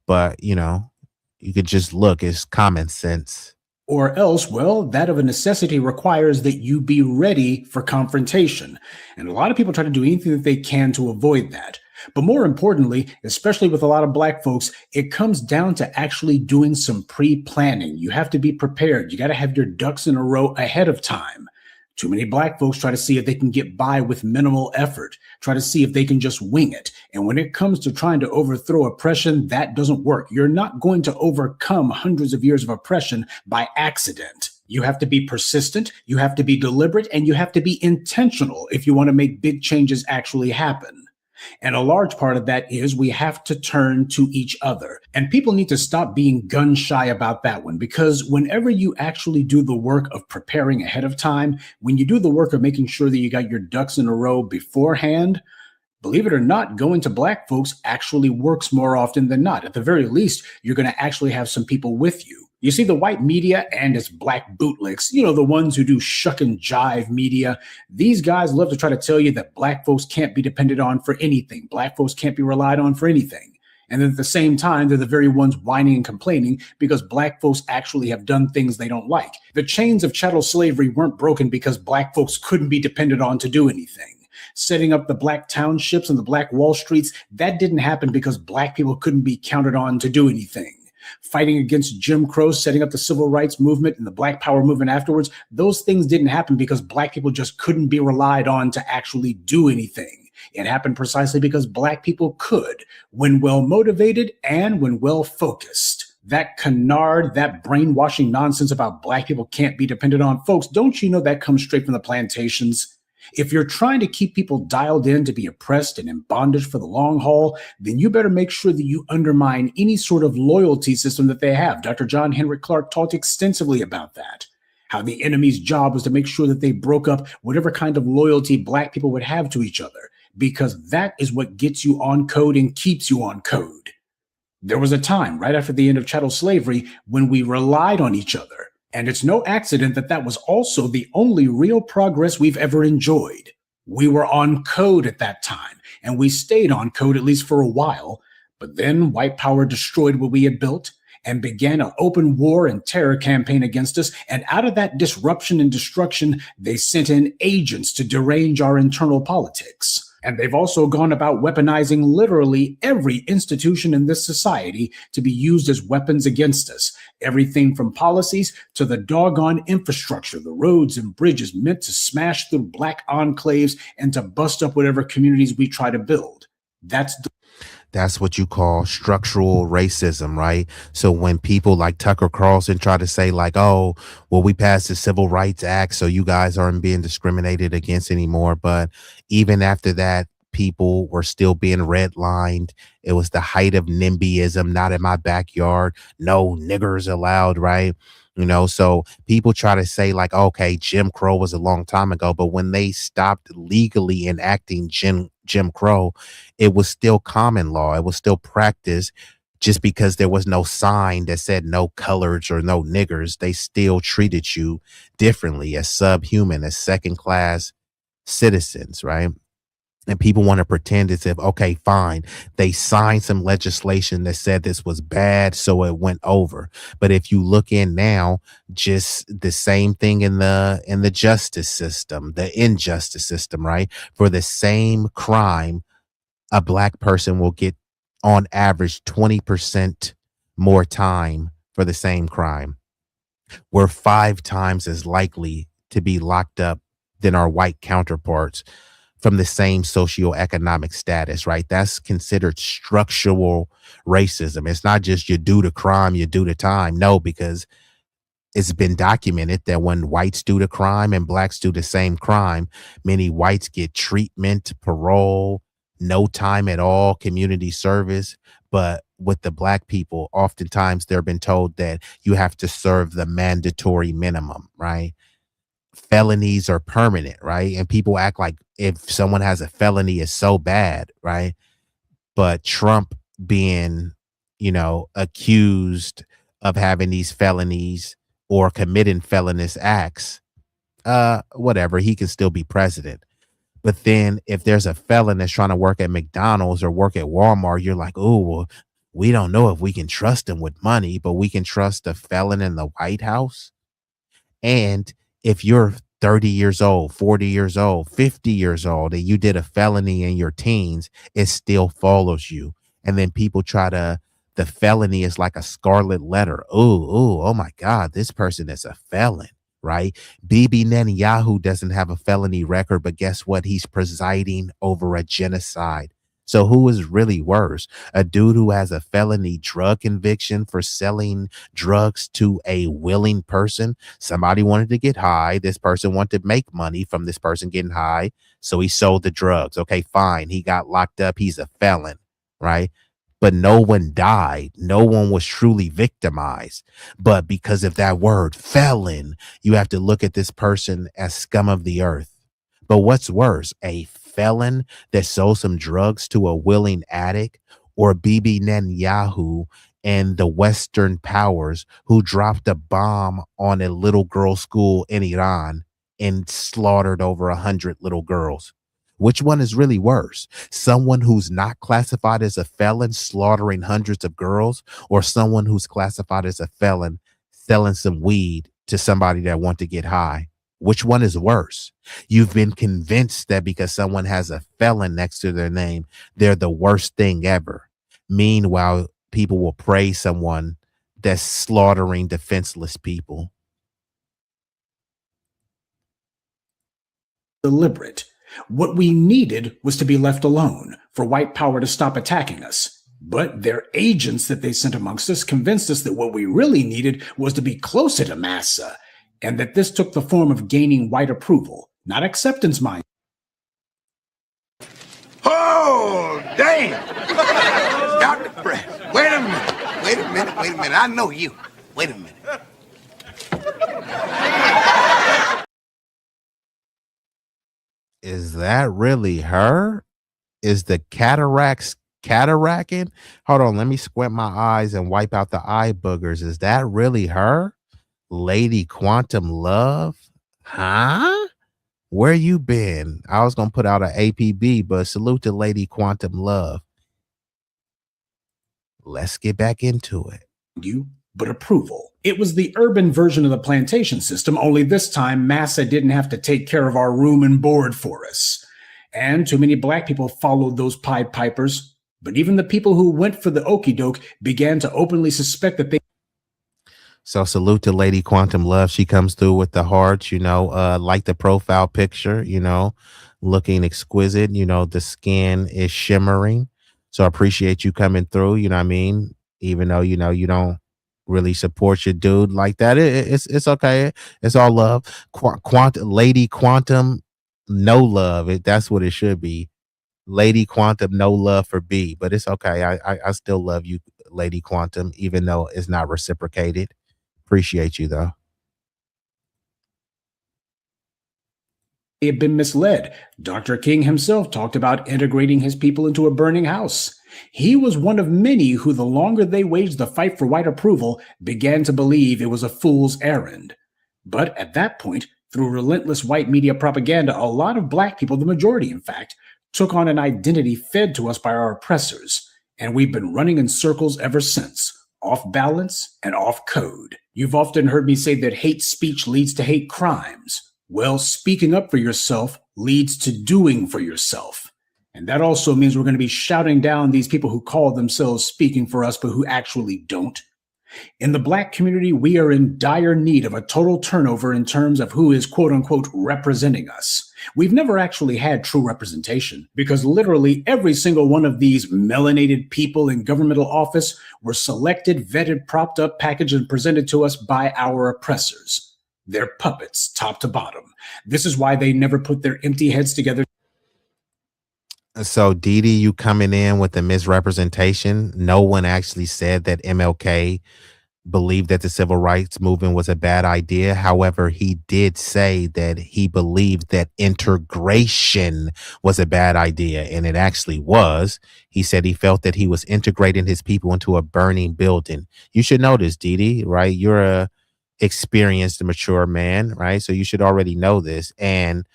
But, you could just look, it's common sense. Or else, well, that of a necessity requires that you be ready for confrontation. And a lot of people try to do anything that they can to avoid that. But more importantly, especially with a lot of black folks, it comes down to actually doing some pre-planning. You have to be prepared. You got to have your ducks in a row ahead of time. Too many black folks try to see if they can get by with minimal effort, try to see if they can just wing it. And when it comes to trying to overthrow oppression, that doesn't work. You're not going to overcome hundreds of years of oppression by accident. You have to be persistent, you have to be deliberate, and you have to be intentional if you want to make big changes actually happen. And a large part of that is we have to turn to each other. And people need to stop being gun shy about that one, because whenever you actually do the work of preparing ahead of time, when you do the work of making sure that you got your ducks in a row beforehand, believe it or not, going to black folks actually works more often than not. At the very least, you're going to actually have some people with you. You see, the white media and its black bootlicks, the ones who do shuck and jive media, these guys love to try to tell you that black folks can't be depended on for anything. Black folks can't be relied on for anything. And then at the same time, they're the very ones whining and complaining because black folks actually have done things they don't like. The chains of chattel slavery weren't broken because black folks couldn't be depended on to do anything. Setting up the black townships and the black Wall Streets, that didn't happen because black people couldn't be counted on to do anything. Fighting against Jim Crow, setting up the civil rights movement and the Black Power movement afterwards, those things didn't happen because black people just couldn't be relied on to actually do anything. It happened precisely because black people could, when well motivated and when well focused. That canard, that brainwashing nonsense about black people can't be depended on, folks, don't you know that comes straight from the plantations? If you're trying to keep people dialed in to be oppressed and in bondage for the long haul, then you better make sure that you undermine any sort of loyalty system that they have. Dr. John Henrik Clarke talked extensively about that, how the enemy's job was to make sure that they broke up whatever kind of loyalty black people would have to each other, because that is what gets you on code and keeps you on code. There was a time right after the end of chattel slavery when we relied on each other. And it's no accident that that was also the only real progress we've ever enjoyed. We were on code at that time, and we stayed on code at least for a while. But then white power destroyed what we had built and began an open war and terror campaign against us. And out of that disruption and destruction, they sent in agents to derange our internal politics. And they've also gone about weaponizing literally every institution in this society to be used as weapons against us. Everything from policies to the doggone infrastructure, the roads and bridges meant to smash through black enclaves and to bust up whatever communities we try to build. That's what you call structural racism, right? So when people like Tucker Carlson try to say like, oh, well, we passed the Civil Rights Act, so you guys aren't being discriminated against anymore. But even after that, people were still being redlined. It was the height of NIMBYism, not in my backyard. No niggers allowed, right? So people try to say like, okay, Jim Crow was a long time ago, but when they stopped legally enacting Jim Crow, it was still common law. It was still practiced. Just because there was no sign that said no coloreds or no niggers, they still treated you differently as subhuman, as second class citizens, right? And people want to pretend as if, okay, fine, they signed some legislation that said this was bad, so it went over. But if you look in now, just the same thing in the justice system, the injustice system, right? For the same crime, a black person will get on average 20% more time for the same crime. We're 5 times as likely to be locked up than our white counterparts from the same socioeconomic status, right? That's considered structural racism. It's not just you do the crime, you do the time. No, because it's been documented that when whites do the crime and blacks do the same crime, many whites get treatment, parole, no time at all, community service. But with the black people, oftentimes they've been told that you have to serve the mandatory minimum, right? Felonies are permanent, right? And people act like if someone has a felony is so bad, right? But Trump being, accused of having these felonies or committing felonious acts, whatever, he can still be president. But then if there's a felon that's trying to work at McDonald's or work at Walmart, you're like, oh, well, we don't know if we can trust him with money, but we can trust a felon in the White House. And if you're 30 years old, 40 years old, 50 years old, and you did a felony in your teens, it still follows you. And then people the felony is like a scarlet letter. Oh my God, this person is a felon, right? Bibi Netanyahu doesn't have a felony record, but guess what? He's presiding over a genocide. So who is really worse? A dude who has a felony drug conviction for selling drugs to a willing person. Somebody wanted to get high. This person wanted to make money from this person getting high. So he sold the drugs. Okay, fine. He got locked up. He's a felon, right? But no one died. No one was truly victimized. But because of that word, felon, you have to look at this person as scum of the earth. But what's worse, a felon that sold some drugs to a willing addict, or Bibi Netanyahu and the Western powers who dropped a bomb on a little girl school in Iran and slaughtered over 100 little girls? Which one is really worse? Someone who's not classified as a felon slaughtering hundreds of girls, or someone who's classified as a felon selling some weed to somebody that want to get high? Which one is worse? You've been convinced that because someone has a felon next to their name, they're the worst thing ever. Meanwhile, people will praise someone that's slaughtering defenseless people. Deliberate. What we needed was to be left alone, for white power to stop attacking us. But their agents that they sent amongst us convinced us that what we really needed was to be closer to Massa, and that this took the form of gaining white approval, not acceptance, mind. Oh, damn! Dr. Brett, wait a minute. I know you. Wait a minute. Is that really her? Is the cataracting? Hold on, let me squint my eyes and wipe out the eye boogers. Is that really her? Lady Quantum Love? Huh? Where you been? I was gonna put out an APB, but salute to Lady Quantum Love. Let's get back into it. But approval. It was the urban version of the plantation system, only this time Massa didn't have to take care of our room and board for us. And too many black people followed those Pied Pipers. But even the people who went for the okie doke began to openly suspect that they... So salute to Lady Quantum Love. She comes through with the hearts, like the profile picture, looking exquisite. The skin is shimmering. So I appreciate you coming through, you know what I mean? Even though, you don't really support your dude like that. It's okay. It's all love. Lady Quantum, no love. That's what it should be. Lady Quantum, no love for B, but it's okay. I still love you, Lady Quantum, even though it's not reciprocated. Appreciate you though. They had been misled. Dr. King himself talked about integrating his people into a burning house. He was one of many who, the longer they waged the fight for white approval, began to believe it was a fool's errand. But at that point, through relentless white media propaganda, a lot of black people, the majority in fact, took on an identity fed to us by our oppressors. And we've been running in circles ever since, off balance and off code. You've often heard me say that hate speech leads to hate crimes. Well, speaking up for yourself leads to doing for yourself. And that also means we're going to be shouting down these people who call themselves speaking for us, but who actually don't. In the black community, we are in dire need of a total turnover in terms of who is quote unquote representing us. We've never actually had true representation because literally every single one of these melanated people in governmental office were selected, vetted, propped up, packaged, and presented to us by our oppressors. They're puppets, top to bottom. This is why they never put their empty heads together. So, Didi, you coming in with the misrepresentation. No one actually said that MLK believed that the civil rights movement was a bad idea. However, he did say that he believed that integration was a bad idea, and it actually was. He said he felt that he was integrating his people into a burning building. You should know this, Didi, right? You're a experienced, mature man, right? So you should already know this. And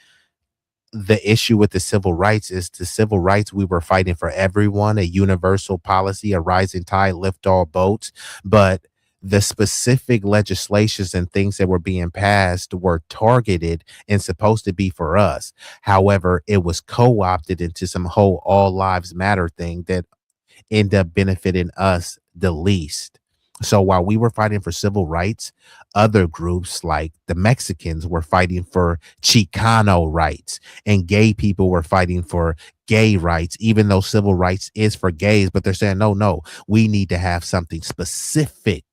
the issue with the civil rights is the civil rights, we were fighting for everyone, a universal policy, a rising tide lift all boats. But The specific legislations and things that were being passed were targeted and supposed to be for us. However, it was co-opted into some whole all lives matter thing that end up benefiting us the least. So while we were fighting for civil rights, other groups like the Mexicans were fighting for Chicano rights, and gay people were fighting for gay rights, even though civil rights is for gays. But they're saying, no, we need to have something specific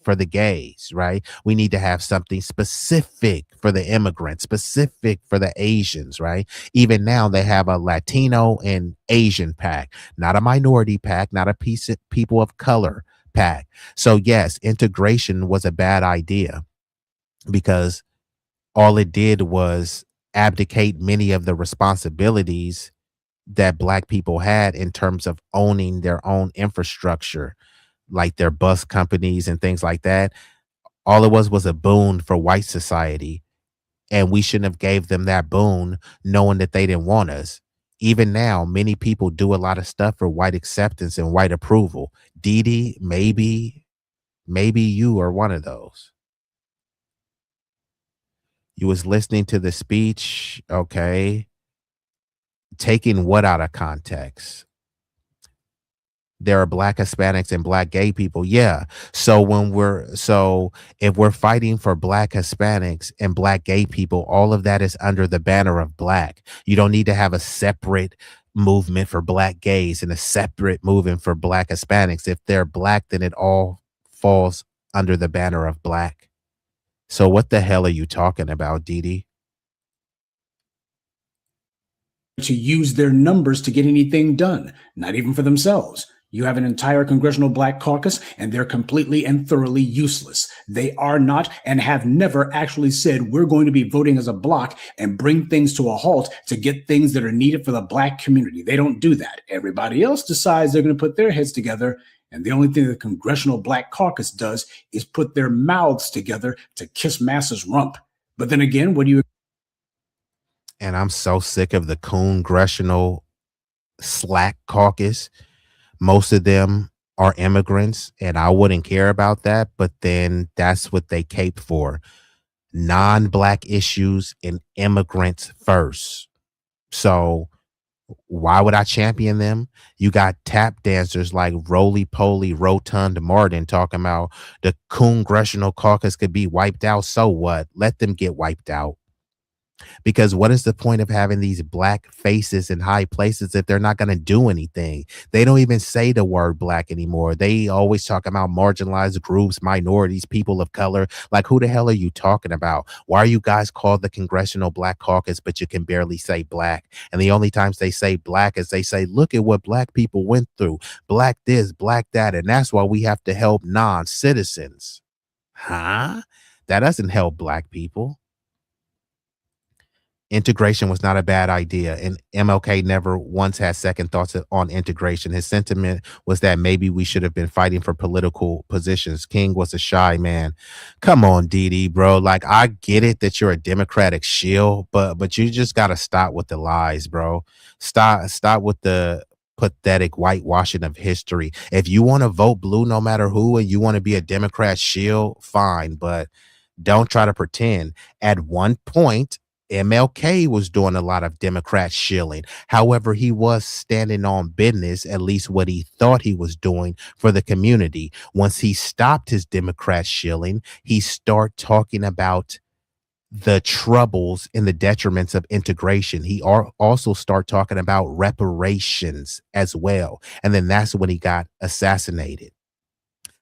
for the gays, right? We need to have something specific for the immigrants, specific for the Asians, right? Even now they have a Latino and Asian pack, not a minority pack, not a piece of people of color pack. So yes, integration was a bad idea because all it did was abdicate many of the responsibilities that Black people had in terms of owning their own infrastructure, like their bus companies and things like that. All it was a boon for white society, and we shouldn't have gave them that boon knowing that they didn't want us. Even now, many people do a lot of stuff for white acceptance and white approval. Dee, maybe you are one of those. You was listening to the speech, okay, taking what out of context? There are Black Hispanics and Black gay people. Yeah. So if we're fighting for Black Hispanics and Black gay people, all of that is under the banner of Black. You don't need to have a separate movement for Black gays and a separate movement for Black Hispanics. If they're Black, then it all falls under the banner of Black. So what the hell are you talking about, Dee? To use their numbers to get anything done, not even for themselves. You have an entire congressional Black caucus, and they're completely and thoroughly useless. They are not and have never actually said we're going to be voting as a block and bring things to a halt to get things that are needed for the Black community. They don't do that. Everybody else decides they're going to put their heads together, and the only thing the congressional Black caucus does is put their mouths together to kiss Massa's rump. But then again, what do you... And I'm so sick of the congressional slack caucus. Most of them are immigrants, and I wouldn't care about that, but then that's what they cape for. Non-Black issues and immigrants first. So why would I champion them? You got tap dancers like Roly-Poly Rotund Martin talking about the congressional caucus could be wiped out. So what? Let them get wiped out. Because what is the point of having these Black faces in high places if they're not going to do anything? They don't even say the word Black anymore. They always talk about marginalized groups, minorities, people of color. Like, who the hell are you talking about? Why are you guys called the Congressional Black Caucus, but you can barely say Black? And the only times they say Black is they say, look at what Black people went through. Black this, Black that. And that's why we have to help non-citizens. Huh? That doesn't help Black people. Integration was not a bad idea, and MLK never once had second thoughts on integration. His sentiment was that maybe we should have been fighting for political positions. King was a shy man. Come on, Dee, bro. Like, I get it that you're a Democratic shield, but you just got to stop with the lies, bro. Stop with the pathetic whitewashing of history. If you want to vote blue no matter who, and you want to be a Democrat shield, fine, but don't try to pretend. At one point, MLK was doing a lot of Democrat shilling. However, he was standing on business, at least what he thought he was doing for the community. Once he stopped his Democrat shilling, he started talking about the troubles and the detriments of integration. He also started talking about reparations as well. And then that's when he got assassinated.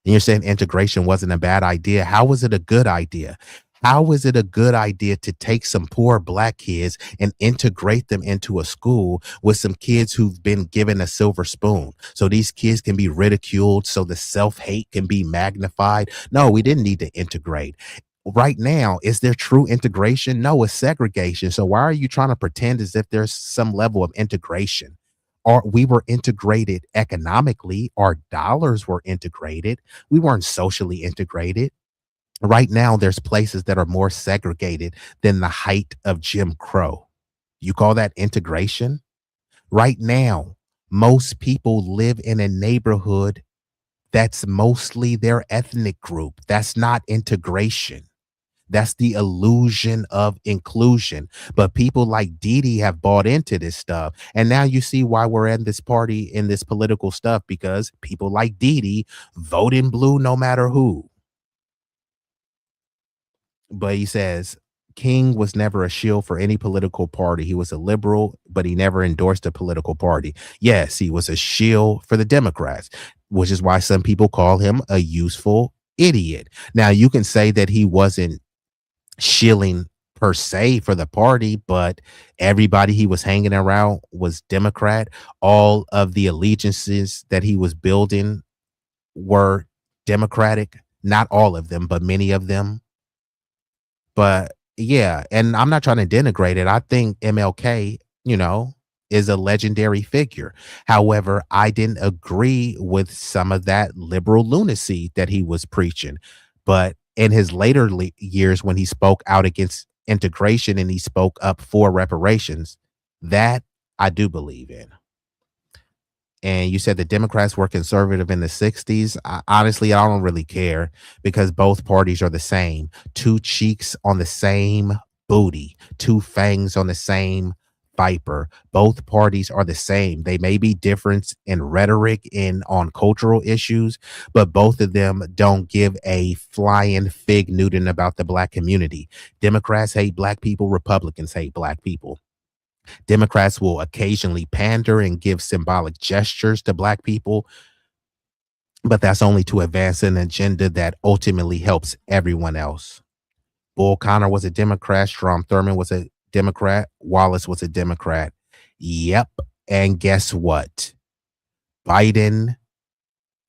And you're saying integration wasn't a bad idea. How was it a good idea? How is it a good idea to take some poor Black kids and integrate them into a school with some kids who've been given a silver spoon? So these kids can be ridiculed, so the self-hate can be magnified. No, we didn't need to integrate. Right now, is there true integration? No, it's segregation. So why are you trying to pretend as if there's some level of integration? Or we were integrated economically, our dollars were integrated. We weren't socially integrated. Right now, there's places that are more segregated than the height of Jim Crow. You call that integration? Right now, most people live in a neighborhood that's mostly their ethnic group. That's not integration. That's the illusion of inclusion. But people like Didi have bought into this stuff. And now you see why we're in this party, in this political stuff, because people like Didi vote in blue no matter who. But he says King was never a shield for any political party. He was a liberal, but he never endorsed a political party. Yes, he was a shield for the Democrats, which is why some people call him a useful idiot. Now, you can say that he wasn't shilling per se for the party, but everybody he was hanging around was Democrat. All of the allegiances that he was building were Democratic. Not all of them, but many of them. But yeah, and I'm not trying to denigrate it. I think MLK, is a legendary figure. However, I didn't agree with some of that liberal lunacy that he was preaching. But in his later years, when he spoke out against integration and he spoke up for reparations, that I do believe in. And you said the Democrats were conservative in the 60s. Honestly, I don't really care, because both parties are the same. Two cheeks on the same booty, two fangs on the same viper. Both parties are the same. They may be different in rhetoric and on cultural issues, but both of them don't give a flying fig Newton about the black community. Democrats hate black people. Republicans hate black people. Democrats will occasionally pander and give symbolic gestures to black people, but that's only to advance an agenda that ultimately helps everyone else. Bull Connor was a Democrat. Strom Thurmond was a Democrat. Wallace was a Democrat. Yep. And guess what? Biden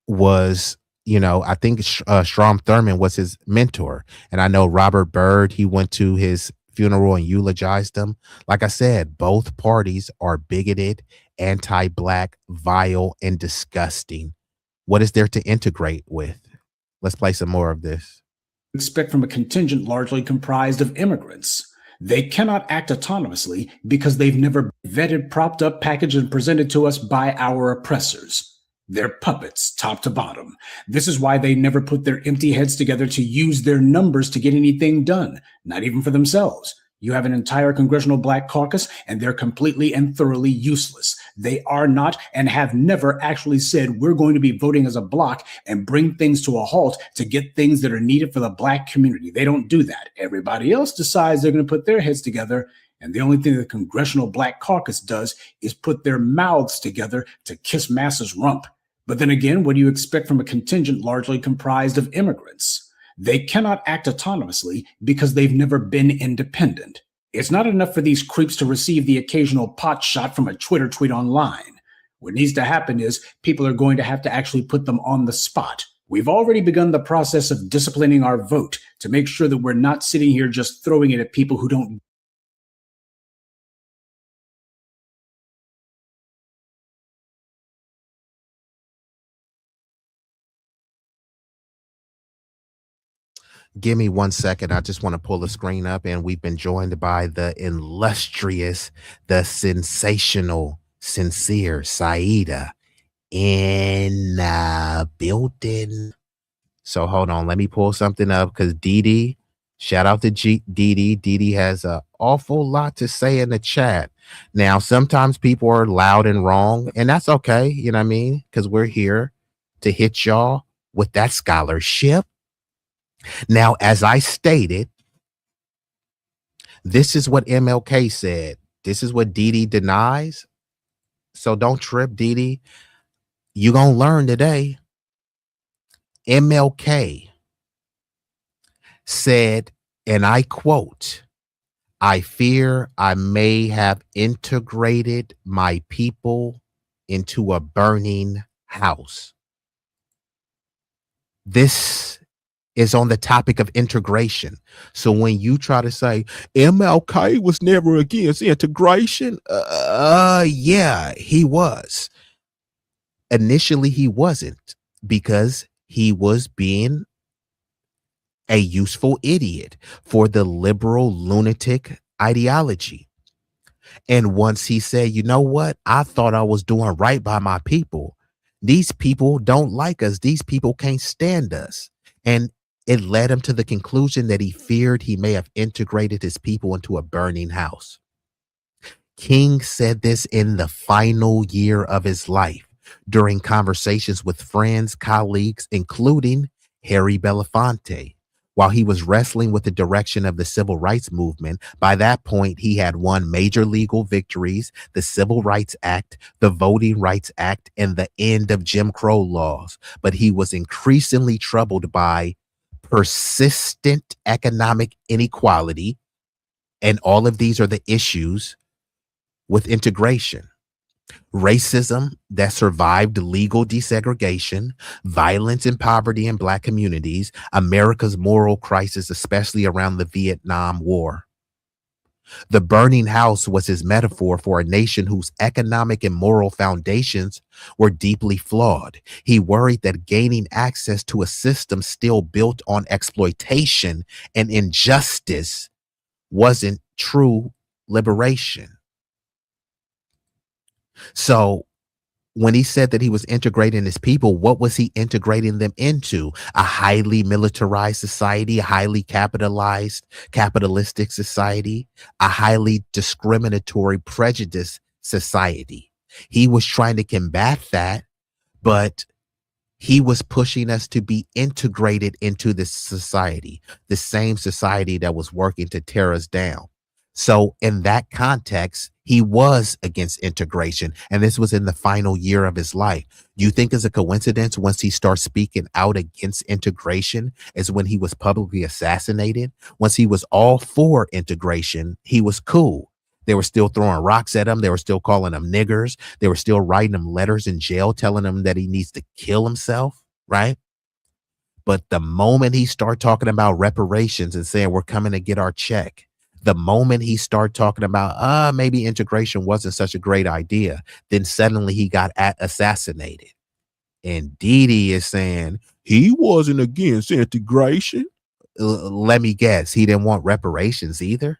was, I think Strom Thurmond was his mentor. And I know Robert Byrd, he went to his funeral and eulogized him. Like I said, both parties are bigoted, anti-black, vile, and disgusting. What is there to integrate with? Let's play some more of this. Expect from a contingent largely comprised of immigrants. They cannot act autonomously because they've never been vetted, propped up, packaged, and presented to us by our oppressors. They're puppets, top to bottom. This is why they never put their empty heads together to use their numbers to get anything done, not even for themselves. You have an entire congressional black caucus, and they're completely and thoroughly useless. They are not and have never actually said, we're going to be voting as a block and bring things to a halt to get things that are needed for the black community. They don't do that. Everybody else decides they're going to put their heads together, and the only thing the Congressional Black Caucus does is put their mouths together to kiss Massa's rump. But then again, what do you expect from a contingent largely comprised of immigrants? They cannot act autonomously because they've never been independent. It's not enough for these creeps to receive the occasional pot shot from a Twitter tweet online. What needs to happen is people are going to have to actually put them on the spot. We've already begun the process of disciplining our vote to make sure that we're not sitting here just throwing it at people who don't. Give me 1 second. I just want to pull the screen up, and we've been joined by the illustrious, the sensational, sincere Saida in the building. So hold on. Let me pull something up, because Didi, shout out to Didi. Didi has an awful lot to say in the chat. Now, sometimes people are loud and wrong, and that's okay. You know what I mean? Because we're here to hit y'all with that scholarship. Now, as I stated, this is what MLK said. This is what Didi denies. So don't trip, Didi. You're going to learn today. MLK said, and I quote, "I fear I may have integrated my people into a burning house." This is on the topic of integration. So when you try to say MLK was never against integration, yeah, he was. Initially, he wasn't, because he was being a useful idiot for the liberal lunatic ideology. And once he said, you know what, I thought I was doing right by my people. These people don't like us. These people can't stand us. And it led him to the conclusion that he feared he may have integrated his people into a burning house. King said this in the final year of his life during conversations with friends, colleagues, including Harry Belafonte. While he was wrestling with the direction of the civil rights movement, by that point, he had won major legal victories, the Civil Rights Act, the Voting Rights Act, and the end of Jim Crow laws. But he was increasingly troubled by persistent economic inequality, and all of these are the issues with integration. Racism that survived legal desegregation, violence and poverty in Black communities, America's moral crisis, especially around the Vietnam War. The burning house was his metaphor for a nation whose economic and moral foundations were deeply flawed. He worried that gaining access to a system still built on exploitation and injustice wasn't true liberation. So when he said that he was integrating his people, what was he integrating them into? A highly militarized society, a highly capitalistic society, a highly discriminatory, prejudiced society. He was trying to combat that, but he was pushing us to be integrated into this society, the same society that was working to tear us down. So in that context, he was against integration, and this was in the final year of his life. Do you think it's a coincidence once he starts speaking out against integration is when he was publicly assassinated? Once he was all for integration, he was cool. They were still throwing rocks at him. They were still calling him niggers. They were still writing him letters in jail telling him that he needs to kill himself, right? But the moment he started talking about reparations and saying we're coming to get our check, the moment he started talking about maybe integration wasn't such a great idea, then suddenly he got assassinated. And Didi is saying he wasn't against integration. Let me guess, he didn't want reparations either.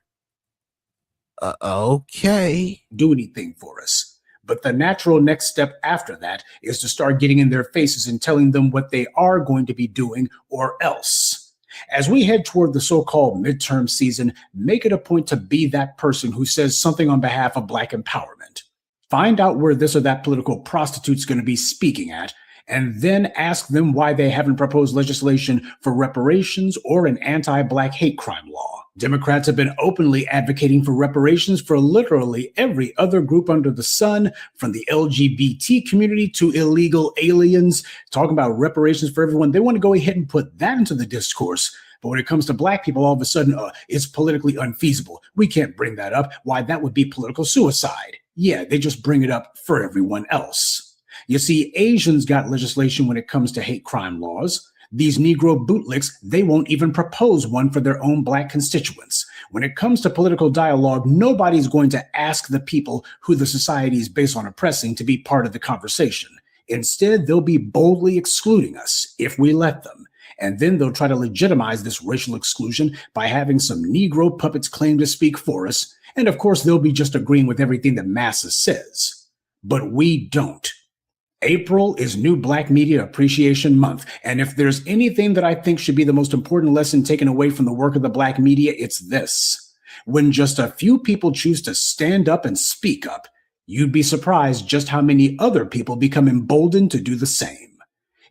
Okay. Do anything for us. But the natural next step after that is to start getting in their faces and telling them what they are going to be doing or else. As we head toward the so-called midterm season, make it a point to be that person who says something on behalf of Black empowerment. Find out where this or that political prostitute's going to be speaking at, and then ask them why they haven't proposed legislation for reparations or an anti-Black hate crime law. Democrats have been openly advocating for reparations for literally every other group under the sun, from the LGBT community to illegal aliens. Talking about reparations for everyone, they want to go ahead and put that into the discourse. But when it comes to Black people, all of a sudden, it's politically unfeasible. We can't bring that up. Why, that would be political suicide. Yeah, they just bring it up for everyone else. You see, Asians got legislation when it comes to hate crime laws. These Negro bootlicks, they won't even propose one for their own Black constituents. When it comes to political dialogue, nobody's going to ask the people who the society is based on oppressing to be part of the conversation. Instead, they'll be boldly excluding us if we let them. And then they'll try to legitimize this racial exclusion by having some Negro puppets claim to speak for us. And of course, they'll be just agreeing with everything the masses says. But we don't. April is New Black Media Appreciation Month, and if there's anything that I think should be the most important lesson taken away from the work of the Black media, it's this. When just a few people choose to stand up and speak up, you'd be surprised just how many other people become emboldened to do the same.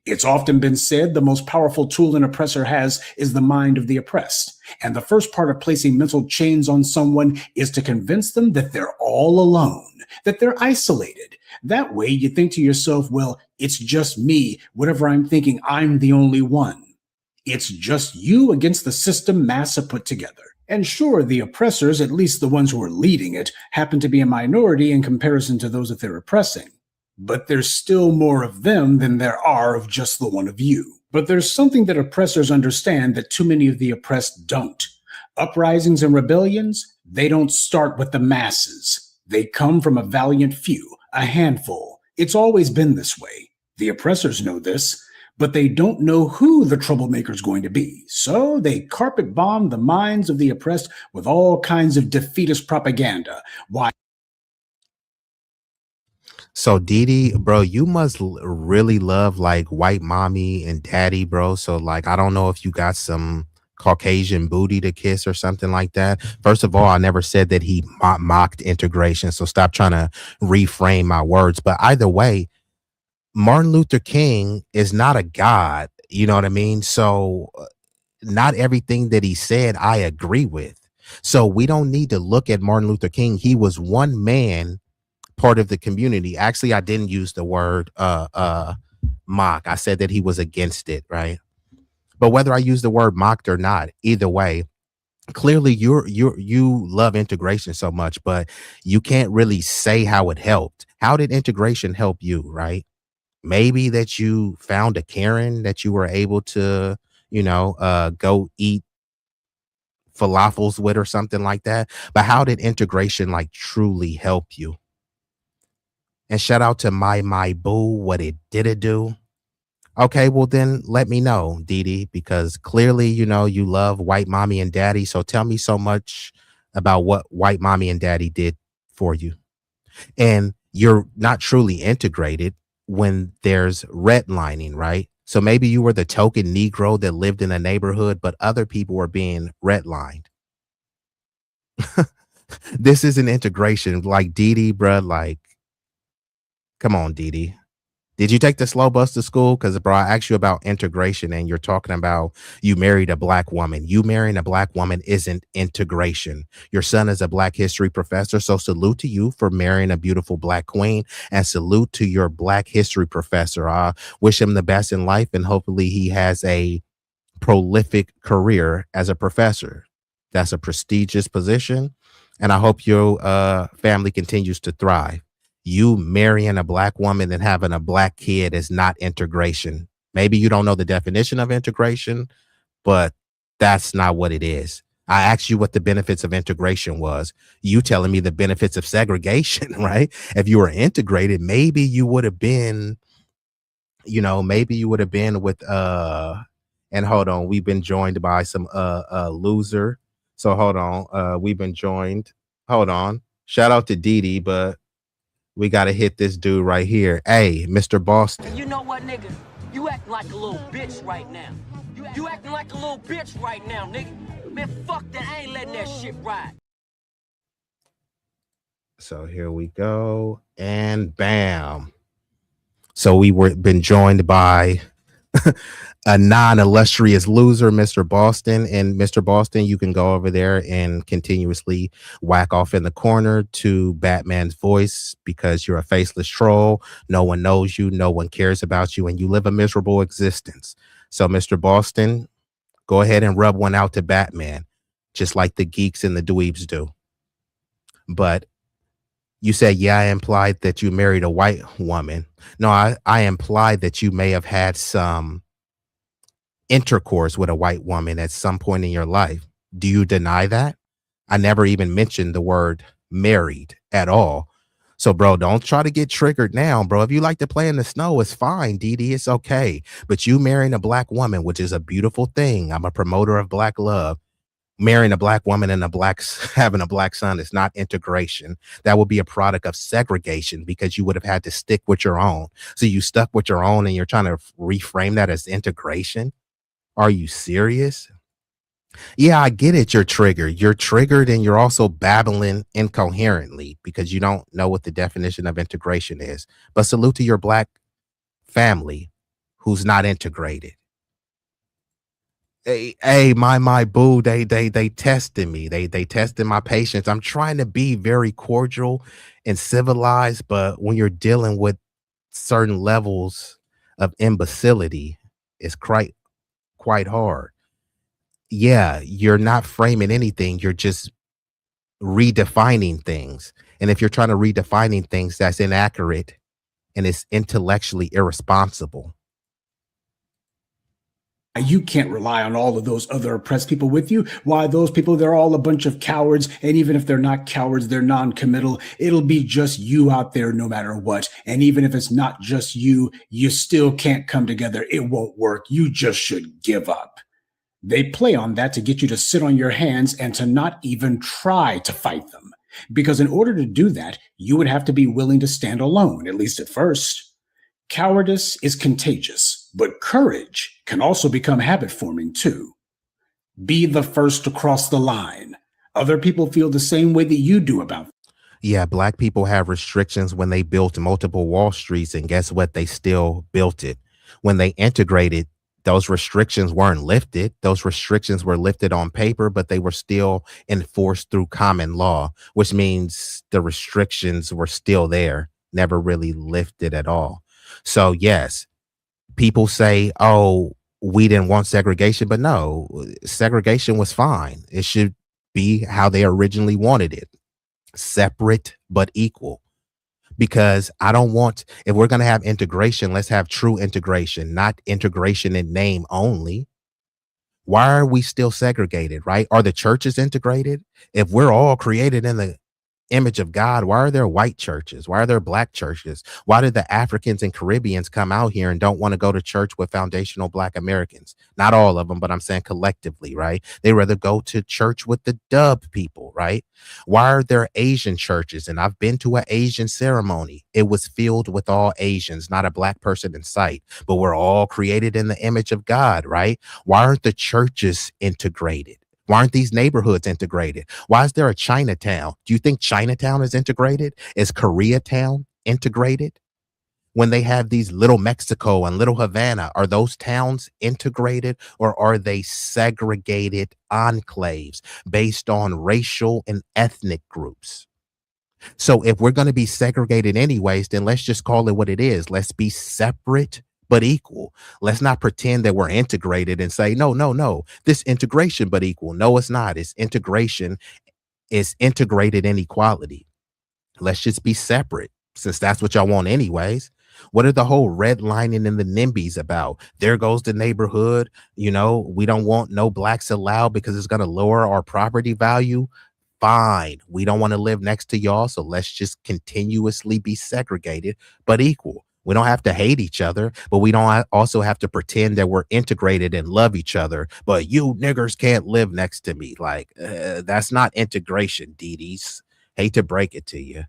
It's often been said the most powerful tool an oppressor has is the mind of the oppressed, and the first part of placing mental chains on someone is to convince them that they're all alone, that they're isolated. That way you think to yourself, well, it's just me. Whatever I'm thinking, I'm the only one. It's just you against the system massa put together. And sure, the oppressors, at least the ones who are leading it, happen to be a minority in comparison to those that they're oppressing. But there's still more of them than there are of just the one of you. But there's something that oppressors understand that too many of the oppressed don't. Uprisings and rebellions, they don't start with the masses. They come from a valiant few. A handful. It's always been this way. The oppressors know this, but they don't know who the troublemaker is going to be. So they carpet bomb the minds of the oppressed with all kinds of defeatist propaganda. Why? So Didi, bro, you must really love like white mommy and daddy, bro. So like, I don't know if you got some Caucasian booty to kiss or something like that. First of all, I never said that he mocked integration. So stop trying to reframe my words. But either way, Martin Luther King is not a god. You know what I mean? So not everything that he said, I agree with. So we don't need to look at Martin Luther King. He was one man, part of the community. Actually, I didn't use the word mock. I said that he was against it, right? But whether I use the word mocked or not, either way, clearly you love integration so much, but you can't really say how it helped. How did integration help you, right? Maybe that you found a Karen that you were able to, go eat falafels with or something like that. But how did integration like truly help you? And shout out to my boo, what it did do. Okay, well then let me know, Didi, because clearly, you love white mommy and daddy. So tell me so much about what white mommy and daddy did for you. And you're not truly integrated when there's redlining, right? So maybe you were the token Negro that lived in a neighborhood, but other people were being redlined. This is an integration. Like Didi, bruh, like, come on, Didi. Did you take the slow bus to school? Because, bro, I asked you about integration and you're talking about you married a black woman. You marrying a black woman isn't integration. Your son is a black history professor. So salute to you for marrying a beautiful black queen, and salute to your black history professor. I wish him the best in life, and hopefully he has a prolific career as a professor. That's a prestigious position. And I hope your family continues to thrive. You marrying a black woman and having a black kid is not integration. Maybe you don't know the definition of integration, but that's not what it is. I asked you what the benefits of integration was. You telling me the benefits of segregation, right? If you were integrated, maybe you would have been, with and hold on, we've been joined by some loser. So hold on. We've been joined. Hold on. Shout out to Didi, but we got to hit this dude right here. Hey, Mr. Boston. You know what, nigga? You acting like a little bitch right now. You acting like a little bitch right now, nigga. Man, fuck that. I ain't letting that shit ride. So here we go. And bam. So been joined by a non-illustrious loser, Mr. Boston. And Mr. Boston, you can go over there and continuously whack off in the corner to Batman's voice because you're a faceless troll. No one knows you. No one cares about you. And you live a miserable existence. So, Mr. Boston, go ahead and rub one out to Batman, just like the geeks and the dweebs do. But you said, yeah, I implied that you married a white woman. No, I implied that you may have had some intercourse with a white woman at some point in your life. Do you deny that? I never even mentioned the word married at all. So, bro, don't try to get triggered now, bro. If you like to play in the snow, it's fine, Didi. It's okay. But you marrying a black woman, which is a beautiful thing. I'm a promoter of black love. Marrying a black woman and having a black son is not integration. That would be a product of segregation because you would have had to stick with your own. So you stuck with your own and you're trying to reframe that as integration. Are you serious? Yeah, I get it. You're triggered. You're triggered and you're also babbling incoherently because you don't know what the definition of integration is. But salute to your black family who's not integrated. Hey, my boo, they tested me. They tested my patience. I'm trying to be very cordial and civilized, but when you're dealing with certain levels of imbecility, it's quite hard. Yeah, you're not framing anything. You're just redefining things. And if you're trying to redefining things, that's inaccurate and it's intellectually irresponsible. You can't rely on all of those other oppressed people with you. Why, those people, they're all a bunch of cowards. And even if they're not cowards, they're non-committal. It'll be just you out there no matter what. And even if it's not just you, you still can't come together. It won't work. You just should give up. They play on that to get you to sit on your hands and to not even try to fight them. Because in order to do that, you would have to be willing to stand alone, at least at first. Cowardice is contagious, but courage can also become habit forming too. Be the first to cross the line. Other people feel the same way that you do about. Yeah, black people have restrictions when they built multiple Wall Streets, and guess what? They still built it. When they integrated, those restrictions weren't lifted. Those restrictions were lifted on paper, but they were still enforced through common law, which means the restrictions were still there, never really lifted at all. So yes, people say, oh, we didn't want segregation, but no, segregation was fine. It should be how they originally wanted it, separate but equal. Because I don't want, if we're going to have integration, let's have true integration, not integration in name only. Why are we still segregated, right? Are the churches integrated? If we're all created in the image of God, why are there white churches? Why are there black churches? Why did the Africans and Caribbeans come out here and don't want to go to church with foundational black Americans? Not all of them, but I'm saying collectively, right? They rather go to church with the dub people, right? Why are there Asian churches? And I've been to an Asian ceremony. It was filled with all Asians, not a black person in sight, but we're all created in the image of God, right? Why aren't the churches integrated? Why aren't these neighborhoods integrated? Why is there a Chinatown? Do you think Chinatown is integrated? Is Koreatown integrated? When they have these Little Mexico and Little Havana, are those towns integrated, or are they segregated enclaves based on racial and ethnic groups? So if we're going to be segregated anyways, then let's just call it what it is. Let's be separate but equal. Let's not pretend that we're integrated and say, no, this integration but equal. No, it's not. It's integration. It's integrated inequality. Let's just be separate, since that's what y'all want anyways. What are the whole redlining and the NIMBYs about? There goes the neighborhood. You know, we don't want no blacks allowed because it's going to lower our property value. Fine. We don't want to live next to y'all, so let's just continuously be segregated but equal. We don't have to hate each other, but we don't also have to pretend that we're integrated and love each other. But you niggers can't live next to me. Like, that's not integration, DDs. Hate to break it to you.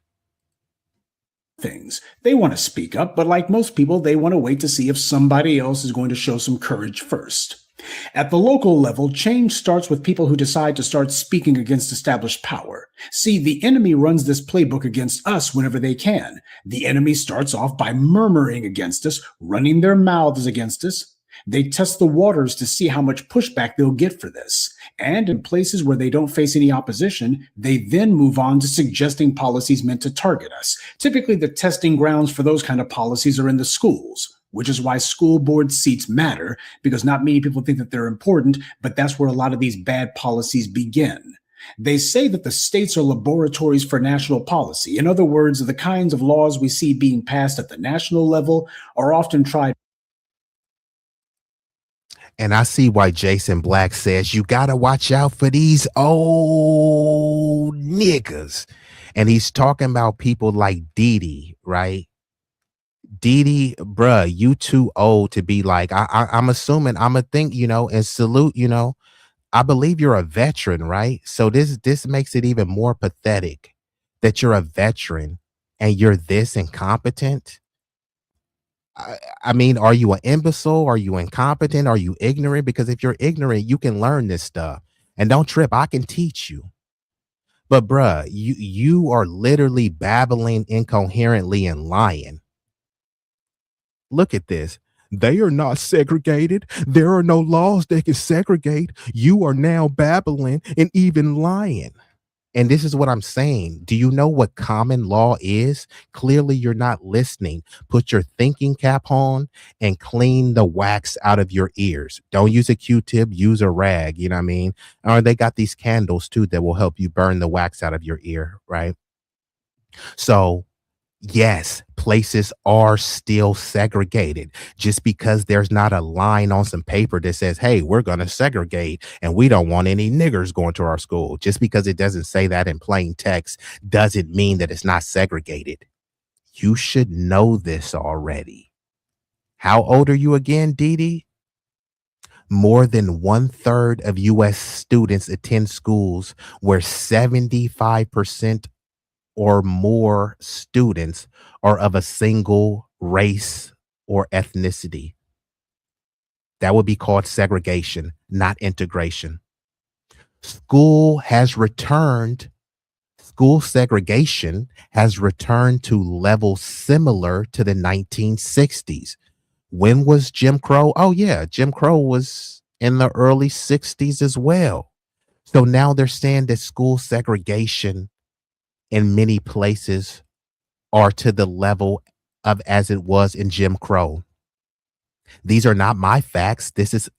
Things. They want to speak up, but like most people, they want to wait to see if somebody else is going to show some courage first. At the local level, change starts with people who decide to start speaking against established power. See, the enemy runs this playbook against us whenever they can. The enemy starts off by murmuring against us, running their mouths against us. They test the waters to see how much pushback they'll get for this. And in places where they don't face any opposition, they then move on to suggesting policies meant to target us. Typically, the testing grounds for those kind of policies are in the schools, which is why school board seats matter, because not many people think that they're important, but that's where a lot of these bad policies begin. They say that the states are laboratories for national policy. In other words, the kinds of laws we see being passed at the national level are often tried. And I see why Jason Black says you got to watch out for these old niggas. And he's talking about people like Didi, right? Didi, bruh, you too old to be like, I'm assuming, I'm a think, you know, and salute, you know, I believe you're a veteran, right? So this makes it even more pathetic that you're a veteran and you're this incompetent. I mean, are you an imbecile? Are you incompetent? Are you ignorant? Because if you're ignorant, you can learn this stuff. And don't trip, I can teach you. But bruh, you are literally babbling incoherently and lying. Look at this. They are not segregated. There are no laws that can segregate. You are now babbling and even lying. And this is what I'm saying. Do you know what common law is? Clearly, you're not listening. Put your thinking cap on and clean the wax out of your ears. Don't use a Q-tip, use a rag. You know what I mean? Or they got these candles too that will help you burn the wax out of your ear, right? So yes, places are still segregated. Just because there's not a line on some paper that says, hey, we're going to segregate and we don't want any niggers going to our school. Just because it doesn't say that in plain text doesn't mean that it's not segregated. You should know this already. How old are you again, Didi? More than 1/3 of U.S. students attend schools where 75% or more students are of a single race or ethnicity. That would be called segregation, not integration. School segregation has returned to levels similar to the 1960s. When was Jim Crow? Oh yeah, Jim Crow was in the early 60s as well. So now they're saying that school segregation in many places are to the level of as it was in Jim Crow. These are not my facts. This is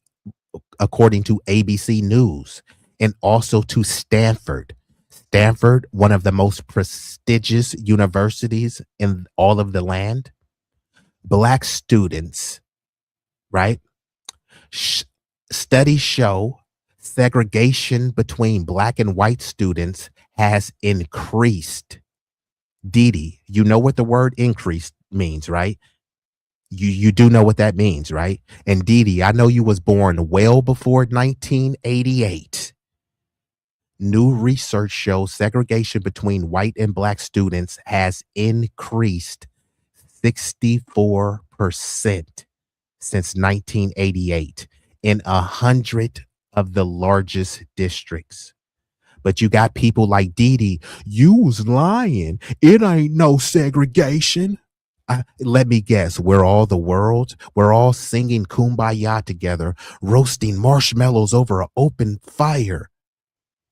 according to ABC News and also to Stanford. Stanford, one of the most prestigious universities in all of the land. Black students, right? Studies show segregation between black and white students has increased. Didi, you know what the word increased means, right? You do know what that means, right? And Didi, I know you was born well before 1988. New research shows segregation between white and black students has increased 64% since 1988 in 100 of the largest districts. But you got people like Didi, you was lying. It ain't no segregation. Let me guess, we're all the world. We're all singing Kumbaya together, roasting marshmallows over an open fire,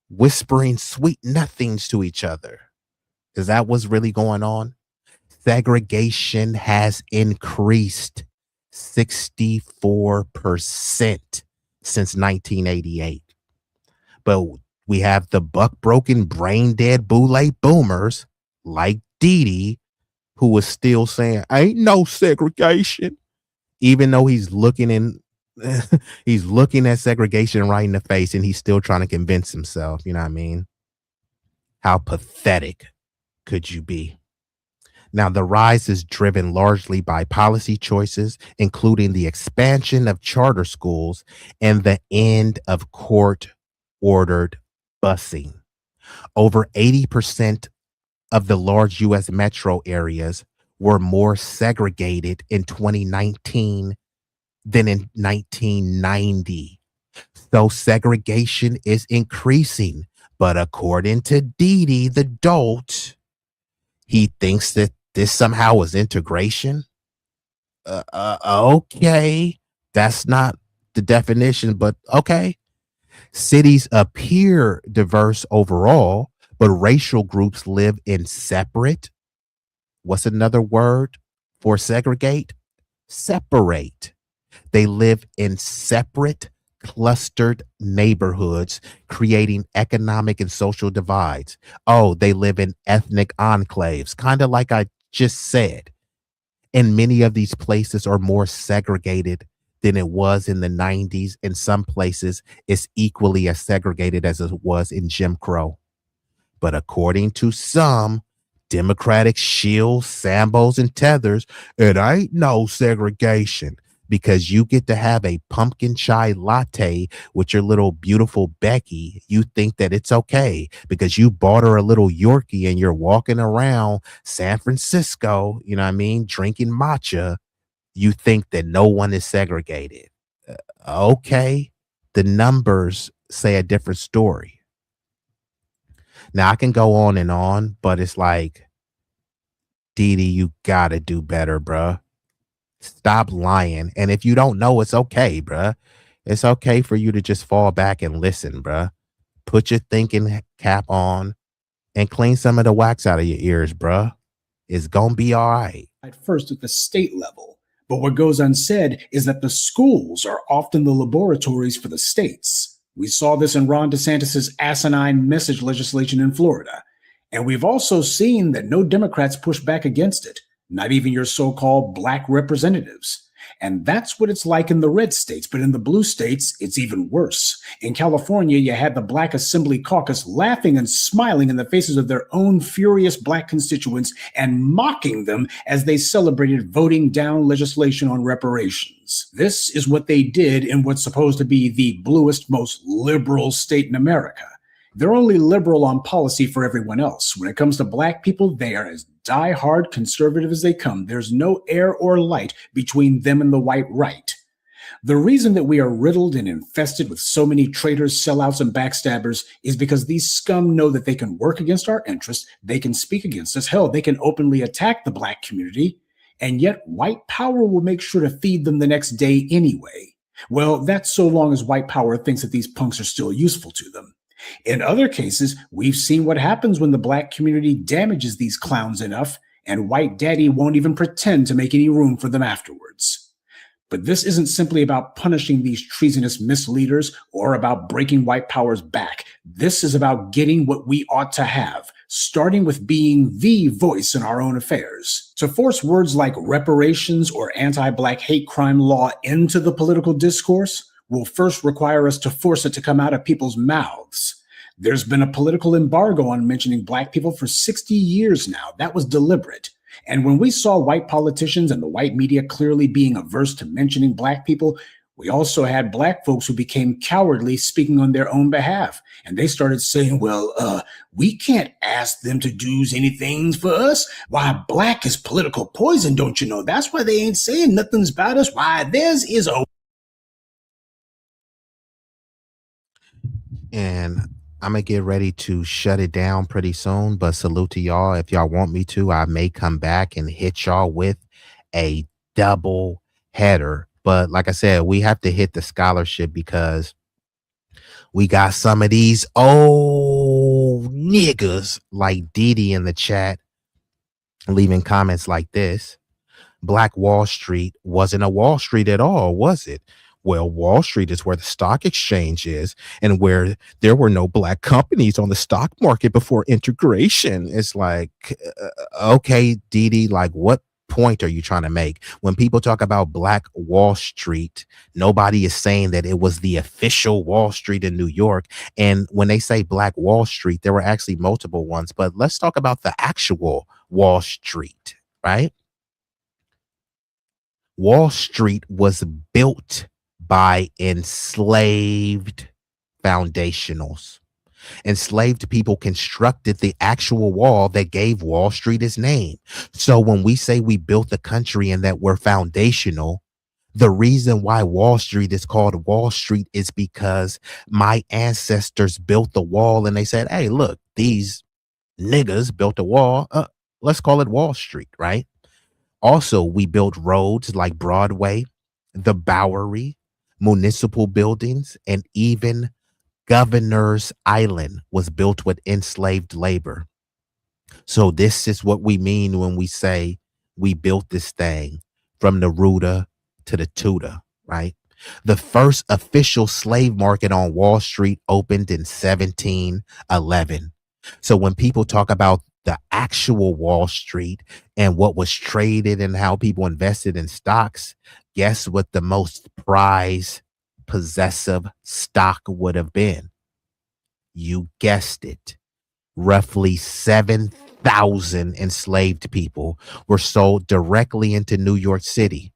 whispering sweet nothings to each other. Is that what's really going on? Segregation has increased 64% since 1988. But we have the buck broken, brain dead boule boomers like Didi, who was still saying, ain't no segregation, even though he's looking he's looking at segregation right in the face and he's still trying to convince himself. You know what I mean? How pathetic could you be? Now, the rise is driven largely by policy choices, including the expansion of charter schools and the end of court-ordered busing. Over 80% of the large U.S. metro areas were more segregated in 2019 than in 1990. So segregation is increasing. But according to Didi, the dolt, he thinks that this somehow is integration. Okay, that's not the definition, but okay. Cities appear diverse overall, but racial groups live in separate. What's another word for segregate? Separate. They live in separate, clustered neighborhoods, creating economic and social divides. Oh, they live in ethnic enclaves, kind of like I just said. And many of these places are more segregated than it was in the 90s. In some places, it's equally as segregated as it was in Jim Crow. But according to some Democratic shills, Sambos, and tethers, it ain't no segregation because you get to have a pumpkin chai latte with your little beautiful Becky. You think that it's okay because you bought her a little Yorkie and you're walking around San Francisco, you know what I mean, drinking matcha. You think that no one is segregated. Okay. The numbers say a different story. Now I can go on, but it's like, Didi, you gotta do better, bruh. Stop lying. And if you don't know, it's okay, bruh. It's okay for you to just fall back and listen, bruh. Put your thinking cap on and clean some of the wax out of your ears, bruh. It's gonna be all right. First at the state level. But what goes unsaid is that the schools are often the laboratories for the states. We saw this in Ron DeSantis' asinine message legislation in Florida. And we've also seen that no Democrats push back against it, not even your so-called black representatives. And that's what it's like in the red states. But in the blue states, it's even worse. In California, you had the Black Assembly Caucus laughing and smiling in the faces of their own furious black constituents and mocking them as they celebrated voting down legislation on reparations. This is what they did in what's supposed to be the bluest, most liberal state in America. They're only liberal on policy for everyone else. When it comes to black people, they are as die-hard conservative as they come. There's no air or light between them and the white right. The reason that we are riddled and infested with so many traitors, sellouts, and backstabbers is because these scum know that they can work against our interests, they can speak against us, hell, they can openly attack the black community, and yet white power will make sure to feed them the next day anyway. Well, that's so long as white power thinks that these punks are still useful to them. In other cases, we've seen what happens when the black community damages these clowns enough, and white daddy won't even pretend to make any room for them afterwards. But this isn't simply about punishing these treasonous misleaders or about breaking white power's back. This is about getting what we ought to have, starting with being the voice in our own affairs. To force words like reparations or anti-black hate crime law into the political discourse will first require us to force it to come out of people's mouths. There's been a political embargo on mentioning black people for 60 years now. That was deliberate. And when we saw white politicians and the white media clearly being averse to mentioning black people, we also had black folks who became cowardly speaking on their own behalf. And they started saying, well, we can't ask them to do anything for us. Why, black is political poison, don't you know? That's why they ain't saying nothing's about us. Why, theirs is a... And I'm going to get ready to shut it down pretty soon, but salute to y'all. If y'all want me to, I may come back and hit y'all with a double header. But like I said, we have to hit the scholarship because we got some of these old niggas like Didi in the chat leaving comments like this. Black Wall Street wasn't a Wall Street at all, was it? Well, Wall Street is where the stock exchange is and where there were no black companies on the stock market before integration. It's like, okay, Didi, like what point are you trying to make? When people talk about Black Wall Street, nobody is saying that it was the official Wall Street in New York. And when they say Black Wall Street, there were actually multiple ones. But let's talk about the actual Wall Street, right? Wall Street was built by enslaved foundationals. Enslaved people constructed the actual wall that gave Wall Street its name. So when we say we built the country and that we're foundational, the reason why Wall Street is called Wall Street is because my ancestors built the wall and they said, hey, look, these niggas built a wall. Let's call it Wall Street, right? Also, we built roads like Broadway, the Bowery, municipal buildings, and even Governor's Island was built with enslaved labor. So this is what we mean when we say we built this thing from the Ruta to the Tuta, right? The first official slave market on Wall Street opened in 1711. So when people talk about the actual Wall Street and what was traded and how people invested in stocks, guess what the most prized possessive stock would have been? You guessed it. Roughly 7,000 enslaved people were sold directly into New York City.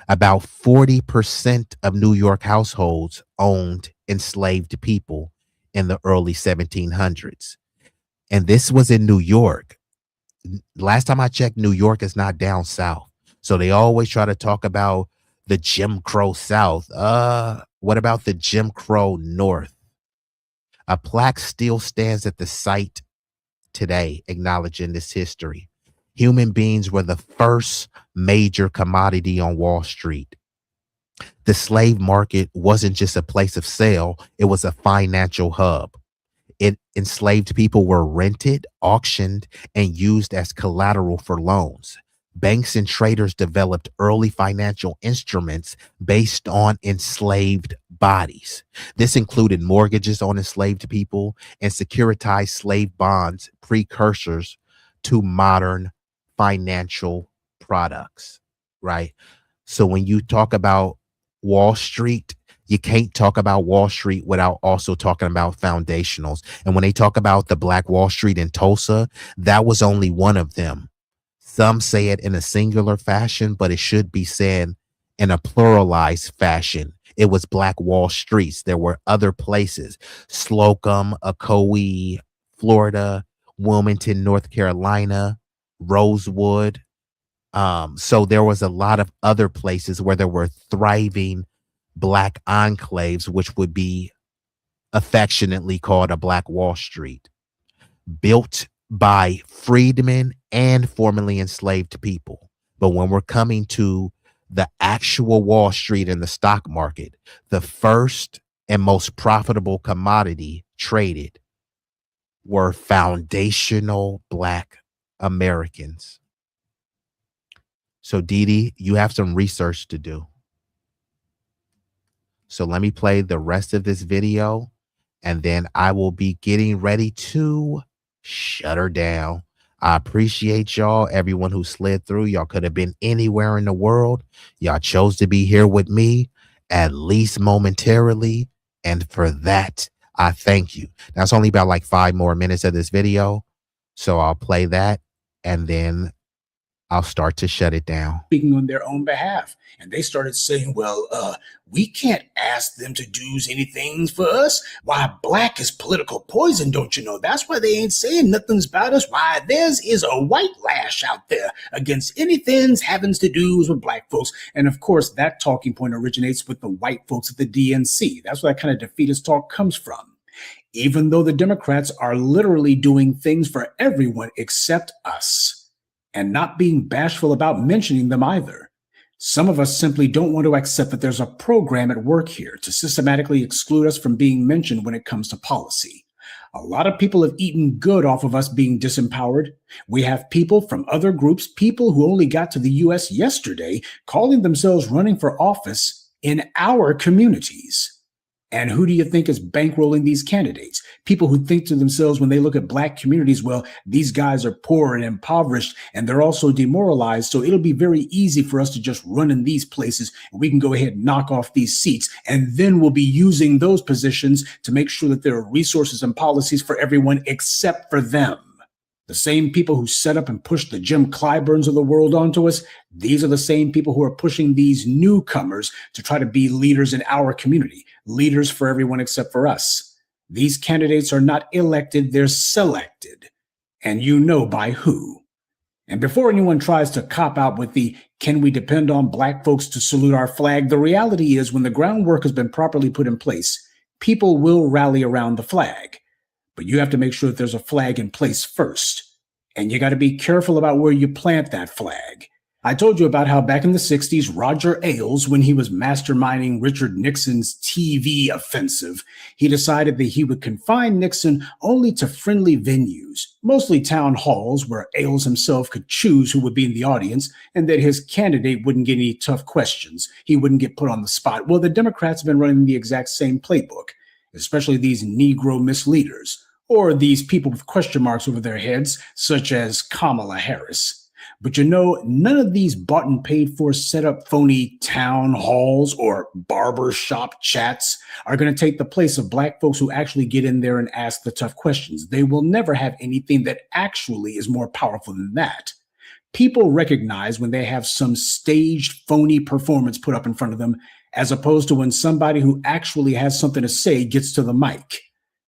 About 40% of New York households owned enslaved people in the early 1700s. And this was in New York. Last time I checked, New York is not down south. So they always try to talk about the Jim Crow South. What about the Jim Crow North? A plaque still stands at the site today, acknowledging this history. Human beings were the first major commodity on Wall Street. The slave market wasn't just a place of sale, it was a financial hub. Enslaved people were rented, auctioned, and used as collateral for loans. Banks and traders developed early financial instruments based on enslaved bodies. This included mortgages on enslaved people and securitized slave bonds, precursors to modern financial products, right? So when you talk about Wall Street, you can't talk about Wall Street without also talking about foundationals. And when they talk about the Black Wall Street in Tulsa, that was only one of them. Some say it in a singular fashion, but it should be said in a pluralized fashion. it was Black Wall Streets. There were other places, Slocum, Ocoee, Florida, Wilmington, North Carolina, Rosewood. So there was a lot of other places where there were thriving Black enclaves, which would be affectionately called a Black Wall Street, built by freedmen and formerly enslaved people. But when we're coming to the actual Wall Street and the stock market, the first and most profitable commodity traded were foundational Black Americans. So Dee, you have some research to do. So let me play the rest of this video, and then I will be getting ready to shut her down. I appreciate y'all, everyone who slid through. Y'all could have been anywhere in the world. Y'all chose to be here with me, at least momentarily. And for that, I thank you. Now, it's only about like 5 more minutes of this video. So I'll play that, and then I'll start to shut it down. Speaking on their own behalf. And they started saying, well, we can't ask them to do anything for us. Why, black is political poison, don't you know? That's why they ain't saying nothing's about us. Why, theirs is a white lash out there against anything having to do with black folks. And of course, that talking point originates with the white folks at the DNC. That's where that kind of defeatist talk comes from. Even though the Democrats are literally doing things for everyone except us, and not being bashful about mentioning them either. Some of us simply don't want to accept that there's a program at work here to systematically exclude us from being mentioned when it comes to policy. A lot of people have eaten good off of us being disempowered. We have people from other groups, people who only got to the US yesterday, calling themselves running for office in our communities. And who do you think is bankrolling these candidates? People who think to themselves when they look at black communities, well, these guys are poor and impoverished, and they're also demoralized, so it'll be very easy for us to just run in these places, and we can go ahead and knock off these seats, and then we'll be using those positions to make sure that there are resources and policies for everyone except for them. The same people who set up and pushed the Jim Clyburns of the world onto us, these are the same people who are pushing these newcomers to try to be leaders in our community, leaders for everyone except for us. These candidates are not elected, they're selected. And you know by who. And before anyone tries to cop out with the, can we depend on black folks to salute our flag? The reality is when the groundwork has been properly put in place, people will rally around the flag. But you have to make sure that there's a flag in place first. And you got to be careful about where you plant that flag. I told you about how back in the 60s, Roger Ailes, when he was masterminding Richard Nixon's TV offensive, he decided that he would confine Nixon only to friendly venues, mostly town halls where Ailes himself could choose who would be in the audience, and that his candidate wouldn't get any tough questions. He wouldn't get put on the spot. Well, the Democrats have been running the exact same playbook, especially these Negro misleaders, or these people with question marks over their heads, such as Kamala Harris. But you know, none of these bought and paid for set up phony town halls or barbershop chats are going to take the place of black folks who actually get in there and ask the tough questions. They will never have anything that actually is more powerful than that. People recognize when they have some staged phony performance put up in front of them, as opposed to when somebody who actually has something to say gets to the mic.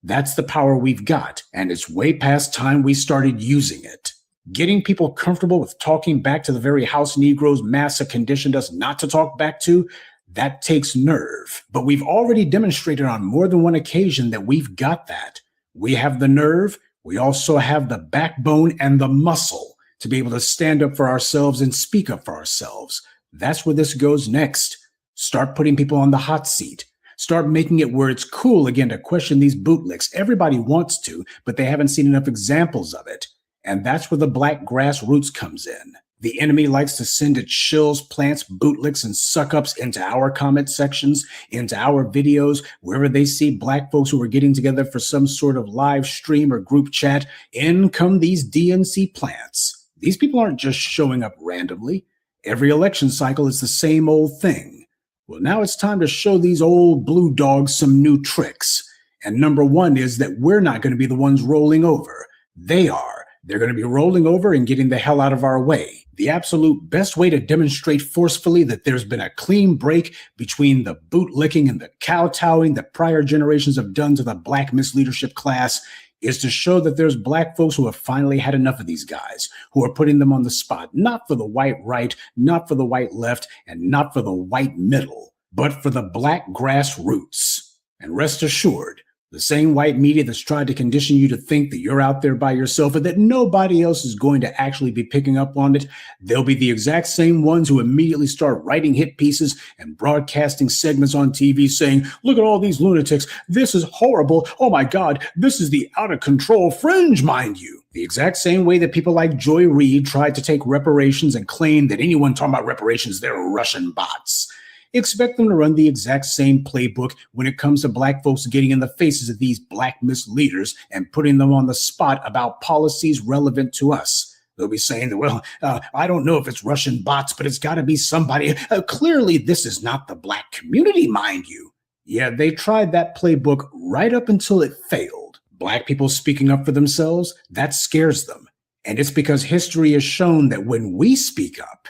That's the power we've got, and it's way past time we started using it. Getting people comfortable with talking back to the very house Negroes massa conditioned us not to talk back to, that takes nerve. But we've already demonstrated on more than one occasion that we've got that. We have the nerve, we also have the backbone and the muscle to be able to stand up for ourselves and speak up for ourselves. That's where this goes next. Start putting people on the hot seat. Start making it where it's cool again to question these bootlicks. Everybody wants to, but they haven't seen enough examples of it. And that's where the black grassroots comes in. The enemy likes to send its shills, plants, bootlicks, and suck-ups into our comment sections, into our videos, wherever they see black folks who are getting together for some sort of live stream or group chat. In come these DNC plants. These people aren't just showing up randomly. Every election cycle is the same old thing. Well, now it's time to show these old blue dogs some new tricks. And number one is that we're not going to be the ones rolling over. They are. They're going to be rolling over and getting the hell out of our way. The absolute best way to demonstrate forcefully that there's been a clean break between the bootlicking and the kowtowing that prior generations have done to the black misleadership class is to show that there's black folks who have finally had enough of these guys, who are putting them on the spot, not for the white right, not for the white left, and not for the white middle, but for the black grassroots. And rest assured, the same white media that's tried to condition you to think that you're out there by yourself and that nobody else is going to actually be picking up on it, they'll be the exact same ones who immediately start writing hit pieces and broadcasting segments on TV saying, look at all these lunatics, this is horrible, oh my God, this is the out-of-control fringe, mind you. The exact same way that people like Joy Reid tried to take reparations and claim that anyone talking about reparations, they're Russian bots. Expect them to run the exact same playbook when it comes to black folks getting in the faces of these black misleaders and putting them on the spot about policies relevant to us. They'll be saying that, well, I don't know if it's Russian bots, but it's got to be somebody. Clearly, this is not the black community, mind you. Yeah, they tried that playbook right up until it failed. Black people speaking up for themselves, that scares them. And it's because history has shown that when we speak up,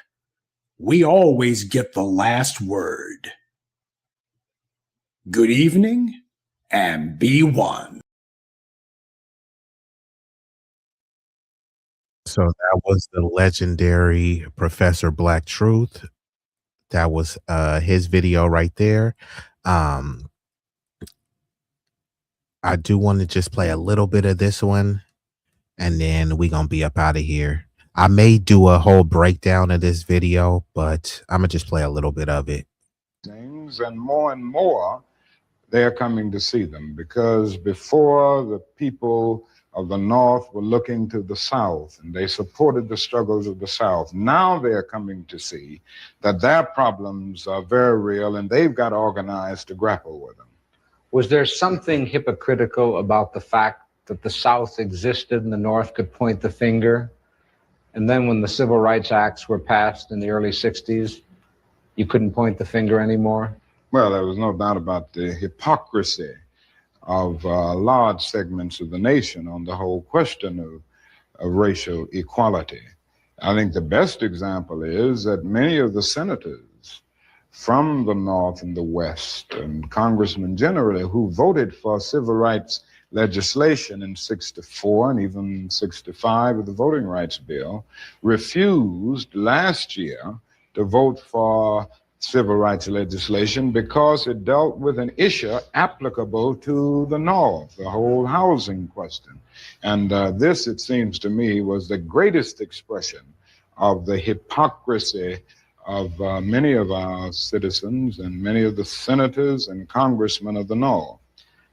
we always get the last word. Good evening, and be one. So that was the legendary Professor Black Truth. That was his video right there. I do want to just play a little bit of this one, and then we're going to be up out of here. I may do a whole breakdown of this video, but I'm going to just play a little bit of it. And more, they're coming to see them, because before the people of the North were looking to the South and they supported the struggles of the South. Now they're coming to see that their problems are very real and they've got organized to grapple with them. Was there something hypocritical about the fact that the South existed and the North could point the finger? And then when the Civil Rights Acts were passed in the early 60s, you couldn't point the finger anymore? Well, there was no doubt about the hypocrisy of large segments of the nation on the whole question of racial equality. I think the best example is that many of the senators from the North and the West, and congressmen generally, who voted for civil rights legislation in 64 and even 65 with the Voting Rights Bill, refused last year to vote for civil rights legislation because it dealt with an issue applicable to the North, the whole housing question. And this, it seems to me, was the greatest expression of the hypocrisy of many of our citizens and many of the senators and congressmen of the North.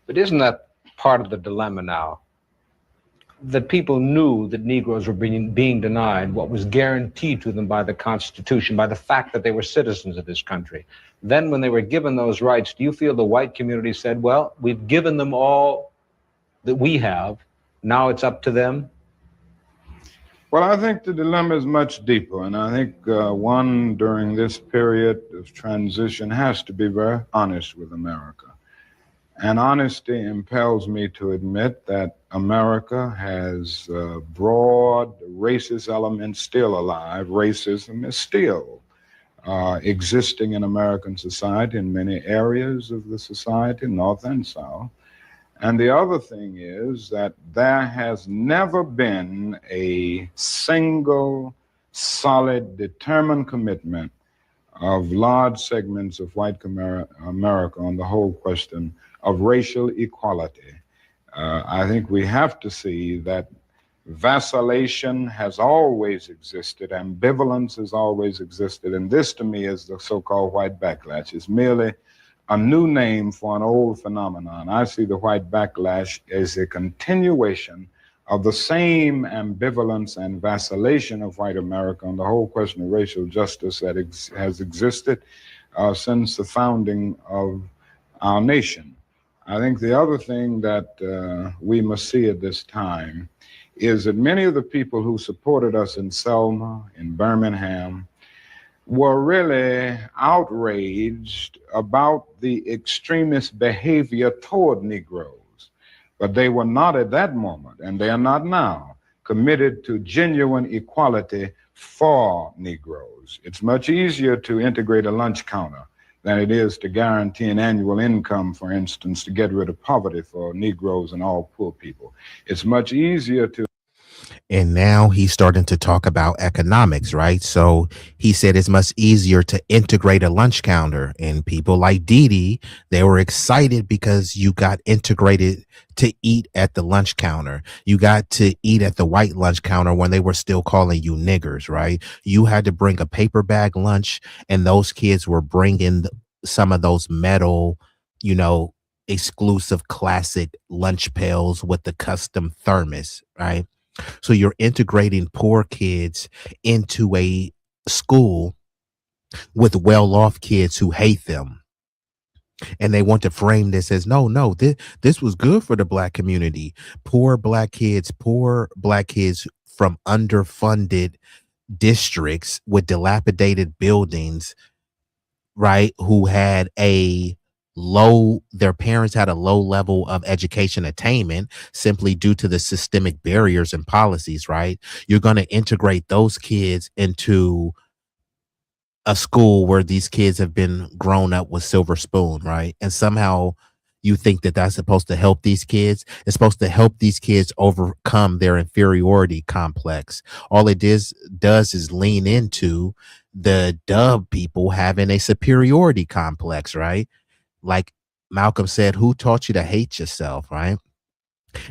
But isn't that part of the dilemma now? That people knew that Negroes were being denied what was guaranteed to them by the Constitution, by the fact that they were citizens of this country. Then when they were given those rights, do you feel the white community said, well, we've given them all that we have, now it's up to them? Well, I think the dilemma is much deeper, and I think one during this period of transition has to be very honest with America. And honesty impels me to admit that America has broad racist elements still alive. Racism is still existing in American society in many areas of the society, North and South. And the other thing is that there has never been a single, solid, determined commitment of large segments of white America on the whole question of racial equality. I think we have to see that vacillation has always existed, ambivalence has always existed, and this to me is the so-called white backlash. It's merely a new name for an old phenomenon. I see the white backlash as a continuation of the same ambivalence and vacillation of white America on the whole question of racial justice that has existed since the founding of our nation. I think the other thing that we must see at this time is that many of the people who supported us in Selma, in Birmingham, were really outraged about the extremist behavior toward Negroes. But they were not at that moment, and they are not now, committed to genuine equality for Negroes. It's much easier to integrate a lunch counter than it is to guarantee an annual income, for instance, to get rid of poverty for Negroes and all poor people. It's much easier to. And now he's starting to talk about economics, right? So he said it's much easier to integrate a lunch counter. And people like Didi, they were excited because you got integrated to eat at the lunch counter. You got to eat at the white lunch counter when they were still calling you niggers, right? You had to bring a paper bag lunch, and those kids were bringing some of those metal, you know, exclusive classic lunch pails with the custom thermos, right? So you're integrating poor kids into a school with well-off kids who hate them. And they want to frame this as, no, this was good for the black community. Poor black kids from underfunded districts with dilapidated buildings, right, who had their parents had a low level of education attainment simply due to the systemic barriers and policies, right? You're going to integrate those kids into a school where these kids have been grown up with silver spoon, right? And somehow you think that that's supposed to help these kids. It's supposed to help these kids overcome their inferiority complex. All it does is lean into the dub people having a superiority complex, right? Like Malcolm said, who taught you to hate yourself, right?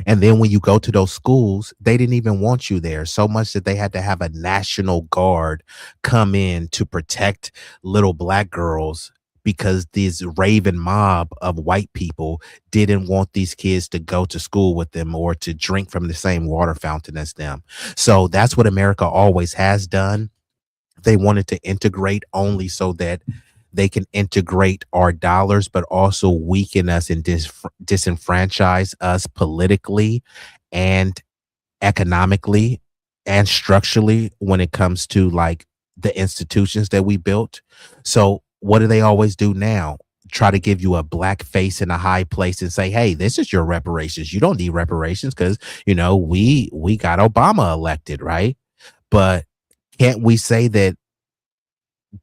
And then when you go to those schools, they didn't even want you there so much that they had to have a National Guard come in to protect little black girls because this raven mob of white people didn't want these kids to go to school with them or to drink from the same water fountain as them. So that's what America always has done. They wanted to integrate only so that they can integrate our dollars, but also weaken us and disenfranchise us politically and economically and structurally when it comes to like the institutions that we built. So what do they always do now? Try to give you a black face in a high place and say, hey, this is your reparations. You don't need reparations because, you know, we got Obama elected, right? But can't we say that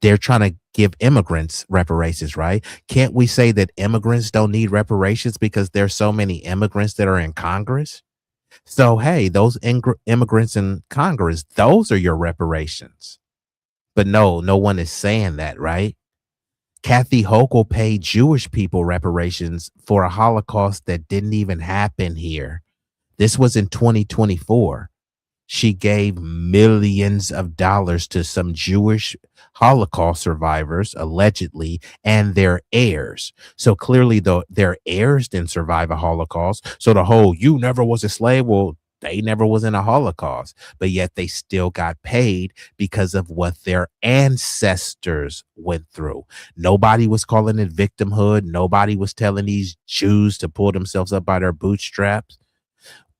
they're trying to give immigrants reparations, right? Can't we say that immigrants don't need reparations because there's so many immigrants that are in Congress? So, hey, those immigrants in Congress, those are your reparations. But no one is saying that, right? Kathy Hochul paid Jewish people reparations for a Holocaust that didn't even happen here. This was in 2024. She gave millions of dollars to some Jewish Holocaust survivors, allegedly, and their heirs. So clearly, their heirs didn't survive a Holocaust. So the whole, you never was a slave, well, they never was in a Holocaust, but yet they still got paid because of what their ancestors went through. Nobody was calling it victimhood. Nobody was telling these Jews to pull themselves up by their bootstraps.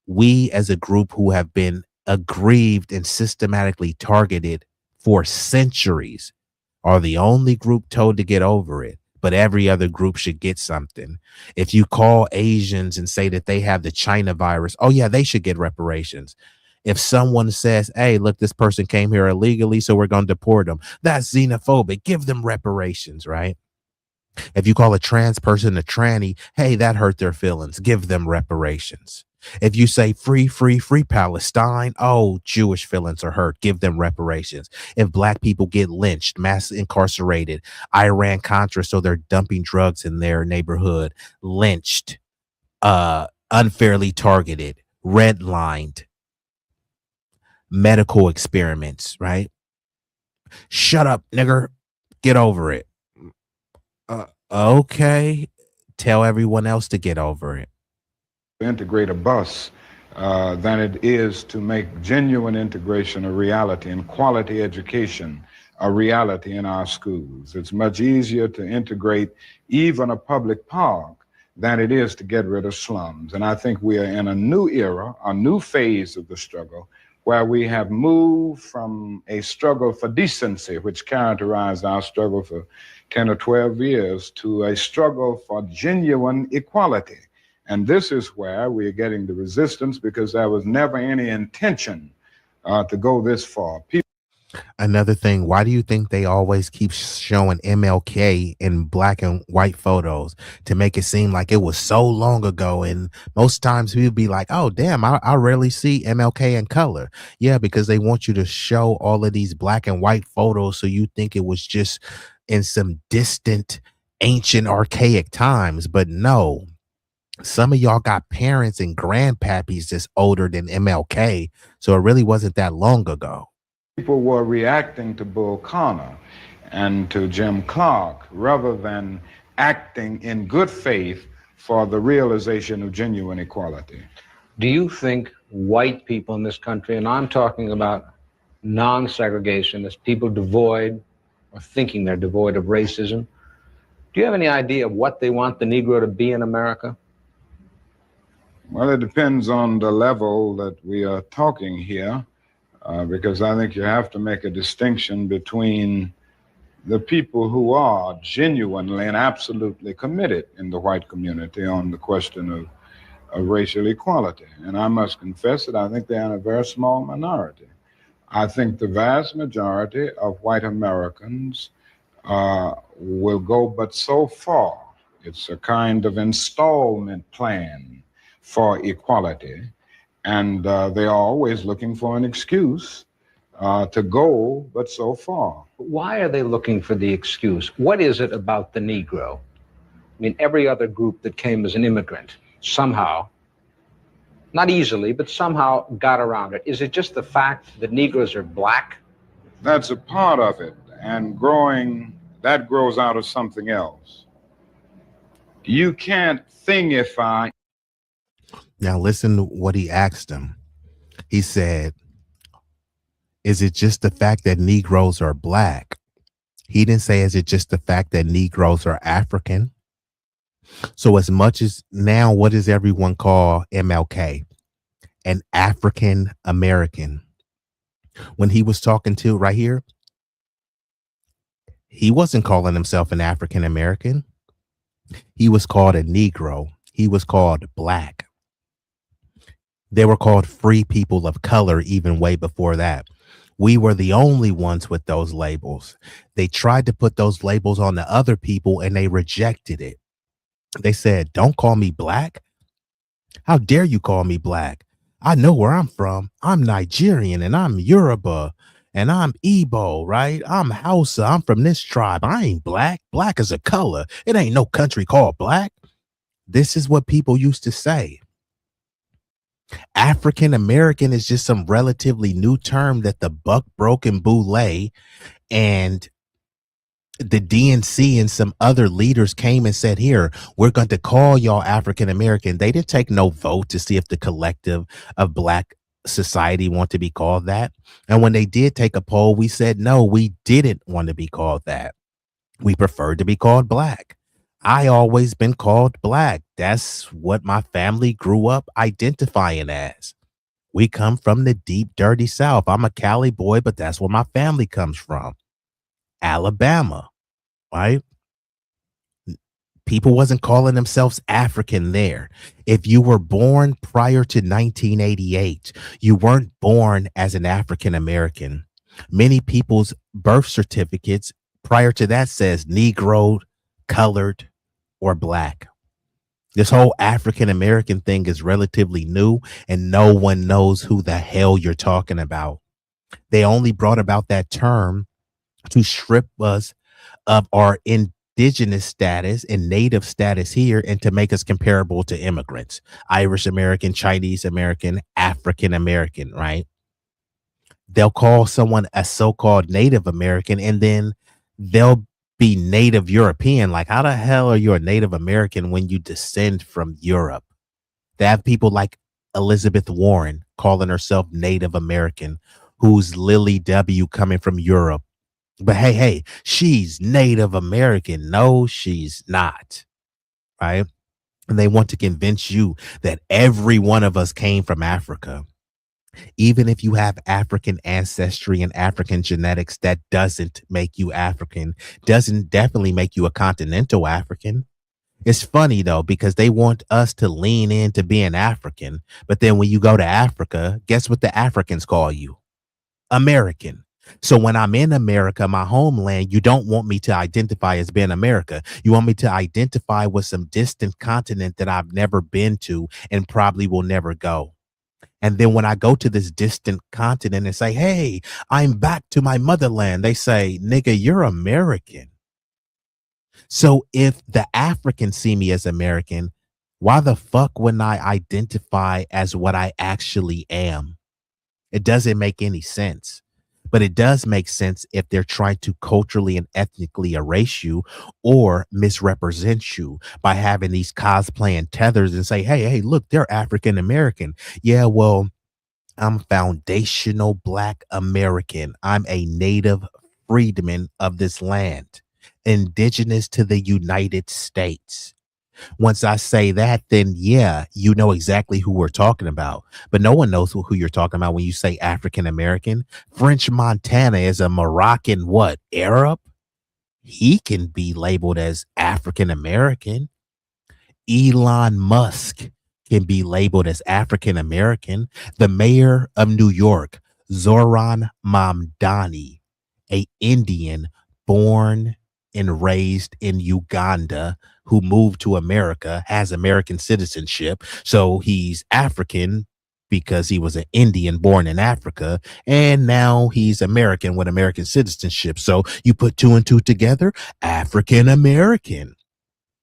We as a group who have been aggrieved and systematically targeted for centuries are the only group told to get over it, but every other group should get something. If you call Asians and say that they have the China virus, oh yeah, they should get reparations. If someone says, hey, look, this person came here illegally, so we're going to deport them, that's xenophobic, give them reparations, right? If you call a trans person a tranny, hey, that hurt their feelings, give them reparations. If you say free Palestine, oh, Jewish feelings are hurt, give them reparations. If black people get lynched, mass incarcerated, Iran-Contra, so they're dumping drugs in their neighborhood, lynched, unfairly targeted, redlined, medical experiments, right? Shut up, nigger. Get over it. Okay. Tell everyone else to get over it. Integrate a bus than it is to make genuine integration a reality and quality education a reality in our schools. It's much easier to integrate even a public park than it is to get rid of slums. And I think we are in a new era, a new phase of the struggle, where we have moved from a struggle for decency, which characterized our struggle for 10 or 12 years, to a struggle for genuine equality. And this is where we are getting the resistance, because there was never any intention to go this far. Another thing, why do you think they always keep showing MLK in black and white photos to make it seem like it was so long ago? And most times we'd be like, oh, damn, I rarely see MLK in color. Yeah, because they want you to show all of these black and white photos so you think it was just in some distant, ancient, archaic times. But no, some of y'all got parents and grandpappies that's older than MLK. So it really wasn't that long ago. People were reacting to Bull Connor and to Jim Clark rather than acting in good faith for the realization of genuine equality. Do you think white people in this country, and I'm talking about non-segregationists, people devoid or thinking they're devoid of racism, do you have any idea of what they want the Negro to be in America? Well, it depends on the level that we are talking here. Because I think you have to make a distinction between the people who are genuinely and absolutely committed in the white community on the question of racial equality. And I must confess that I think they're in a very small minority. I think the vast majority of white Americans will go but so far. It's a kind of installment plan for equality. And they are always looking for an excuse to go but so far. Why are they looking for the excuse? What is it about the Negro? I mean, every other group that came as an immigrant somehow, not easily, but somehow got around it. Is it just the fact that Negroes are black? That's a part of it. And that grows out of something else. You can't thingify. Now listen to what he asked him. He said, is it just the fact that Negroes are black? He didn't say, is it just the fact that Negroes are African? So as much as now, what does everyone call MLK? An African American. When he was talking to right here, he wasn't calling himself an African American. He was called a Negro. He was called black. They were called free people of color even way before that. We were the only ones with those labels. They tried to put those labels on the other people and they rejected it. They said, don't call me black. How dare you call me black? I know where I'm from. I'm Nigerian and I'm Yoruba and I'm Igbo, right? I'm Hausa. I'm from this tribe. I ain't black. Black is a color. It ain't no country called black. This is what people used to say. African American is just some relatively new term that the buck broke in Boulay, and the DNC and some other leaders came and said, here, we're going to call y'all African American. They didn't take no vote to see if the collective of black society want to be called that. And when they did take a poll, we said, no, we didn't want to be called that. We preferred to be called black. I always been called black. That's what my family grew up identifying as. We come from the deep, dirty South. I'm a Cali boy, but that's where my family comes from. Alabama, right? People wasn't calling themselves African there. If you were born prior to 1988, you weren't born as an African American. Many people's birth certificates prior to that says Negro, colored, or black. This whole African American thing is relatively new and no one knows who the hell you're talking about. They only brought about that term to strip us of our indigenous status and native status here and to make us comparable to immigrants, Irish American, Chinese American, African American, right? They'll call someone a so-called Native American and then they'll be Native European. Like, how the hell are you a Native American when you descend from Europe? They have people like Elizabeth Warren calling herself Native American, who's Lily W coming from Europe. But hey, she's Native American. No, she's not. Right? And they want to convince you that every one of us came from Africa. Even if you have African ancestry and African genetics, that doesn't make you African, doesn't definitely make you a continental African. It's funny though, because they want us to lean into being African, but then when you go to Africa, guess what the Africans call you? American. So when I'm in America, my homeland, you don't want me to identify as being America. You want me to identify with some distant continent that I've never been to and probably will never go. And then when I go to this distant continent and say, hey, I'm back to my motherland, they say, nigga, you're American. So if the Africans see me as American, why the fuck wouldn't I identify as what I actually am? It doesn't make any sense. But it does make sense if they're trying to culturally and ethnically erase you or misrepresent you by having these cosplay and tethers and say, hey, look, they're African American. Yeah, well, I'm foundational Black American. I'm a native freedman of this land, indigenous to the United States. Once I say that, then yeah, you know exactly who we're talking about. But no one knows who you're talking about when you say African American. French Montana is a Moroccan what? Arab? He can be labeled as African American. Elon Musk can be labeled as African American. The mayor of New York, Zoran Mamdani, a Indian born and raised in Uganda, who moved to America, has American citizenship. So he's African because he was an Indian born in Africa, and now he's American with American citizenship. So you put two and two together, African American.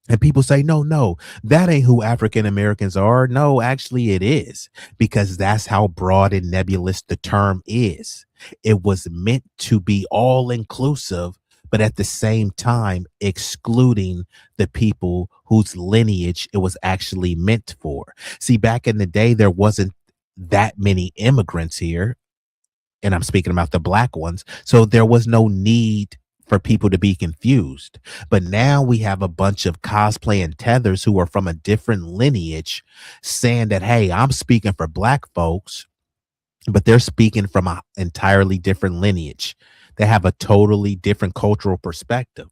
And people say, no, that ain't who African Americans are. No, actually it is, because that's how broad and nebulous the term is. It was meant to be all inclusive, but at the same time, excluding the people whose lineage it was actually meant for. See, back in the day, there wasn't that many immigrants here, and I'm speaking about the Black ones. So there was no need for people to be confused. But now we have a bunch of cosplay and tethers who are from a different lineage saying that, hey, I'm speaking for Black folks, but they're speaking from an entirely different lineage. They have a totally different cultural perspective.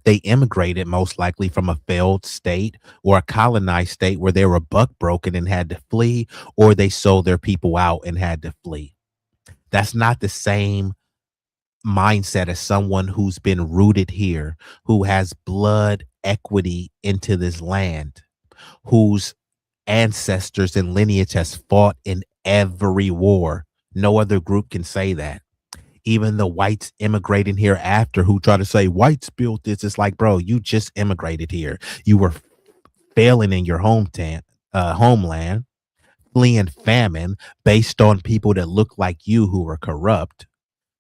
They immigrated most likely from a failed state or a colonized state where they were buck broken and had to flee, or they sold their people out and had to flee. That's not the same mindset as someone who's been rooted here, who has blood equity into this land, whose ancestors and lineage has fought in every war. No other group can say that. Even the whites immigrating here after, who try to say whites built this, it's like, bro, you just immigrated here. You were failing in your homeland, fleeing famine based on people that look like you who were corrupt.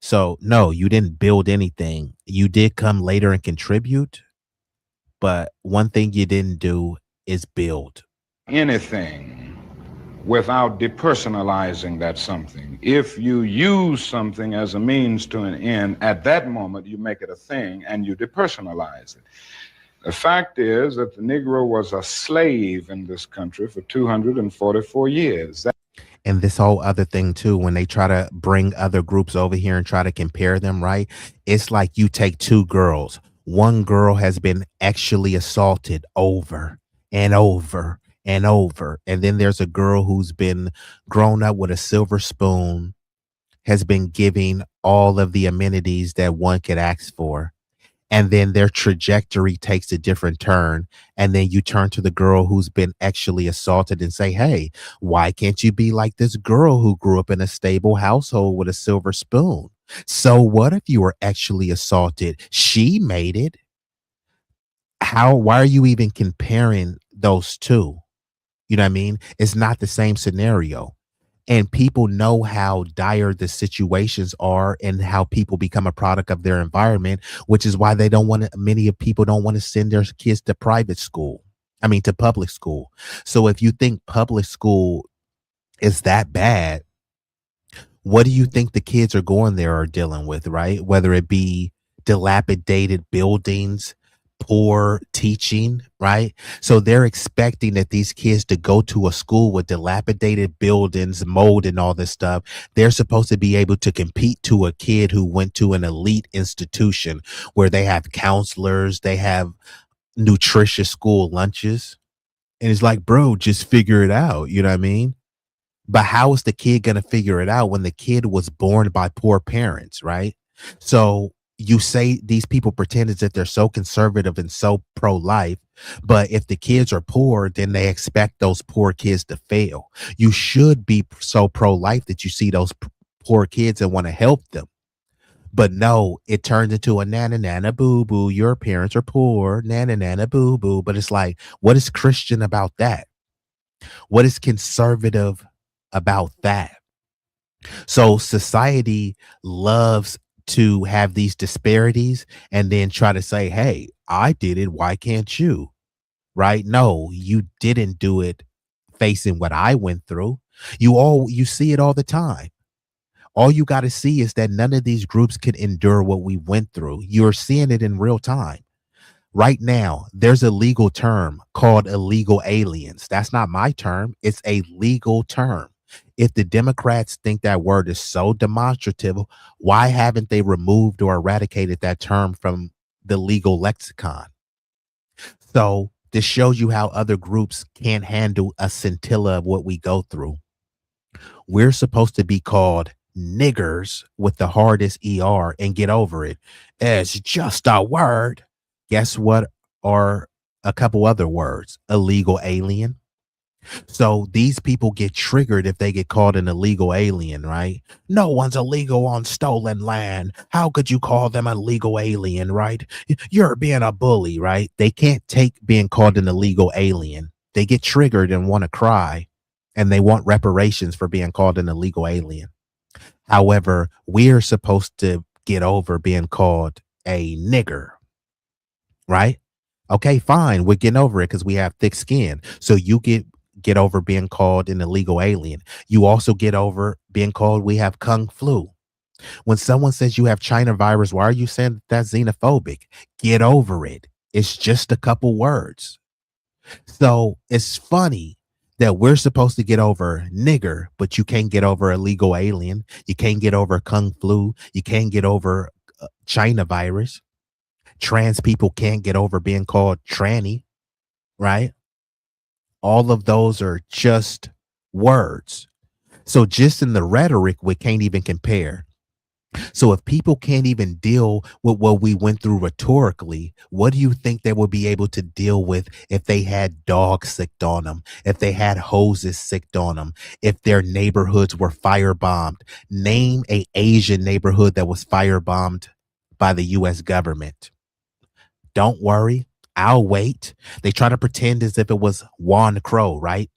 So no, you didn't build anything. You did come later and contribute, but one thing you didn't do is build anything without depersonalizing that something. If you use something as a means to an end, at that moment you make it a thing and you depersonalize it. The fact is that the Negro was a slave in this country for 244 years. And this whole other thing too, when they try to bring other groups over here and try to compare them, right? It's like you take two girls. One girl has been actually assaulted over and over and over. And then there's a girl who's been grown up with a silver spoon, has been giving all of the amenities that one could ask for. And then their trajectory takes a different turn. And then you turn to the girl who's been actually assaulted and say, hey, why can't you be like this girl who grew up in a stable household with a silver spoon? So what if you were actually assaulted? She made it. Why are you even comparing those two? You know what I mean? It's not the same scenario. And people know how dire the situations are and how people become a product of their environment, which is why many of people don't want to send their kids to public school. So if you think public school is that bad, what do you think the kids are going there are dealing with, right? Whether it be dilapidated buildings, poor teaching, right? So they're expecting that these kids to go to a school with dilapidated buildings, mold and all this stuff. They're supposed to be able to compete to a kid who went to an elite institution where they have counselors, they have nutritious school lunches. And it's like, bro, just figure it out. You know what I mean? But how is the kid going to figure it out when the kid was born by poor parents, right? So you say these people pretend as if they're so conservative and so pro-life, but if the kids are poor, then they expect those poor kids to fail. You should be so pro-life that you see those poor kids and want to help them. But no, it turns into a nana nana boo boo. Your parents are poor, nana nana boo boo. But it's like, what is Christian about that? What is conservative about that? So society loves to have these disparities and then try to say, hey, I did it. Why can't you? Right? No, you didn't do it facing what I went through. You see it all the time. All you got to see is that none of these groups can endure what we went through. You're seeing it in real time. Right now, there's a legal term called illegal aliens. That's not my term. It's a legal term. If the Democrats think that word is so demonstrative, why haven't they removed or eradicated that term from the legal lexicon? So this shows you how other groups can't handle a scintilla of what we go through. We're supposed to be called niggers with the hardest ER and get over it. It's just a word. Guess what are a couple other words? Illegal alien. So these people get triggered if they get called an illegal alien, right? No one's illegal on stolen land. How could you call them a legal alien, right? You're being a bully, right? They can't take being called an illegal alien. They get triggered and want to cry, and they want reparations for being called an illegal alien. However, we're supposed to get over being called a nigger, right? Okay, fine. We're getting over it because we have thick skin. So you get over being called an illegal alien. You also get over being called we have Kung flu. When someone says you have China virus, why are you saying that's xenophobic? Get over it. It's just a couple words. So it's funny that we're supposed to get over nigger, but you can't get over illegal alien. You can't get over Kung flu. You can't get over China virus. Trans people can't get over being called tranny, right? All of those are just words. So just in the rhetoric, we can't even compare. So if people can't even deal with what we went through rhetorically, what do you think they would be able to deal with if they had dogs sicked on them, if they had hoses sicked on them, if their neighborhoods were firebombed? Name a Asian neighborhood that was firebombed by the U.S. government. Don't worry, I'll wait. They try to pretend as if it was Juan Crow, right?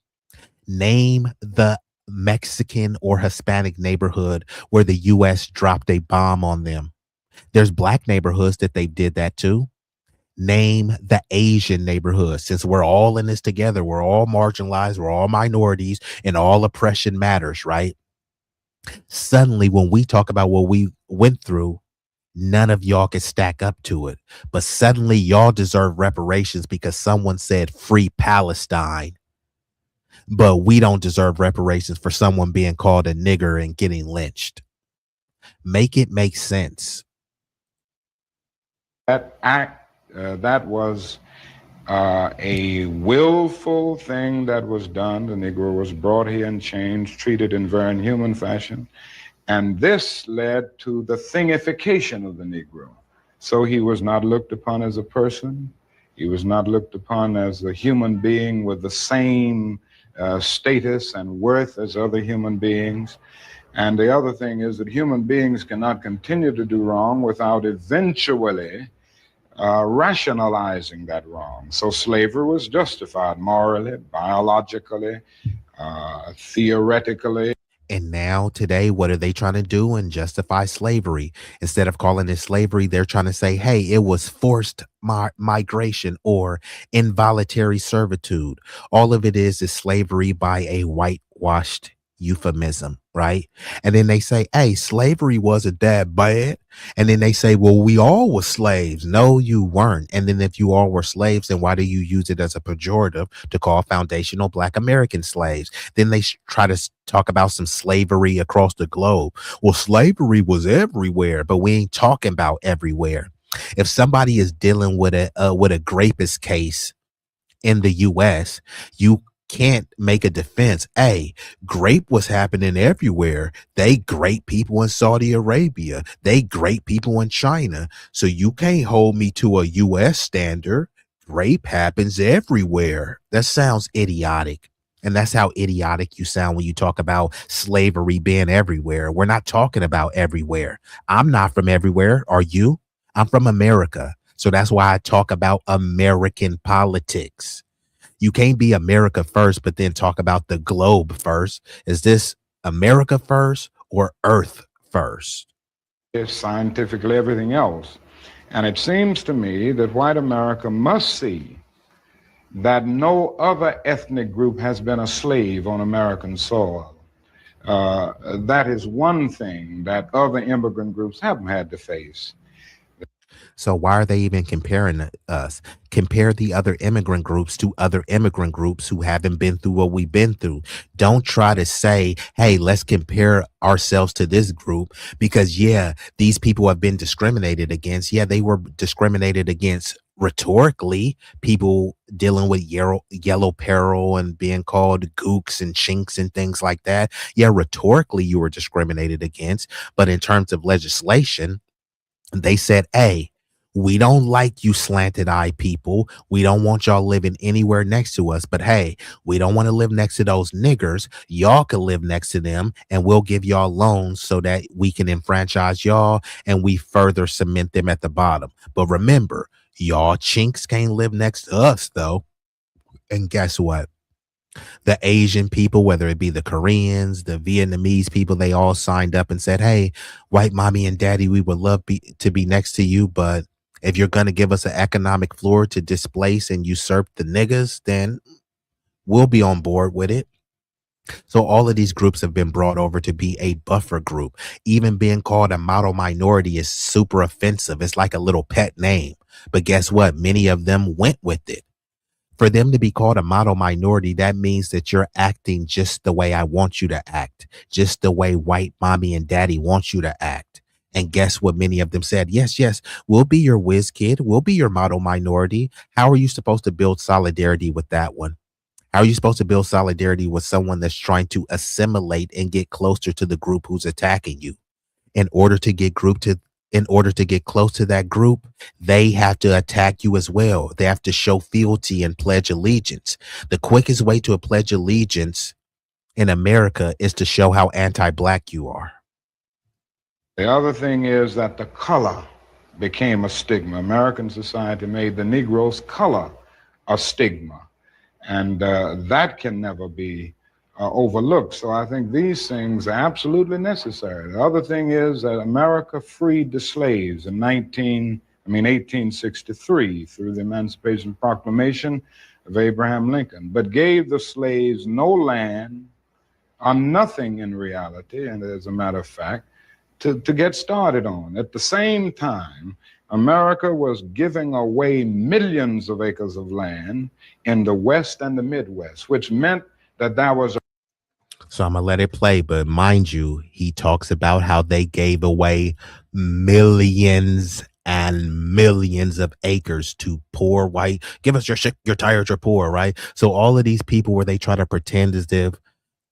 Name the Mexican or Hispanic neighborhood where the U.S. dropped a bomb on them. There's black neighborhoods that they did that too. Name the Asian neighborhood. Since we're all in this together, we're all marginalized, we're all minorities, and all oppression matters, right? Suddenly, when we talk about what we went through, none of y'all can stack up to it. But suddenly y'all deserve reparations because someone said free Palestine. But we don't deserve reparations for someone being called a nigger and getting lynched. Make it make sense. That act, that was a willful thing that was done. The Negro was brought here in chains, treated in very inhuman fashion. And this led to the thingification of the Negro. So he was not looked upon as a person. He was not looked upon as a human being with the same status and worth as other human beings. And the other thing is that human beings cannot continue to do wrong without eventually rationalizing that wrong. So slavery was justified morally, biologically, theoretically. And now today, what are they trying to do and justify slavery? Instead of calling it slavery, they're trying to say, hey, it was forced migration or involuntary servitude. All of it is slavery by a whitewashed euphemism, right? And then they say, hey, slavery wasn't that bad. And then they say, well, we all were slaves. No, you weren't. And then if you all were slaves, then why do you use it as a pejorative to call foundational Black American slaves? Then they try to talk about some slavery across the globe. Well, slavery was everywhere, but we ain't talking about everywhere. If somebody is dealing with a grapist case in the U.S., you can't make a defense. Hey, grape was happening everywhere. They grape people in Saudi Arabia. They grape people in China. So you can't hold me to a U.S. standard. Rape happens everywhere. That sounds idiotic. And that's how idiotic you sound when you talk about slavery being everywhere. We're not talking about everywhere. I'm not from everywhere. Are you? I'm from America. So that's why I talk about American politics. You can't be America first, but then talk about the globe first. Is this America first or Earth first? Is scientifically everything else. And it seems to me that white America must see that no other ethnic group has been a slave on American soil. That is one thing that other immigrant groups haven't had to face. So why are they even comparing us? Compare the other immigrant groups to other immigrant groups who haven't been through what we've been through. Don't try to say, hey, let's compare ourselves to this group because, yeah, these people have been discriminated against. Yeah, they were discriminated against rhetorically, people dealing with yellow peril and being called gooks and chinks and things like that. Yeah, rhetorically, you were discriminated against. But in terms of legislation, they said, hey, we don't like you slanted eye people. We don't want y'all living anywhere next to us. But hey, we don't want to live next to those niggers. Y'all can live next to them and we'll give y'all loans so that we can enfranchise y'all and we further cement them at the bottom. But remember, y'all chinks can't live next to us though. And guess what? The Asian people, whether it be the Koreans, the Vietnamese people, they all signed up and said, hey, white mommy and daddy, we would love to be next to you. But if you're going to give us an economic floor to displace and usurp the niggas, then we'll be on board with it. So all of these groups have been brought over to be a buffer group. Even being called a model minority is super offensive. It's like a little pet name. But guess what? Many of them went with it. For them to be called a model minority, that means that you're acting just the way I want you to act, just the way white mommy and daddy want you to act. And guess what? Many of them said, yes, yes, we'll be your whiz kid. We'll be your model minority. How are you supposed to build solidarity with that one? How are you supposed to build solidarity with someone that's trying to assimilate and get closer to the group who's attacking you? In order to get close to that group, they have to attack you as well. They have to show fealty and pledge allegiance. The quickest way to pledge allegiance in America is to show how anti-black you are. The other thing is that the color became a stigma. American society made the Negro's color a stigma. And that can never be overlooked. So I think these things are absolutely necessary. The other thing is that America freed the slaves in 1863 through the Emancipation Proclamation of Abraham Lincoln, but gave the slaves no land or nothing in reality, and as a matter of fact, to get started on. At the same time, America was giving away millions of acres of land in the West and the Midwest, which meant that there was So I'm going to let it play. But mind you, he talks about how they gave away millions and millions of acres to poor white. Give us your shit. You're tired. You're poor. Right. So all of these people where they try to pretend as if,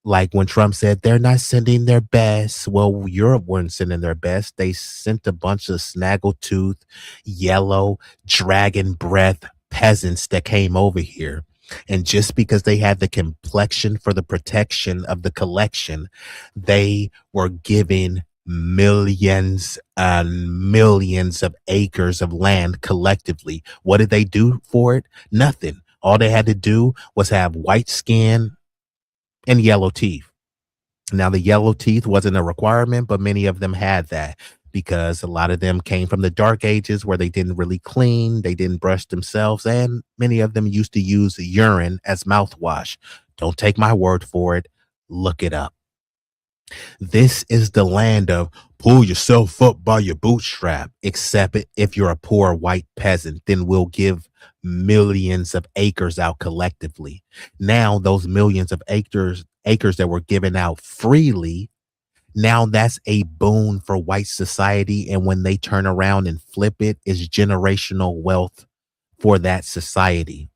like when Trump said they're not sending their best. Well, Europe weren't sending their best. They sent a bunch of snaggletooth, yellow, dragon breath peasants that came over here. And just because they had the complexion for the protection of the collection, they were given millions and millions of acres of land collectively. What did they do for it? Nothing. All they had to do was have white skin and yellow teeth. Now, the yellow teeth wasn't a requirement, but many of them had that because a lot of them came from the dark ages where they didn't really clean, they didn't brush themselves, and many of them used to use urine as mouthwash. Don't take my word for it. Look it up. This is the land of pull yourself up by your bootstrap, except if you're a poor white peasant, then we'll give millions of acres out collectively. Now, those millions of acres that were given out freely, Now that's a boon for white society. And when they turn around and flip it, it's generational wealth for that society.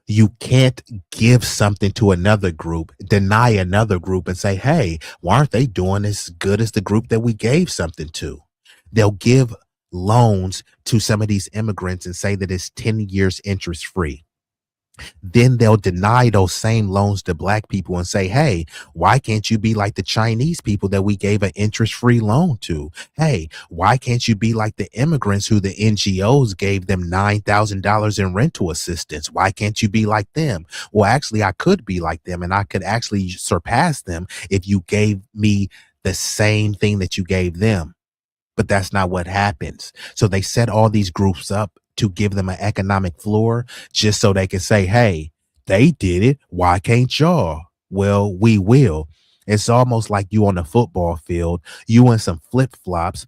You can't give something to another group, deny another group and say, hey, why aren't they doing as good as the group that we gave something to? They'll give loans to some of these immigrants and say that it's 10 years interest free. Then they'll deny those same loans to black people and say, hey, why can't you be like the Chinese people that we gave an interest-free loan to? Hey, why can't you be like the immigrants who the NGOs gave them $9,000 in rental assistance? Why can't you be like them? Well, actually, I could be like them, and I could actually surpass them if you gave me the same thing that you gave them. But that's not what happens. So they set all these groups up to give them an economic floor just so they can say, hey, they did it. Why can't y'all? Well, we will. It's almost like you on the football field, you in some flip-flops.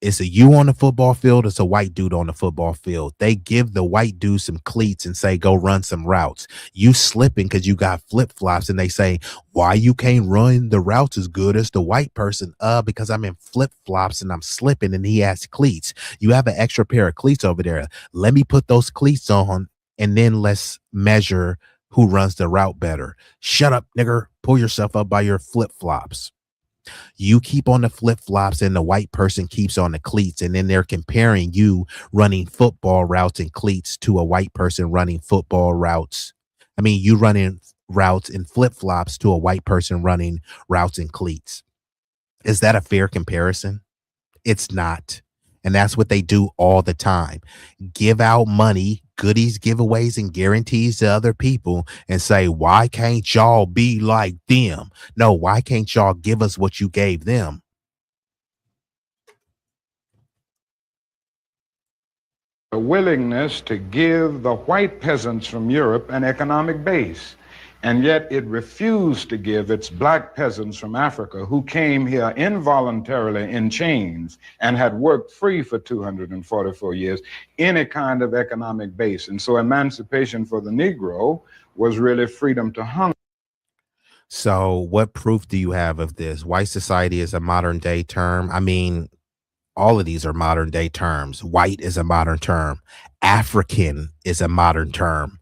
It's a you on the football field. It's a white dude on the football field. They give the white dude some cleats and say, go run some routes. You slipping because you got flip-flops, and they say, why you can't run the routes as good as the white person? Because I'm in flip-flops and I'm slipping, and he has cleats. You have an extra pair of cleats over there. Let me put those cleats on, and then let's measure who runs the route better. Shut up, nigger. Pull yourself up by your flip-flops. You keep on the flip-flops and the white person keeps on the cleats, and then they're comparing you running football routes and cleats to a white person running football routes. I mean, you running routes in flip-flops to a white person running routes in cleats. Is that a fair comparison? It's not. And that's what they do all the time. Give out money, goodies, giveaways, and guarantees to other people and say, why can't y'all be like them? No, why can't y'all give us what you gave them? A willingness to give the white peasants from Europe an economic base. And yet it refused to give its black peasants from Africa, who came here involuntarily in chains and had worked free for 244 years, any kind of economic base. And so emancipation for the Negro was really freedom to hunger. So what proof do you have of this? White society is a modern day term. I mean, all of these are modern day terms. White is a modern term. African is a modern term.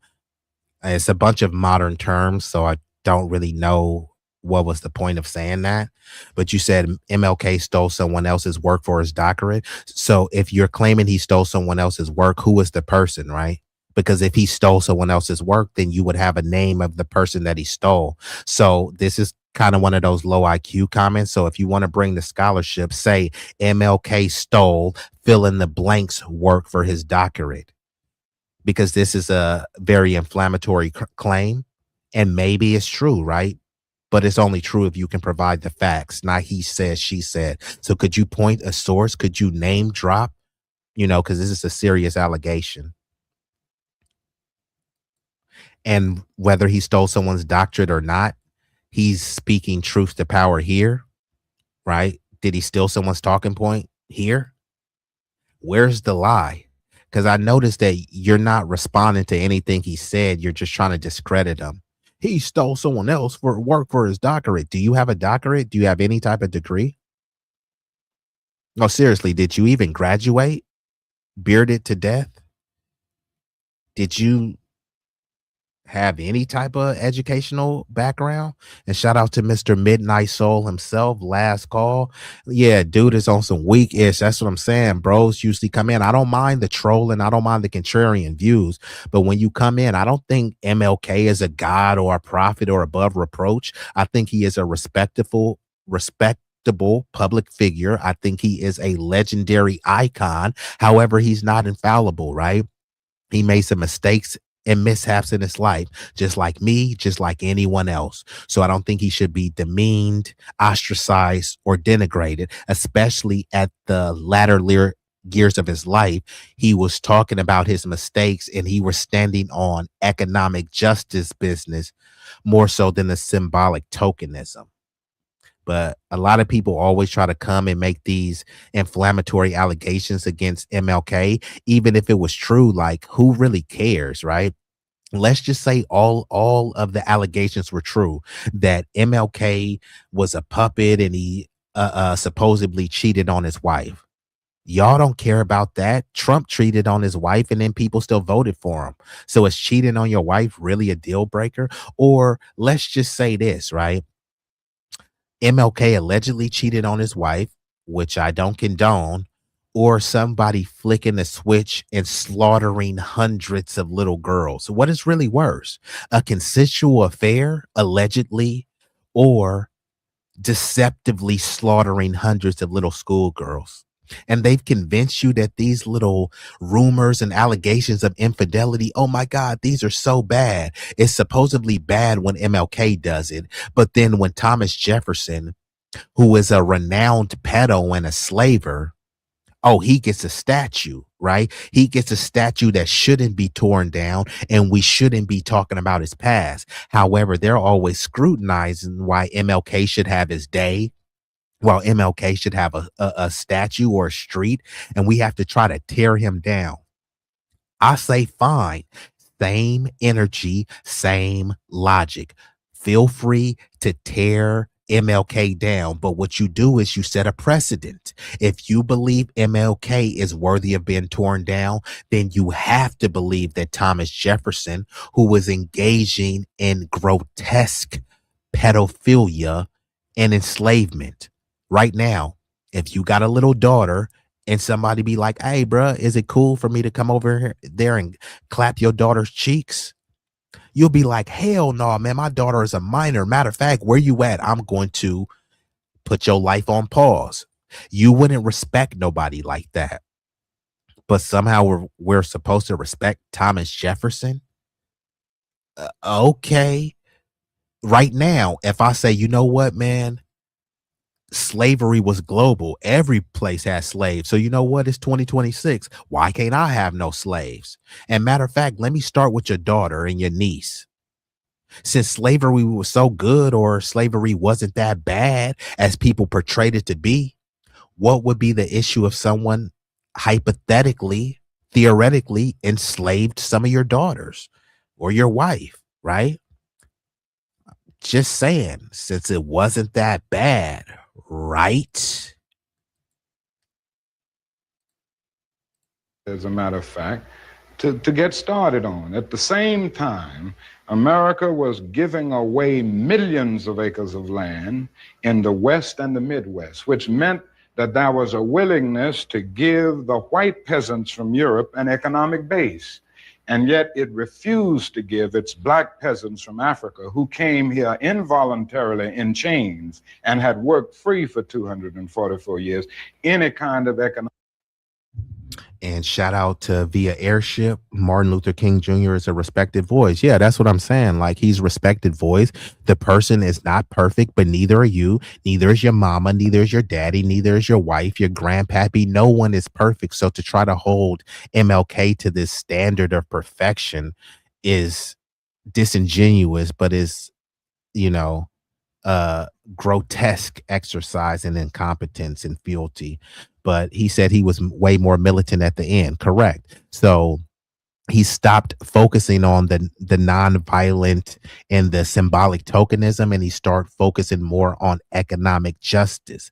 It's a bunch of modern terms, so I don't really know what was the point of saying that. But you said MLK stole someone else's work for his doctorate. So if you're claiming he stole someone else's work, who is the person, right? Because if he stole someone else's work, then you would have a name of the person that he stole. So this is kind of one of those low IQ comments. So if you want to bring the scholarship, say MLK stole fill in the blanks work for his doctorate. Because this is a very inflammatory claim, and maybe it's true, right? But it's only true if you can provide the facts, not he said, she said. So could you point a source? Could you name drop? Because this is a serious allegation. And whether he stole someone's doctorate or not, he's speaking truth to power here, right? Did he steal someone's talking point here? Where's the lie? Because I noticed that you're not responding to anything he said. You're just trying to discredit him. He stole someone else for work for his doctorate. Do you have a doctorate? Do you have any type of degree? No, seriously, did you even graduate? Bearded to death? Did you have any type of educational background? And shout out to Mr. Midnight Soul himself, last call. Yeah, dude is on some weak-ish. That's what I'm saying. Bros usually come in. I don't mind the trolling. I don't mind the contrarian views. But when you come in, I don't think MLK is a god or a prophet or above reproach. I think he is a respectable public figure. I think he is a legendary icon. However, he's not infallible, right? He made some mistakes and mishaps in his life, just like me, just like anyone else. So I don't think he should be demeaned, ostracized, or denigrated, especially at the latter years of his life. He was talking about his mistakes, and he was standing on economic justice business more so than the symbolic tokenism. But a lot of people always try to come and make these inflammatory allegations against MLK, even if it was true. Like, who really cares, right? let's just say all of the allegations were true, that MLK was a puppet and he supposedly cheated on his wife. Y'all don't care about that. Trump cheated on his wife and then people still voted for him. So is cheating on your wife really a deal breaker? Or let's just say this, right? MLK allegedly cheated on his wife, which I don't condone, or somebody flicking a switch and slaughtering hundreds of little girls. What is really worse? A consensual affair, allegedly, or deceptively slaughtering hundreds of little schoolgirls? And they've convinced you that these little rumors and allegations of infidelity, oh my God, these are so bad. It's supposedly bad when MLK does it. But then when Thomas Jefferson, who is a renowned pedo and a slaver, oh, he gets a statue, right? He gets a statue that shouldn't be torn down, and we shouldn't be talking about his past. However, they're always scrutinizing why MLK should have his day, while MLK should have a statue or a street, and we have to try to tear him down. I say fine. Same energy, same logic. Feel free to tear MLK down, but what you do is you set a precedent. If you believe MLK is worthy of being torn down, then you have to believe that Thomas Jefferson, who was engaging in grotesque pedophilia and enslavement. Right now, if you got a little daughter and somebody be like, hey, bruh, is it cool for me to come over there and clap your daughter's cheeks? You'll be like, hell no, man, my daughter is a minor. Matter of fact, where you at? I'm going to put your life on pause. You wouldn't respect nobody like that. But somehow we're supposed to respect Thomas Jefferson? Okay. Right now, if I say, you know what, man, slavery was global. Every place has slaves. So you know what? It's 2026. Why can't I have no slaves? And matter of fact, let me start with your daughter and your niece. Since slavery was so good, or slavery wasn't that bad as people portrayed it to be, what would be the issue if someone hypothetically, theoretically enslaved some of your daughters or your wife, right? Just saying, since it wasn't that bad, right? As a matter of fact, to get started on. At the same time, America was giving away millions of acres of land in the West and the Midwest, which meant that there was a willingness to give the white peasants from Europe an economic base. And yet it refused to give its black peasants from Africa, who came here involuntarily in chains and had worked free for 244 years, any kind of economic. And shout out to Via Airship. Martin Luther King Jr. is a respected voice. Yeah, that's what I'm saying. Like, he's a respected voice. The person is not perfect, but neither are you. Neither is your mama. Neither is your daddy. Neither is your wife, your grandpappy. No one is perfect. So to try to hold MLK to this standard of perfection is disingenuous, but is, you know, grotesque exercise and incompetence and fealty. But he said he was way more militant at the end. Correct. So he stopped focusing on the nonviolent and the symbolic tokenism, and he started focusing more on economic justice,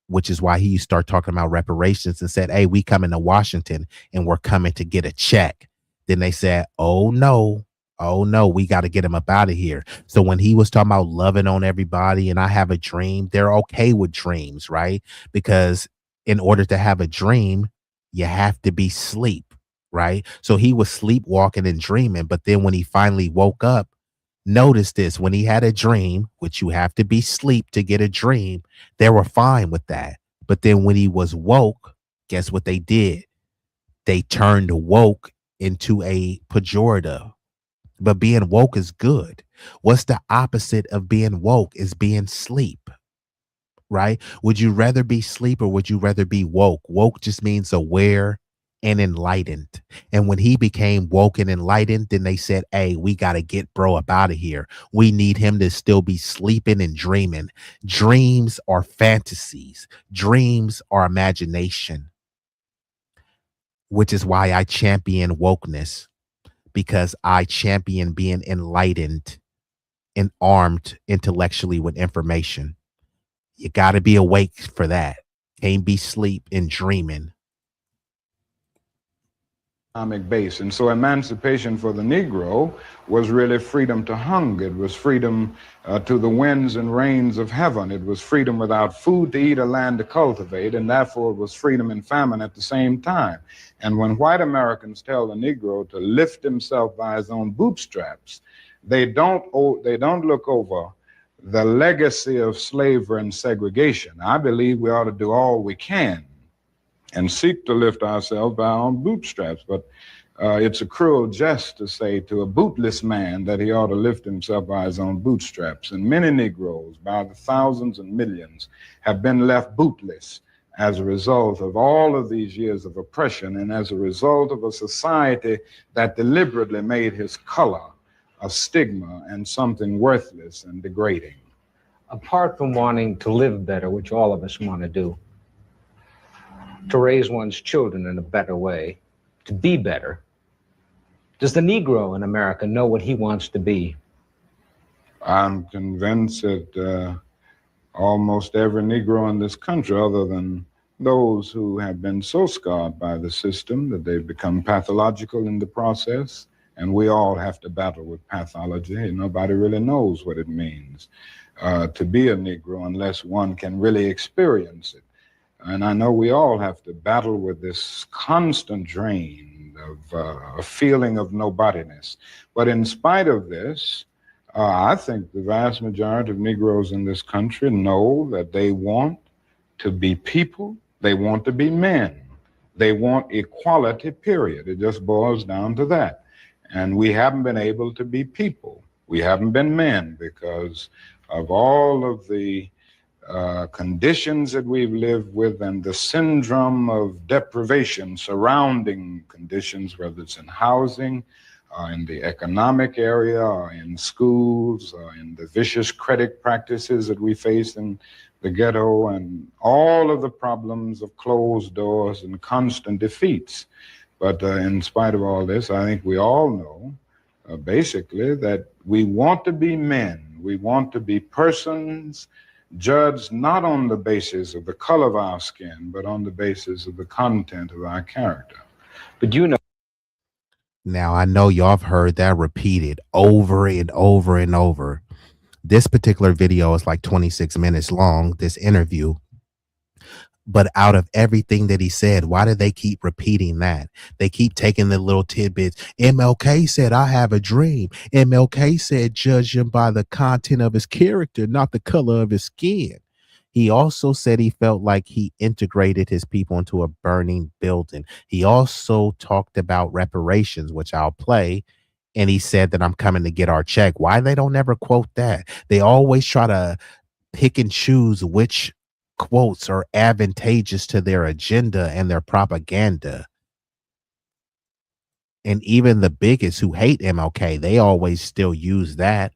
which is why he started talking about reparations and said, hey, we coming to Washington and we're coming to get a check. Then they said, oh no, we got to get him up out of here. So when he was talking about loving on everybody and I have a dream, they're okay with dreams, right? Because in order to have a dream, you have to be asleep, right? So he was sleepwalking and dreaming. But then when he finally woke up, notice this, when he had a dream, which you have to be asleep to get a dream, they were fine with that. But then when he was woke, guess what they did? They turned woke into a pejorative. But being woke is good. What's the opposite of being woke? Is being sleep, right? Would you rather be sleep or would you rather be woke? Woke just means aware and enlightened. And when he became woke and enlightened, then they said, hey, we got to get bro up out of here. We need him to still be sleeping and dreaming. Dreams are fantasies. Dreams are imagination, which is why I champion wokeness. because I champion being enlightened and armed intellectually with information. You got to be awake for that. Can't be sleep and dreaming. Economic base. And so emancipation for the Negro was really freedom to hunger. It was freedom to the winds and rains of heaven. It was freedom without food to eat or land to cultivate, and therefore it was freedom and famine at the same time. And when white Americans tell the Negro to lift himself by his own bootstraps, they don't look over the legacy of slavery and segregation. I believe we ought to do all we can and seek to lift ourselves by our own bootstraps. But it's a cruel jest to say to a bootless man that he ought to lift himself by his own bootstraps. And many Negroes, by the thousands and millions, have been left bootless as a result of all of these years of oppression and as a result of a society that deliberately made his color a stigma and something worthless and degrading. Apart from wanting to live better, which all of us want to do, to raise one's children in a better way, to be better, does the Negro in America know what he wants to be? I'm convinced that almost every Negro in this country, other than those who have been so scarred by the system that they've become pathological in the process, and we all have to battle with pathology. Nobody really knows what it means to be a Negro unless one can really experience it. And I know we all have to battle with this constant drain of a feeling of nobodiness. But in spite of this, I think the vast majority of Negroes in this country know that they want to be people, they want to be men, they want equality, period. It just boils down to that. And we haven't been able to be people. We haven't been men because of all of the conditions that we've lived with and the syndrome of deprivation surrounding conditions, whether it's in housing, in the economic area, or in schools, or in the vicious credit practices that we face in the ghetto, and all of the problems of closed doors and constant defeats. But in spite of all this, I think we all know, basically, that we want to be men. We want to be persons judged not on the basis of the color of our skin, but on the basis of the content of our character. But you know. Now, I know y'all have heard that repeated over and over and over. This particular video is like 26 minutes long, this interview. But out of everything that he said, why do they keep repeating that? They keep taking the little tidbits. MLK said, I have a dream. MLK said, judge him by the content of his character, not the color of his skin. He also said he felt like he integrated his people into a burning building. He also talked about reparations, which I'll play. And he said that I'm coming to get our check. Why they don't ever quote that? They always try to pick and choose which quotes are advantageous to their agenda and their propaganda. And even the bigots who hate MLK, they always still use that.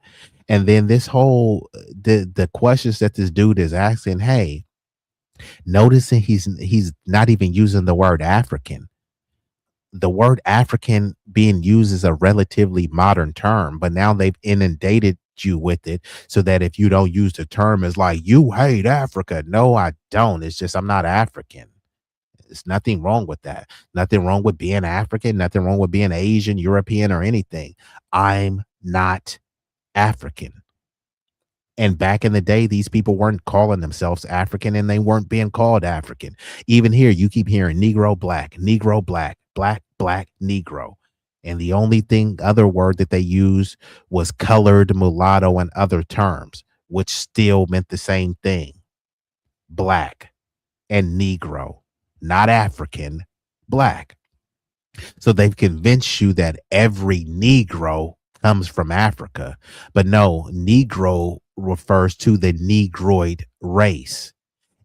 And then this whole the questions that this dude is asking, hey, noticing he's not even using the word African. The word African being used is a relatively modern term, but now they've inundated you with it so that if you don't use the term, it's like you hate Africa. No, I don't. It's just I'm not African. There's nothing wrong with that. Nothing wrong with being African. Nothing wrong with being Asian, European, or anything. I'm not African. And back in the day, these people weren't calling themselves African and they weren't being called African. Even here, you keep hearing Negro, black, black, black, Negro. And the only other word that they used was colored, mulatto, and other terms, which still meant the same thing. Black and Negro, not African, black. So they've convinced you that every Negro comes from Africa. But no, Negro refers to the Negroid race.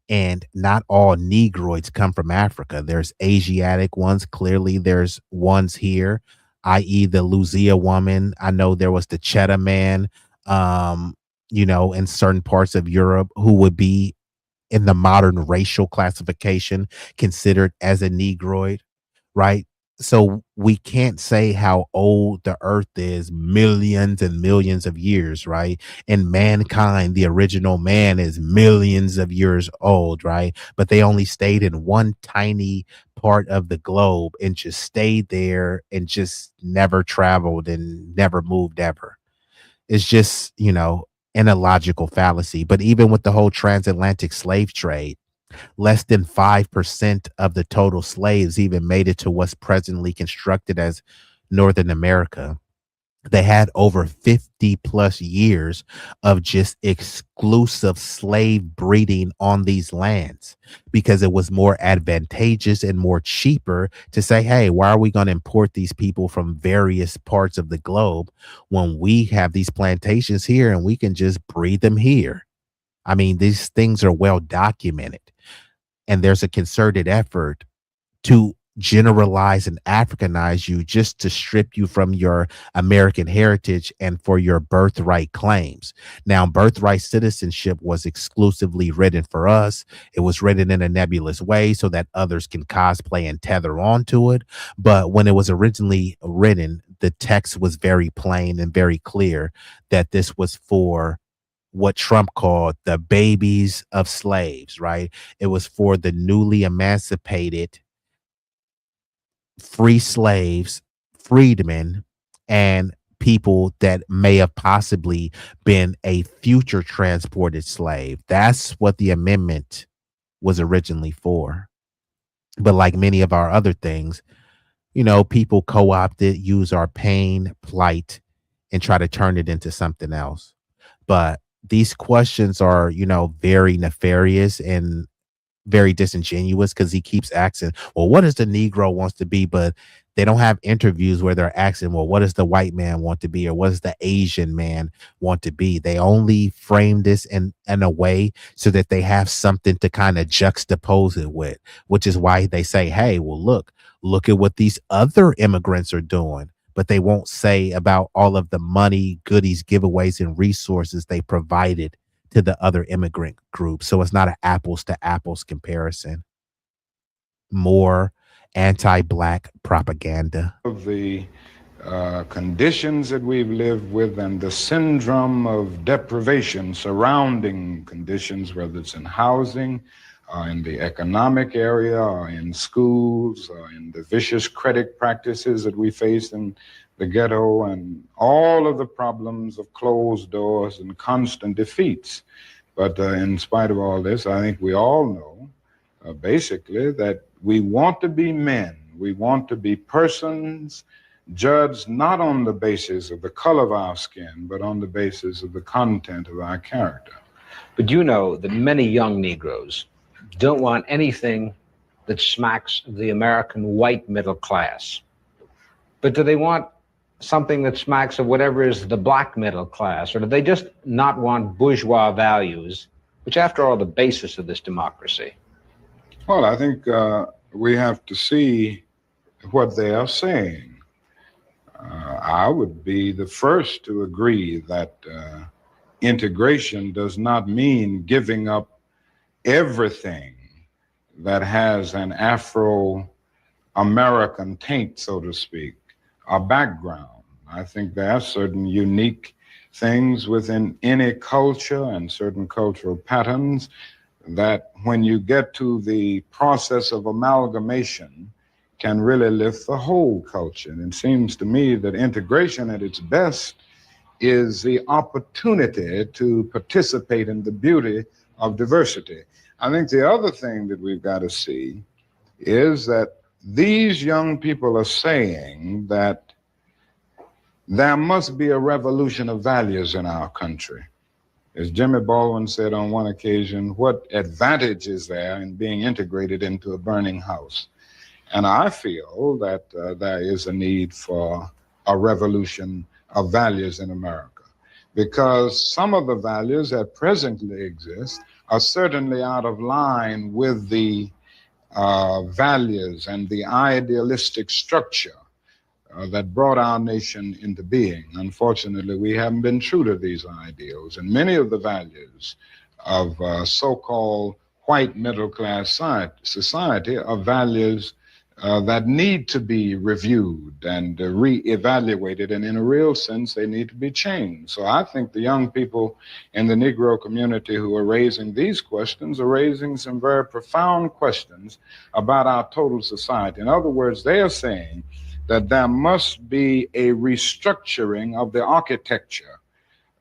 And not all Negroids come from Africa. There's Asiatic ones. Clearly, there's ones here, i.e. the Luzia woman. I know there was the Cheddar man, in certain parts of Europe who would be in the modern racial classification considered as a Negroid, right? So we can't say how old the earth is, millions and millions of years, right? And mankind, the original man, is millions of years old, right? But they only stayed in one tiny part of the globe and just stayed there and just never traveled and never moved ever. It's just, an illogical fallacy. But even with the whole transatlantic slave trade, less than 5% of the total slaves even made it to what's presently constructed as Northern America. They had over 50 plus years of just exclusive slave breeding on these lands because it was more advantageous and more cheaper to say, hey, why are we going to import these people from various parts of the globe when we have these plantations here and we can just breed them here? I mean, these things are well documented, and there's a concerted effort to generalize and Africanize you just to strip you from your American heritage and for your birthright claims. Now, birthright citizenship was exclusively written for us. It was written in a nebulous way so that others can cosplay and tether onto it. But when it was originally written, the text was very plain and very clear that this was for what Trump called the babies of slaves, right? It was for the newly emancipated free slaves, freedmen, and people that may have possibly been a future transported slave. That's what the amendment was originally for. But like many of our other things, people co-opt it, use our pain, plight, and try to turn it into something else. But these questions are, very nefarious and very disingenuous because he keeps asking, well, what does the Negro wants to be? But they don't have interviews where they're asking, well, what does the white man want to be? Or what does the Asian man want to be? They only frame this in a way so that they have something to kind of juxtapose it with, which is why they say, hey, well, look at what these other immigrants are doing. But they won't say about all of the money, goodies, giveaways, and resources they provided to the other immigrant groups. So it's not an apples to apples comparison. More anti-Black propaganda. Of the conditions that we've lived with and the syndrome of deprivation surrounding conditions, whether it's in housing, in the economic area, or in schools, or in the vicious credit practices that we face in the ghetto, and all of the problems of closed doors and constant defeats. But in spite of all this, I think we all know, basically, that we want to be men. We want to be persons judged not on the basis of the color of our skin, but on the basis of the content of our character. But you know that many young Negroes don't want anything that smacks of the American white middle class. But do they want something that smacks of whatever is the Black middle class? Or do they just not want bourgeois values, which after all are the basis of this democracy? Well, I think we have to see what they are saying. I would be the first to agree that integration does not mean giving up everything that has an Afro-American taint, so to speak, a background. I think there are certain unique things within any culture and certain cultural patterns that when you get to the process of amalgamation can really lift the whole culture. And it seems to me that integration at its best is the opportunity to participate in the beauty of diversity. I think the other thing that we've got to see is that these young people are saying that there must be a revolution of values in our country. As Jimmy Baldwin said on one occasion, what advantage is there in being integrated into a burning house? And I feel that there is a need for a revolution of values in America, because some of the values that presently exist are certainly out of line with the values and the idealistic structure that brought our nation into being. Unfortunately, we haven't been true to these ideals, and many of the values of so-called white middle-class society are values that need to be reviewed and reevaluated, and in a real sense, they need to be changed. So I think the young people in the Negro community who are raising these questions are raising some very profound questions about our total society. In other words, they are saying that there must be a restructuring of the architecture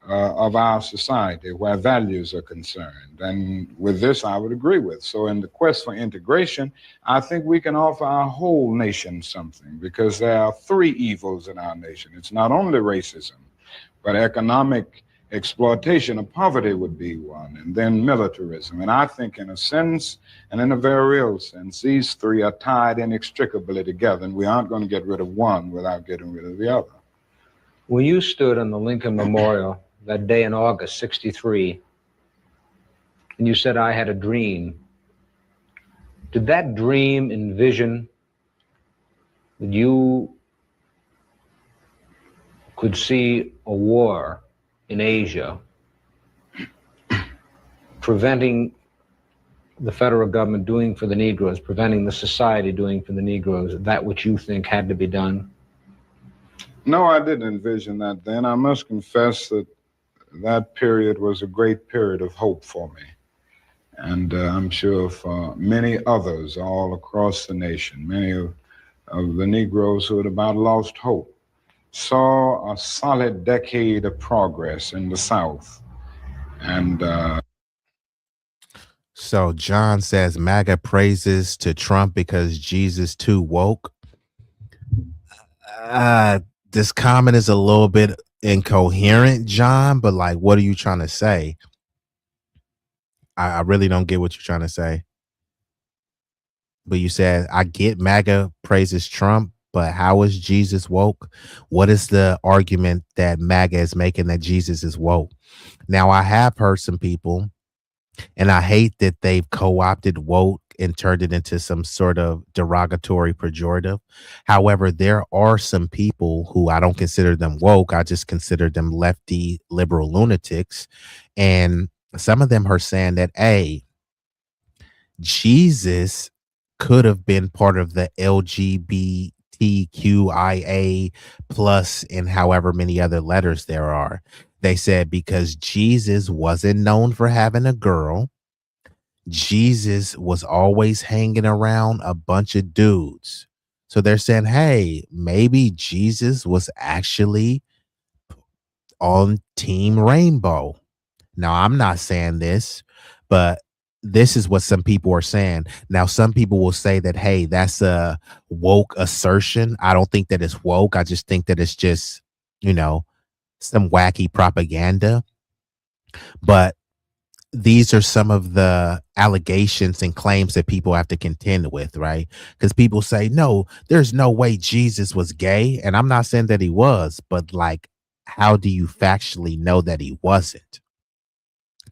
of our society where values are concerned. And with this, I would agree with. So in the quest for integration, I think we can offer our whole nation something, because there are three evils in our nation. It's not only racism, but economic exploitation of poverty would be one, and then militarism. And I think in a sense, and in a very real sense, these three are tied inextricably together, and we aren't going to get rid of one without getting rid of the other. When you stood on the Lincoln Memorial that day in August, 63, and you said, I had a dream, did that dream envision that you could see a war in Asia preventing the federal government doing for the Negroes, preventing the society doing for the Negroes, that which you think had to be done? No, I didn't envision that then. I must confess that that period was a great period of hope for me. And I'm sure for many others all across the nation, many of the Negroes who had about lost hope, saw a solid decade of progress in the South. And so John says MAGA praises to Trump because Jesus too woke. This comment is a little bit incoherent, John, but like, what are you trying to say? I really don't get what you're trying to say. But you said, I get MAGA praises Trump, but how is Jesus woke? What is the argument that MAGA is making that Jesus is woke? Now, I have heard some people, and I hate that they've co-opted woke and turned it into some sort of derogatory pejorative. However, there are some people who I don't consider them woke. I just consider them lefty liberal lunatics. And some of them are saying that, hey, Jesus could have been part of the LGBTQIA plus and however many other letters there are. They said because Jesus wasn't known for having a girl, Jesus was always hanging around a bunch of dudes. So they're saying, hey, maybe Jesus was actually on Team Rainbow. Now, I'm not saying this, but this is what some people are saying. Now, some people will say that, hey, that's a woke assertion. I don't think that it's woke. I just think that it's just, some wacky propaganda. But these are some of the allegations and claims that people have to contend with, right? Because people say, no, there's no way Jesus was gay. And I'm not saying that he was, but like, how do you factually know that he wasn't?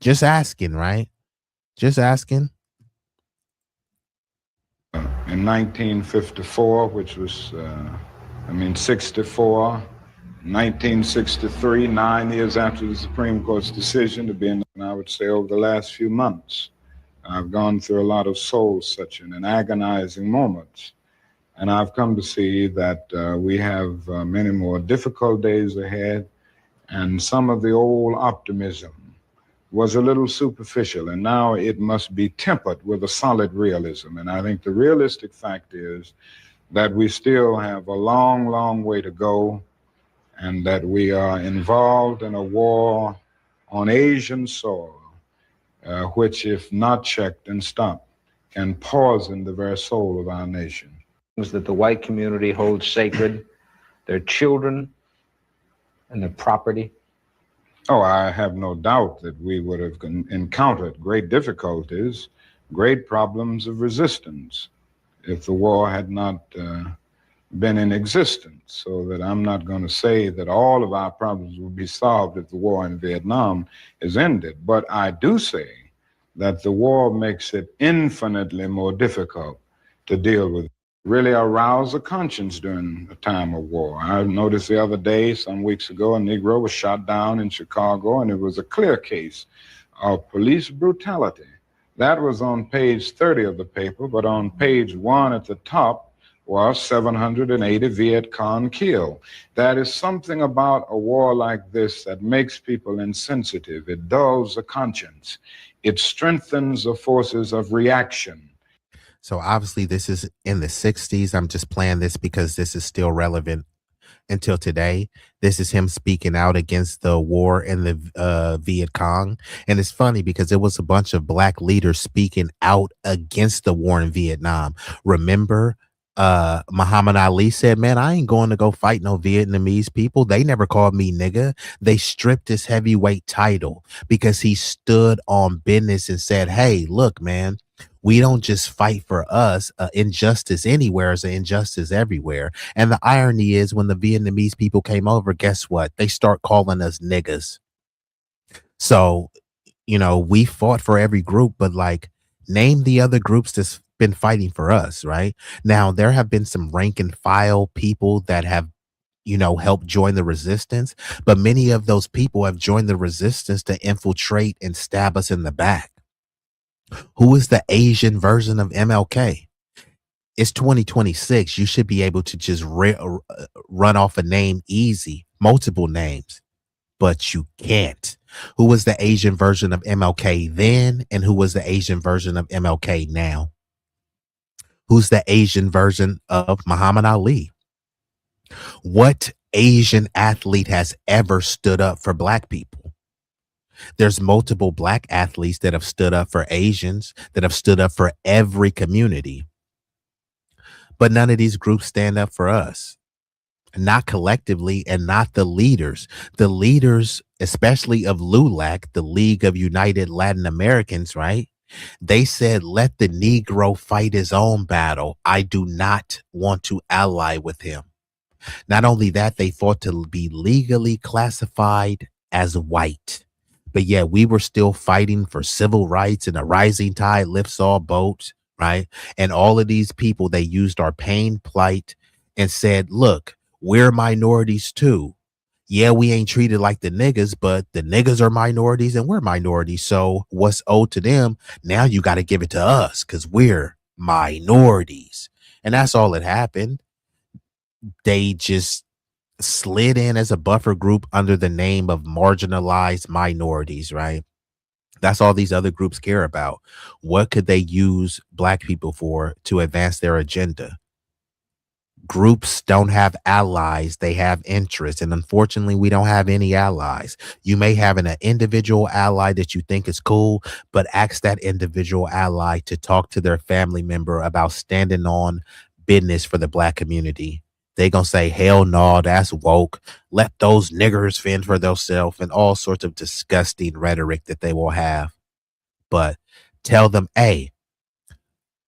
Just asking, right? Just asking. In 1954, which was, 64, 1963, 9 years after the Supreme Court's decision to be in, I would say over the last few months, I've gone through a lot of soul-searching and agonizing moments. And I've come to see that we have many more difficult days ahead, and some of the old optimism was a little superficial, and now it must be tempered with a solid realism. And I think the realistic fact is that we still have a long, long way to go, and that we are involved in a war on Asian soil, which, if not checked and stopped, can poison the very soul of our nation. That the white community holds sacred, their children and their property. Oh, I have no doubt that we would have encountered great difficulties, great problems of resistance if the war had not been in existence. So that I'm not going to say that all of our problems will be solved if the war in Vietnam is ended. But I do say that the war makes it infinitely more difficult to deal with. Really arouse the conscience during a time of war. I noticed the other day, some weeks ago, a Negro was shot down in Chicago, and it was a clear case of police brutality. That was on page 30 of the paper, but on page 1 at the top was 780 Viet Cong killed. There is something about a war like this that makes people insensitive. It dulls the conscience. It strengthens the forces of reaction. So obviously this is in the 60s. I'm just playing this because this is still relevant until today. This is him speaking out against the war in the Viet Cong. And it's funny because it was a bunch of black leaders speaking out against the war in Vietnam. Remember, Muhammad Ali said, man, I ain't going to go fight no Vietnamese people. They never called me nigga. They stripped his heavyweight title because he stood on business and said, hey, look, man, we don't just fight for us. Injustice anywhere is an injustice everywhere. And the irony is when the Vietnamese people came over, guess what? They start calling us niggas. So, you know, we fought for every group, but like name the other groups that's been fighting for us, right? Now, there have been some rank and file people that have, you know, helped join the resistance, but many of those people have joined the resistance to infiltrate and stab us in the back. Who is the Asian version of MLK? It's 2026. You should be able to just run off a name easy, multiple names, but you can't. Who was the Asian version of MLK then, and who was the Asian version of MLK now? Who's the Asian version of Muhammad Ali? What Asian athlete has ever stood up for black people? There's multiple black athletes that have stood up for Asians, that have stood up for every community. But none of these groups stand up for us, not collectively and not the leaders. The leaders, especially of LULAC, the League of United Latin Americans, right? They said, let the Negro fight his own battle. I do not want to ally with him. Not only that, they fought to be legally classified as white. But yeah, we were still fighting for civil rights, and a rising tide lifts all boats, right? And all of these people, they used our pain, plight, and said, look, we're minorities too. Yeah, we ain't treated like the niggas, but the niggas are minorities and we're minorities. So what's owed to them, now you got to give it to us because we're minorities. And that's all that happened. They just slid in as a buffer group under the name of marginalized minorities, right? That's all these other groups care about. What could they use black people for to advance their agenda? Groups don't have allies, they have interests. And unfortunately, we don't have any allies. You may have an individual ally that you think is cool, but ask that individual ally to talk to their family member about standing on business for the black community. They gonna say, hell no, that's woke. Let those niggers fend for themselves, and all sorts of disgusting rhetoric that they will have. But tell them, hey,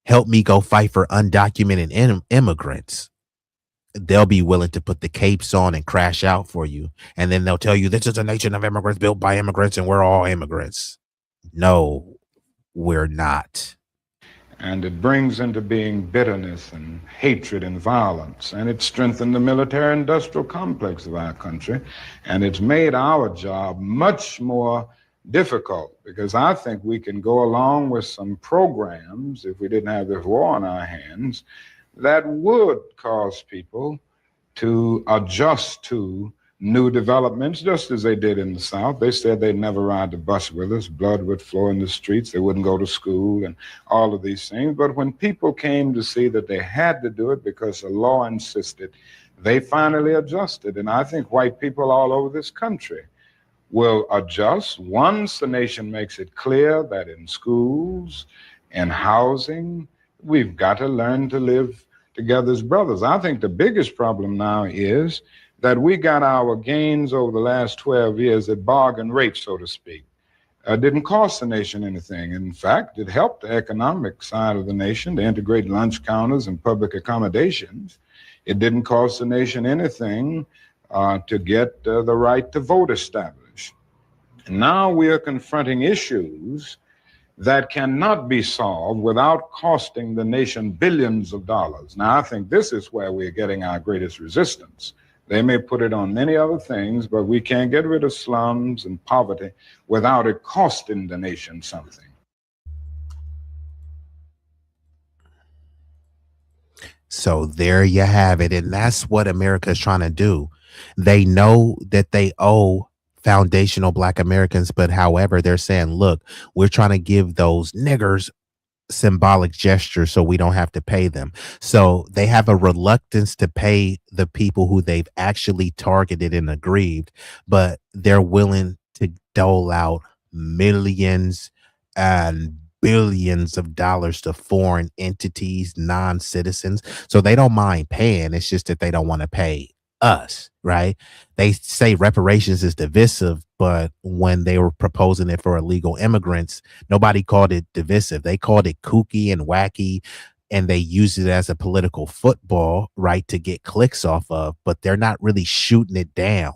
help me go fight for undocumented immigrants. They'll be willing to put the capes on and crash out for you. And then they'll tell you, this is a nation of immigrants built by immigrants and we're all immigrants. No, we're not. And it brings into being bitterness and hatred and violence. And it's strengthened the military-industrial complex of our country. And it's made our job much more difficult, because I think we can go along with some programs, if we didn't have this war on our hands, that would cause people to adjust to new developments, just as they did in the South. They said they'd never ride the bus with us. Blood would flow in the streets. They wouldn't go to school and all of these things. But when people came to see that they had to do it because the law insisted, they finally adjusted. And I think white people all over this country will adjust once the nation makes it clear that in schools and housing, we've got to learn to live together as brothers. I think the biggest problem now is that we got our gains over the last 12 years at bargain rate, so to speak. Didn't cost the nation anything. In fact, it helped the economic side of the nation to integrate lunch counters and public accommodations. It didn't cost the nation anything to get the right to vote established. And now we are confronting issues that cannot be solved without costing the nation billions of dollars. Now, I think this is where we're getting our greatest resistance. They may put it on many other things, but we can't get rid of slums and poverty without it costing the nation something. So there you have it. And that's what America is trying to do. They know that they owe foundational Black Americans, but however, they're saying, look, we're trying to give those niggers symbolic gesture so we don't have to pay them. So they have a reluctance to pay the people who they've actually targeted and aggrieved, but they're willing to dole out millions and billions of dollars to foreign entities, non-citizens. So they don't mind paying. It's just that they don't want to pay us, right? They say reparations is divisive, but when they were proposing it for illegal immigrants, nobody called it divisive. They called it kooky and wacky, and they used it as a political football, right, to get clicks off of, but they're not really shooting it down.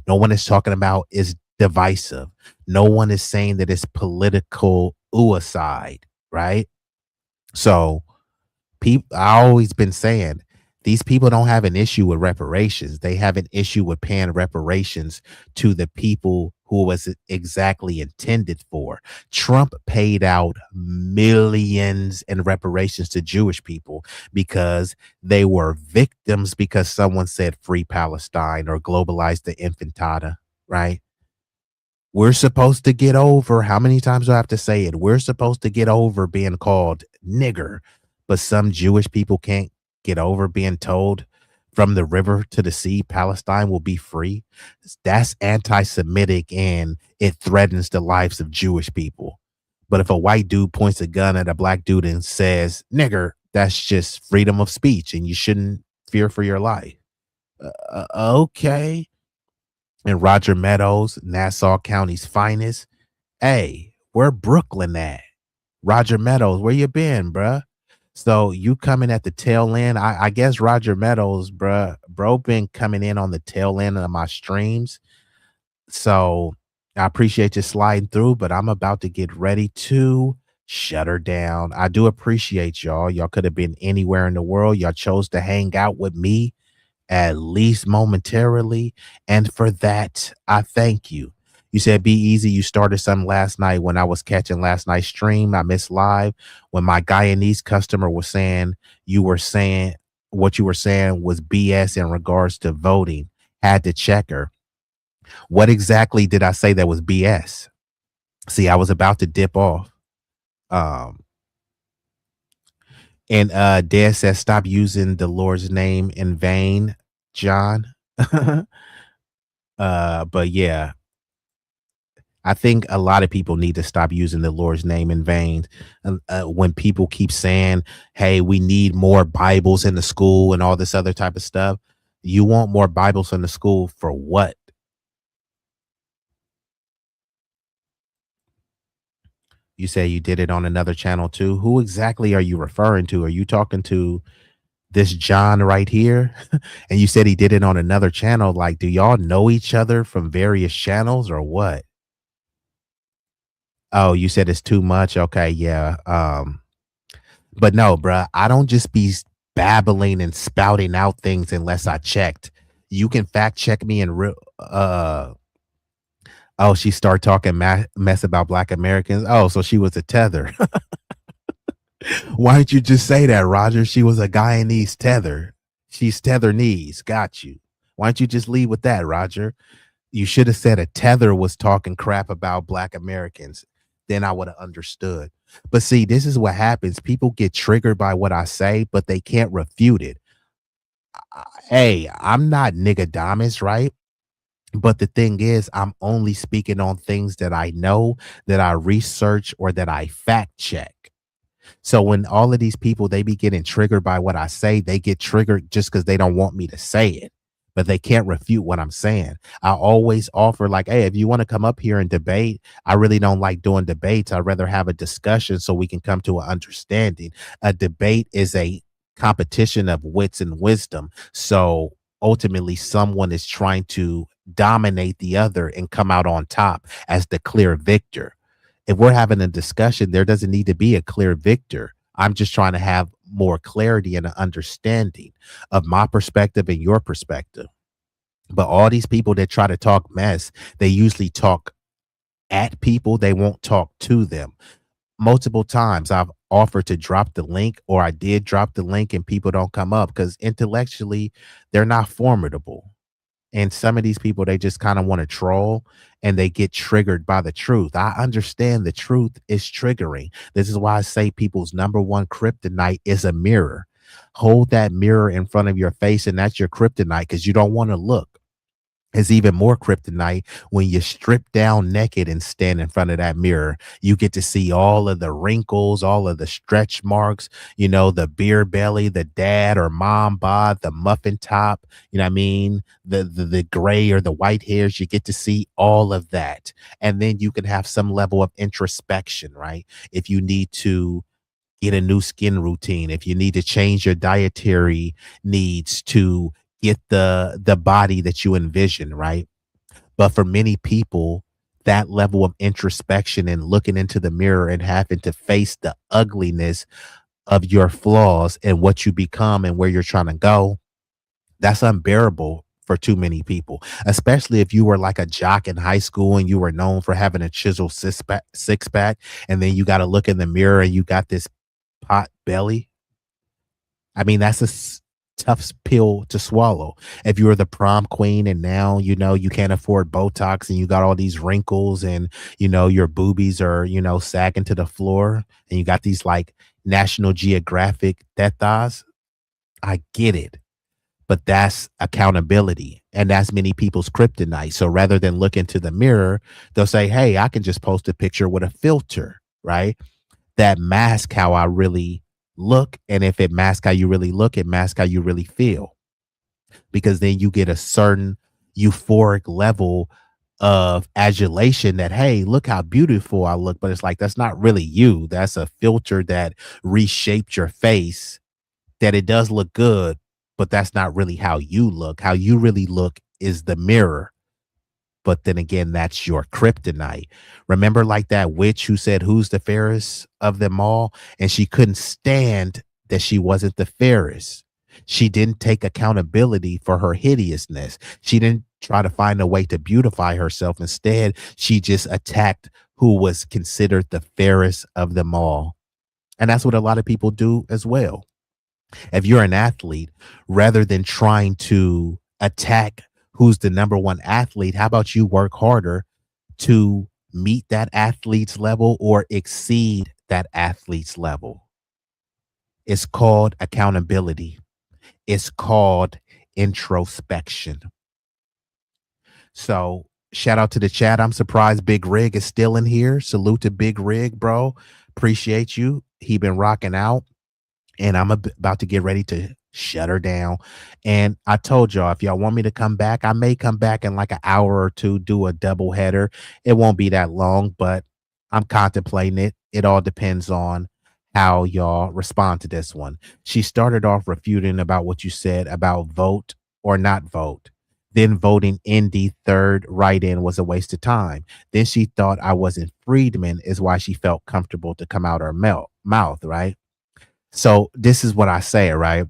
No one is talking about is divisive. No one is saying that it's political suicide, right? So people, I always been saying these people don't have an issue with reparations. They have an issue with paying reparations to the people who was exactly intended for. Trump paid out millions in reparations to Jewish people because they were victims because someone said free Palestine or globalize the infantata, right? We're supposed to get over, how many times do I have to say it? We're supposed to get over being called nigger, but some Jewish people can't get over being told from the river to the sea, Palestine will be free. That's anti-Semitic and it threatens the lives of Jewish people. But if a white dude points a gun at a black dude and says, nigger, that's just freedom of speech and you shouldn't fear for your life. Okay. And Roger Meadows, Nassau County's finest. Hey, where Brooklyn at? Roger Meadows, where you been, bruh? So you coming at the tail end. I guess Roger Meadows, bro, been coming in on the tail end of my streams. So I appreciate you sliding through, but I'm about to get ready to shut her down. I do appreciate y'all. Y'all could have been anywhere in the world. Y'all chose to hang out with me, at least momentarily. And for that, I thank you. You said B-Eazy, you started something last night when I was catching last night's stream. I missed live when my Guyanese customer was saying what you were saying was BS in regards to voting. Had to check her. What exactly did I say that was BS? See, I was about to dip off. And Dad says, stop using the Lord's name in vain, John. But yeah, I think a lot of people need to stop using the Lord's name in vain. When people keep saying, hey, we need more Bibles in the school and all this other type of stuff. You want more Bibles in the school for what? You say you did it on another channel too. Who exactly are you referring to? Are you talking to this John right here? And you said he did it on another channel. Like, do y'all know each other from various channels or what? Oh, you said it's too much. Okay. Yeah. But no, bruh, I don't just be babbling and spouting out things unless I checked. You can fact check me and oh, she started talking mess about Black Americans. Oh, so she was a tether. Why didn't you just say that, Roger? She was a Guyanese tether. She's Tether-nese. Got you. Why don't you just leave with that, Roger? You should have said a tether was talking crap about Black Americans. Then I would have understood. But see, this is what happens. People get triggered by what I say, but they can't refute it. Hey, I'm not nigga-damus, right? But the thing is, I'm only speaking on things that I know, that I research, or that I fact check. So when all of these people, they be getting triggered by what I say, they get triggered just because they don't want me to say it, but they can't refute what I'm saying. I always offer like, hey, if you want to come up here and debate, I really don't like doing debates. I'd rather have a discussion so we can come to an understanding. A debate is a competition of wits and wisdom. So ultimately someone is trying to dominate the other and come out on top as the clear victor. If we're having a discussion, there doesn't need to be a clear victor. I'm just trying to have more clarity and an understanding of my perspective and your perspective. But all these people that try to talk mess, they usually talk at people. They won't talk to them. Multiple times I've offer to drop the link, or I did drop the link and people don't come up because intellectually they're not formidable. And some of these people, they just kind of want to troll and they get triggered by the truth. I understand the truth is triggering. This is why I say people's number one kryptonite is a mirror. Hold that mirror in front of your face, and that's your kryptonite because you don't want to look. It's even more kryptonite when you strip down naked and stand in front of that mirror. You get to see all of the wrinkles, all of the stretch marks, you know, the beer belly, the dad or mom bod, the muffin top, you know what I mean? The gray or the white hairs, you get to see all of that. And then you can have some level of introspection, right? If you need to get a new skin routine, if you need to change your dietary needs to get the body that you envision, right? But for many people, that level of introspection and looking into the mirror and having to face the ugliness of your flaws and what you become and where you're trying to go, that's unbearable for too many people, especially if you were like a jock in high school and you were known for having a chiseled six pack, and then you got to look in the mirror and you got this pot belly. I mean, that's a tough pill to swallow. If you were the prom queen and now, you know, you can't afford Botox and you got all these wrinkles and, you know, your boobies are, you know, sagging to the floor and you got these like National Geographic death thighs, I get it. But that's accountability. And that's many people's kryptonite. So rather than look into the mirror, they'll say, hey, I can just post a picture with a filter, right? That mask how I really look. And if it masks how you really look, it masks how you really feel. Because then you get a certain euphoric level of adulation that, hey, look how beautiful I look. But it's like, that's not really you. That's a filter that reshaped your face, that it does look good, but that's not really how you look. How you really look is the mirror. But then again, that's your kryptonite. Remember, like that witch who said, who's the fairest of them all? And she couldn't stand that she wasn't the fairest. She didn't take accountability for her hideousness. She didn't try to find a way to beautify herself. Instead, she just attacked who was considered the fairest of them all. And that's what a lot of people do as well. If you're an athlete, rather than trying to attack who's the number one athlete, how about you work harder to meet that athlete's level or exceed that athlete's level? It's called accountability. It's called introspection. So shout out to the chat. I'm surprised Big Rig is still in here. Salute to Big Rig, bro. Appreciate you. He been rocking out. And I'm about to get ready to shut her down. And I told y'all, if y'all want me to come back, I may come back in like an hour or two, do a double header. It won't be that long, but I'm contemplating it. It all depends on how y'all respond to this one. She started off refuting about what you said about vote or not vote. Then voting Indy third write-in was a waste of time. Then she thought I wasn't Friedman is why she felt comfortable to come out her mouth, right? So this is what I say, right?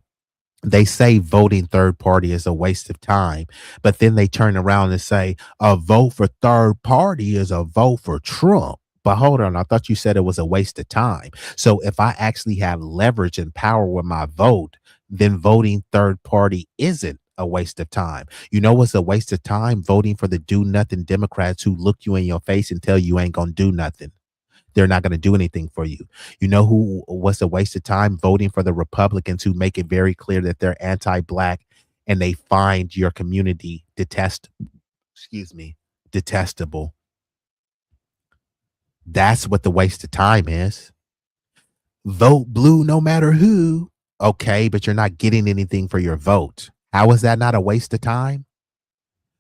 They say voting third party is a waste of time, but then they turn around and say a vote for third party is a vote for Trump. But hold on, I thought you said it was a waste of time. So if I actually have leverage and power with my vote, then voting third party isn't a waste of time. You know what's a waste of time? Voting for the do nothing Democrats who look you in your face and tell you ain't gonna do nothing. They're not going to do anything for you. You know who was a waste of time? Voting for the Republicans who make it very clear that they're anti-black and they find your community detestable. That's what the waste of time is. Vote blue no matter who. Okay, but you're not getting anything for your vote. How is that not a waste of time?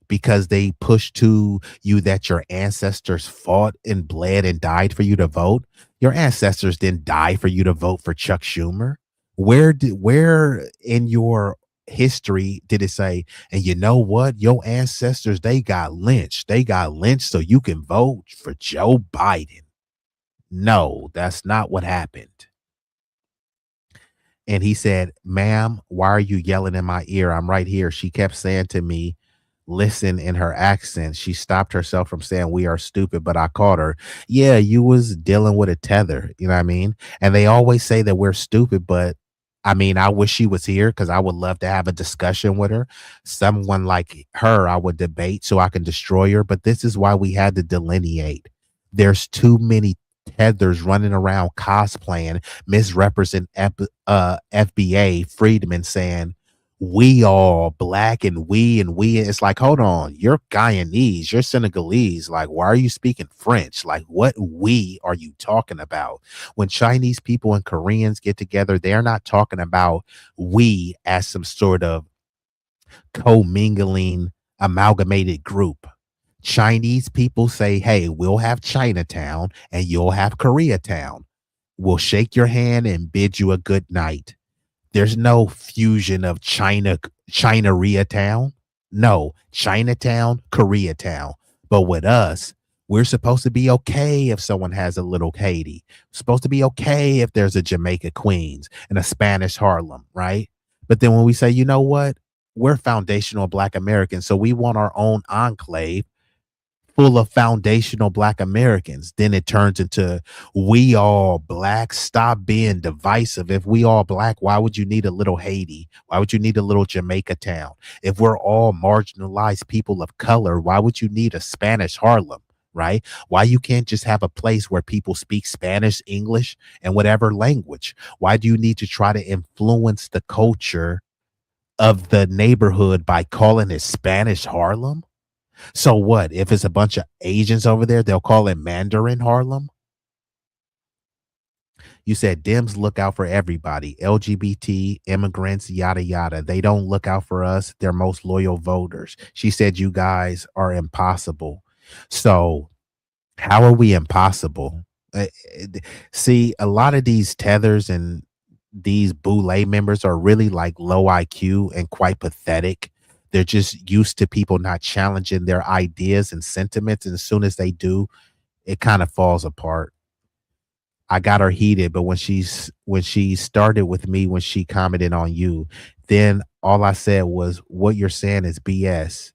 Because they push to you that your ancestors fought and bled and died for you to vote. Your ancestors didn't die for you to vote for Chuck Schumer. Where in your history did it say, and you know what? Your ancestors, they got lynched. They got lynched so you can vote for Joe Biden. No, that's not what happened. And he said, ma'am, why are you yelling in my ear? I'm right here. She kept saying to me, listen in her accent. She stopped herself from saying we are stupid, but I caught her. Yeah, you was dealing with a tether, you know what I mean? And they always say that we're stupid, but I mean, I wish she was here because I would love to have a discussion with her. Someone like her, I would debate so I can destroy her. But this is why we had to delineate. There's too many tethers running around cosplaying, misrepresent FBA Freedmen saying, we all black and we. It's like, hold on, you're Guyanese, you're Senegalese. Like, why are you speaking French? Like, what we are you talking about? When Chinese people and Koreans get together, they're not talking about we as some sort of commingling amalgamated group. Chinese people say, hey, we'll have Chinatown and you'll have Koreatown. We'll shake your hand and bid you a good night. There's no fusion of China-Koreatown. No, Chinatown, Koreatown. But with us, we're supposed to be okay if someone has a little Haiti. We're supposed to be okay if there's a Jamaica Queens and a Spanish Harlem, right? But then when we say, you know what? We're foundational Black Americans, so we want our own enclave full of foundational Black Americans. Then it turns into we all black. Stop being divisive. If we all black, why would you need a little Haiti? Why would you need a little Jamaica town? If we're all marginalized people of color, why would you need a Spanish Harlem, right? Why you can't just have a place where people speak Spanish, English, and whatever language? Why do you need to try to influence the culture of the neighborhood by calling it Spanish Harlem? So what if it's a bunch of Asians over there? They'll call it Mandarin Harlem. You said Dems look out for everybody, LGBT, immigrants, yada, yada. They don't look out for us. They're most loyal voters. She said you guys are impossible. So how are we impossible? See, a lot of these tethers and these Boule members are really like low IQ and quite pathetic. They're just used to people not challenging their ideas and sentiments. And as soon as they do, it kind of falls apart. I got her heated, but when she started with me, when she commented on you, then all I said was, what you're saying is BS.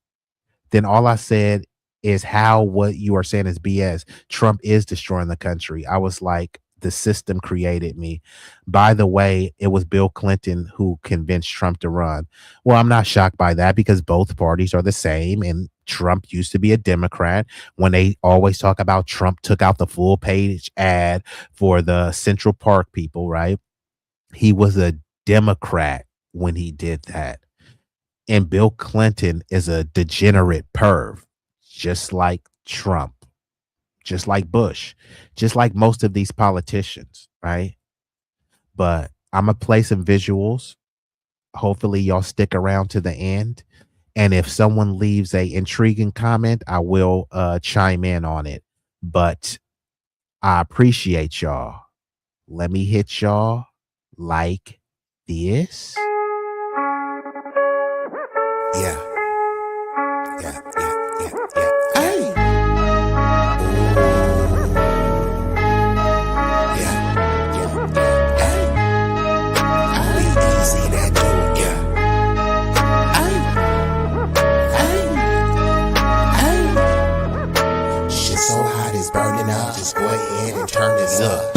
Then all I said is how what you are saying is BS. Trump is destroying the country. I was like, the system created me. By the way, it was Bill Clinton who convinced Trump to run. Well, I'm not shocked by that because both parties are the same. And Trump used to be a Democrat. When they always talk about Trump took out the full page ad for the Central Park people, right? He was a Democrat when he did that. And Bill Clinton is a degenerate perv, just like Trump. Just like Bush, just like most of these politicians, right? But I'm going to play some visuals. Hopefully y'all stick around to the end. And if someone leaves a intriguing comment, I will chime in on it. But I appreciate y'all. Let me hit y'all like this. Yeah. Hey. B-Eazy Dat Dude, yeah. Shit so hot it's burning up. Just go ahead and turn this up.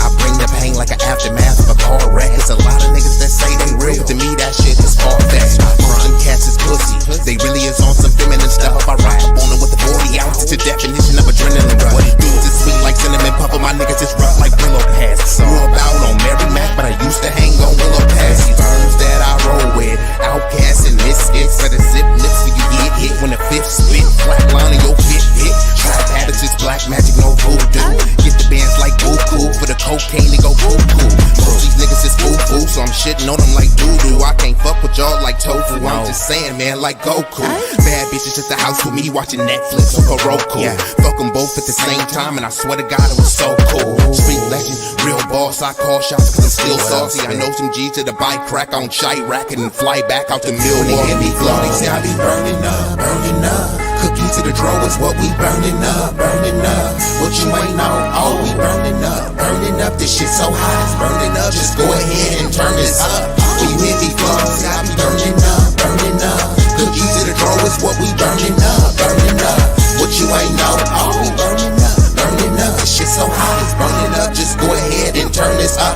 I bring the pain like an aftermath of a car wreck. It's a lot of niggas that say they real, but to me that shit is far-fetched. Them cats is pussy. They really is on some feminine stuff. I rock up on them with the 40 ounce. It's a definition of adrenaline rush. What it do is sweet like cinnamon puffer. My niggas just rough like Willow Pass. Grew up out on Mary Mac, but I used to hang on Willow Pass. These birds that I roll with, outcasts and misfits. Let it zip lips so you get hit when the fifth spit. Flatline in your fit hit. Trap habits is black magic, no voodoo. Get the bands like Buku for the cocaine to go cuckoo. Most these niggas is foo-foo, so I'm shitting on them like doo-doo. I can't fuck with y'all like tofu. I'm just saying, man, like Goku. Bad bitches at the house with me watching Netflix or Roku. Fuck them both at the same time, and I swear to God it was so cool. Street legend, real boss, I call shots cause I'm still saucy. I know some G's to the bike crack on Chirac and fly back out to Millwall. They flow, they say I be burning up, burning up. Cookie to the draw is what we burning up, burning up. What you ain't know, oh we burning up, burning up. This shit so hot, it's burning up. Just go ahead and turn this up. When you hear these flows, I be burning up, burning up. Cookie to the draw Negro is what we burning up, burning up. What you ain't know, oh, we burning up, burning up. This shit so hot, it's burning up. Just go ahead and turn this up.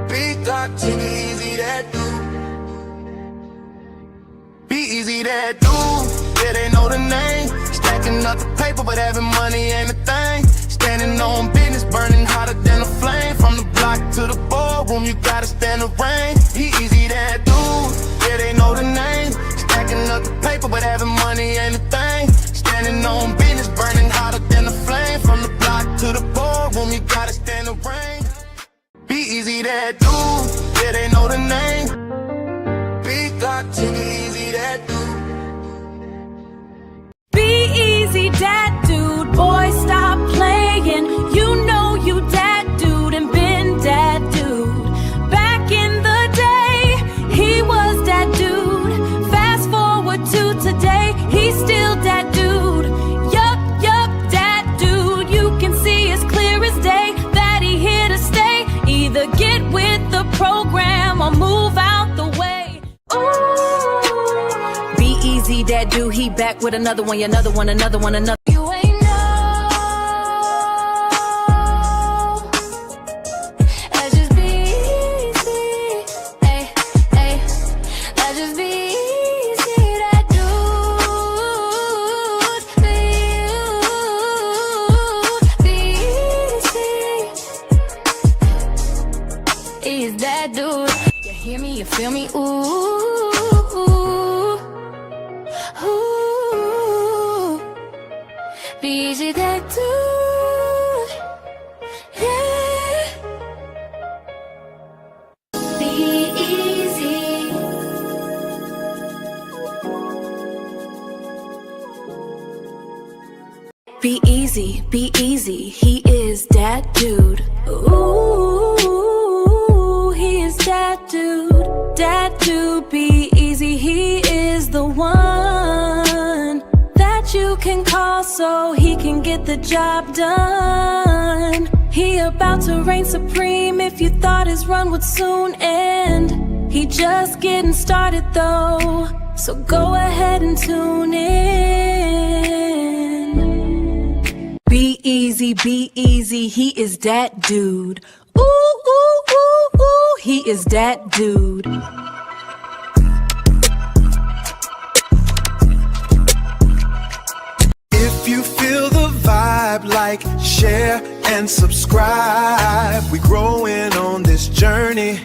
B-Eazy Dat Dude. B-Eazy Dat Dude. Yeah, they know the name. Stacking up the paper, but having money ain't a thing. Standing on business, burning hotter than a flame. From the block to the boardroom, you gotta stand the rain. B-Eazy Dat Dude. Yeah, they know the name. Stacking up the paper, but having money ain't a thing. Standing on business, burning hotter than a flame. From the block to the boardroom, you gotta stand the rain. B-Eazy Dat Dude, yeah, they know the name. B-Eazy Dat Dude. B-Eazy Dat Dude, boy, stop playing. You know you that dude and been that dude. Back in the day, he was that dude. Fast forward to today, he's still that dude. Yup, that dude. You can see as clear as day that he here to stay. Either get with the program or move out the way. Ooh. B-Eazy Dat Dude, he back with another one, another one, another one, another. You ain't know. Let's just be easy. Hey, hey. Let's just be easy. That dude. Be easy. Is that dude? You hear me? You feel me? Ooh. B-Eazy Dat Dude, yeah. B-Eazy. B-Eazy, B-Eazy, he is that dude. Ooh, he is that dude. That dude, B-Eazy, he is the one that you can call so he can get the job done. He about to reign supreme if you thought his run would soon end. He just getting started though, so go ahead and tune in. B-Eazy, B-Eazy, he is that dude. Ooh, ooh, ooh, ooh, he is that dude. If you feel the vibe, like, share, and subscribe. We growing on this journey.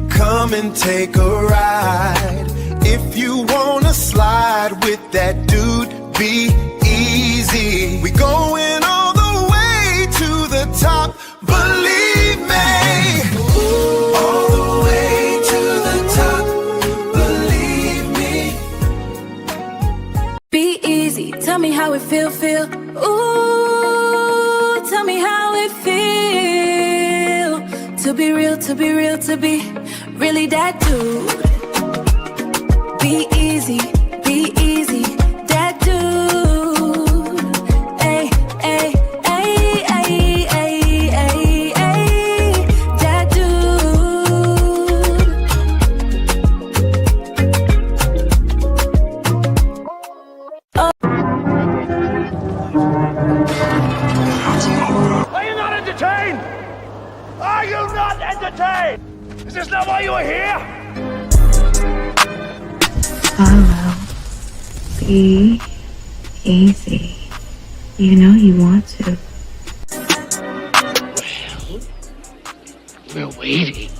Come and take a ride. If you wanna slide with that dude, be easy. We going all the way to the top, believe me. All the way to the top, believe me. Be easy, tell me how it feel. Ooh, tell me how it feel. To be real, to be real, to be really that dude. Be easy, that dude. Ay, ay, ay, ay, ay, ay, ay, that dude. Oh. Are you not entertained? Are you not entertained? Is this not why you are here? Swalwell. Be easy. You know you want to. We're waiting.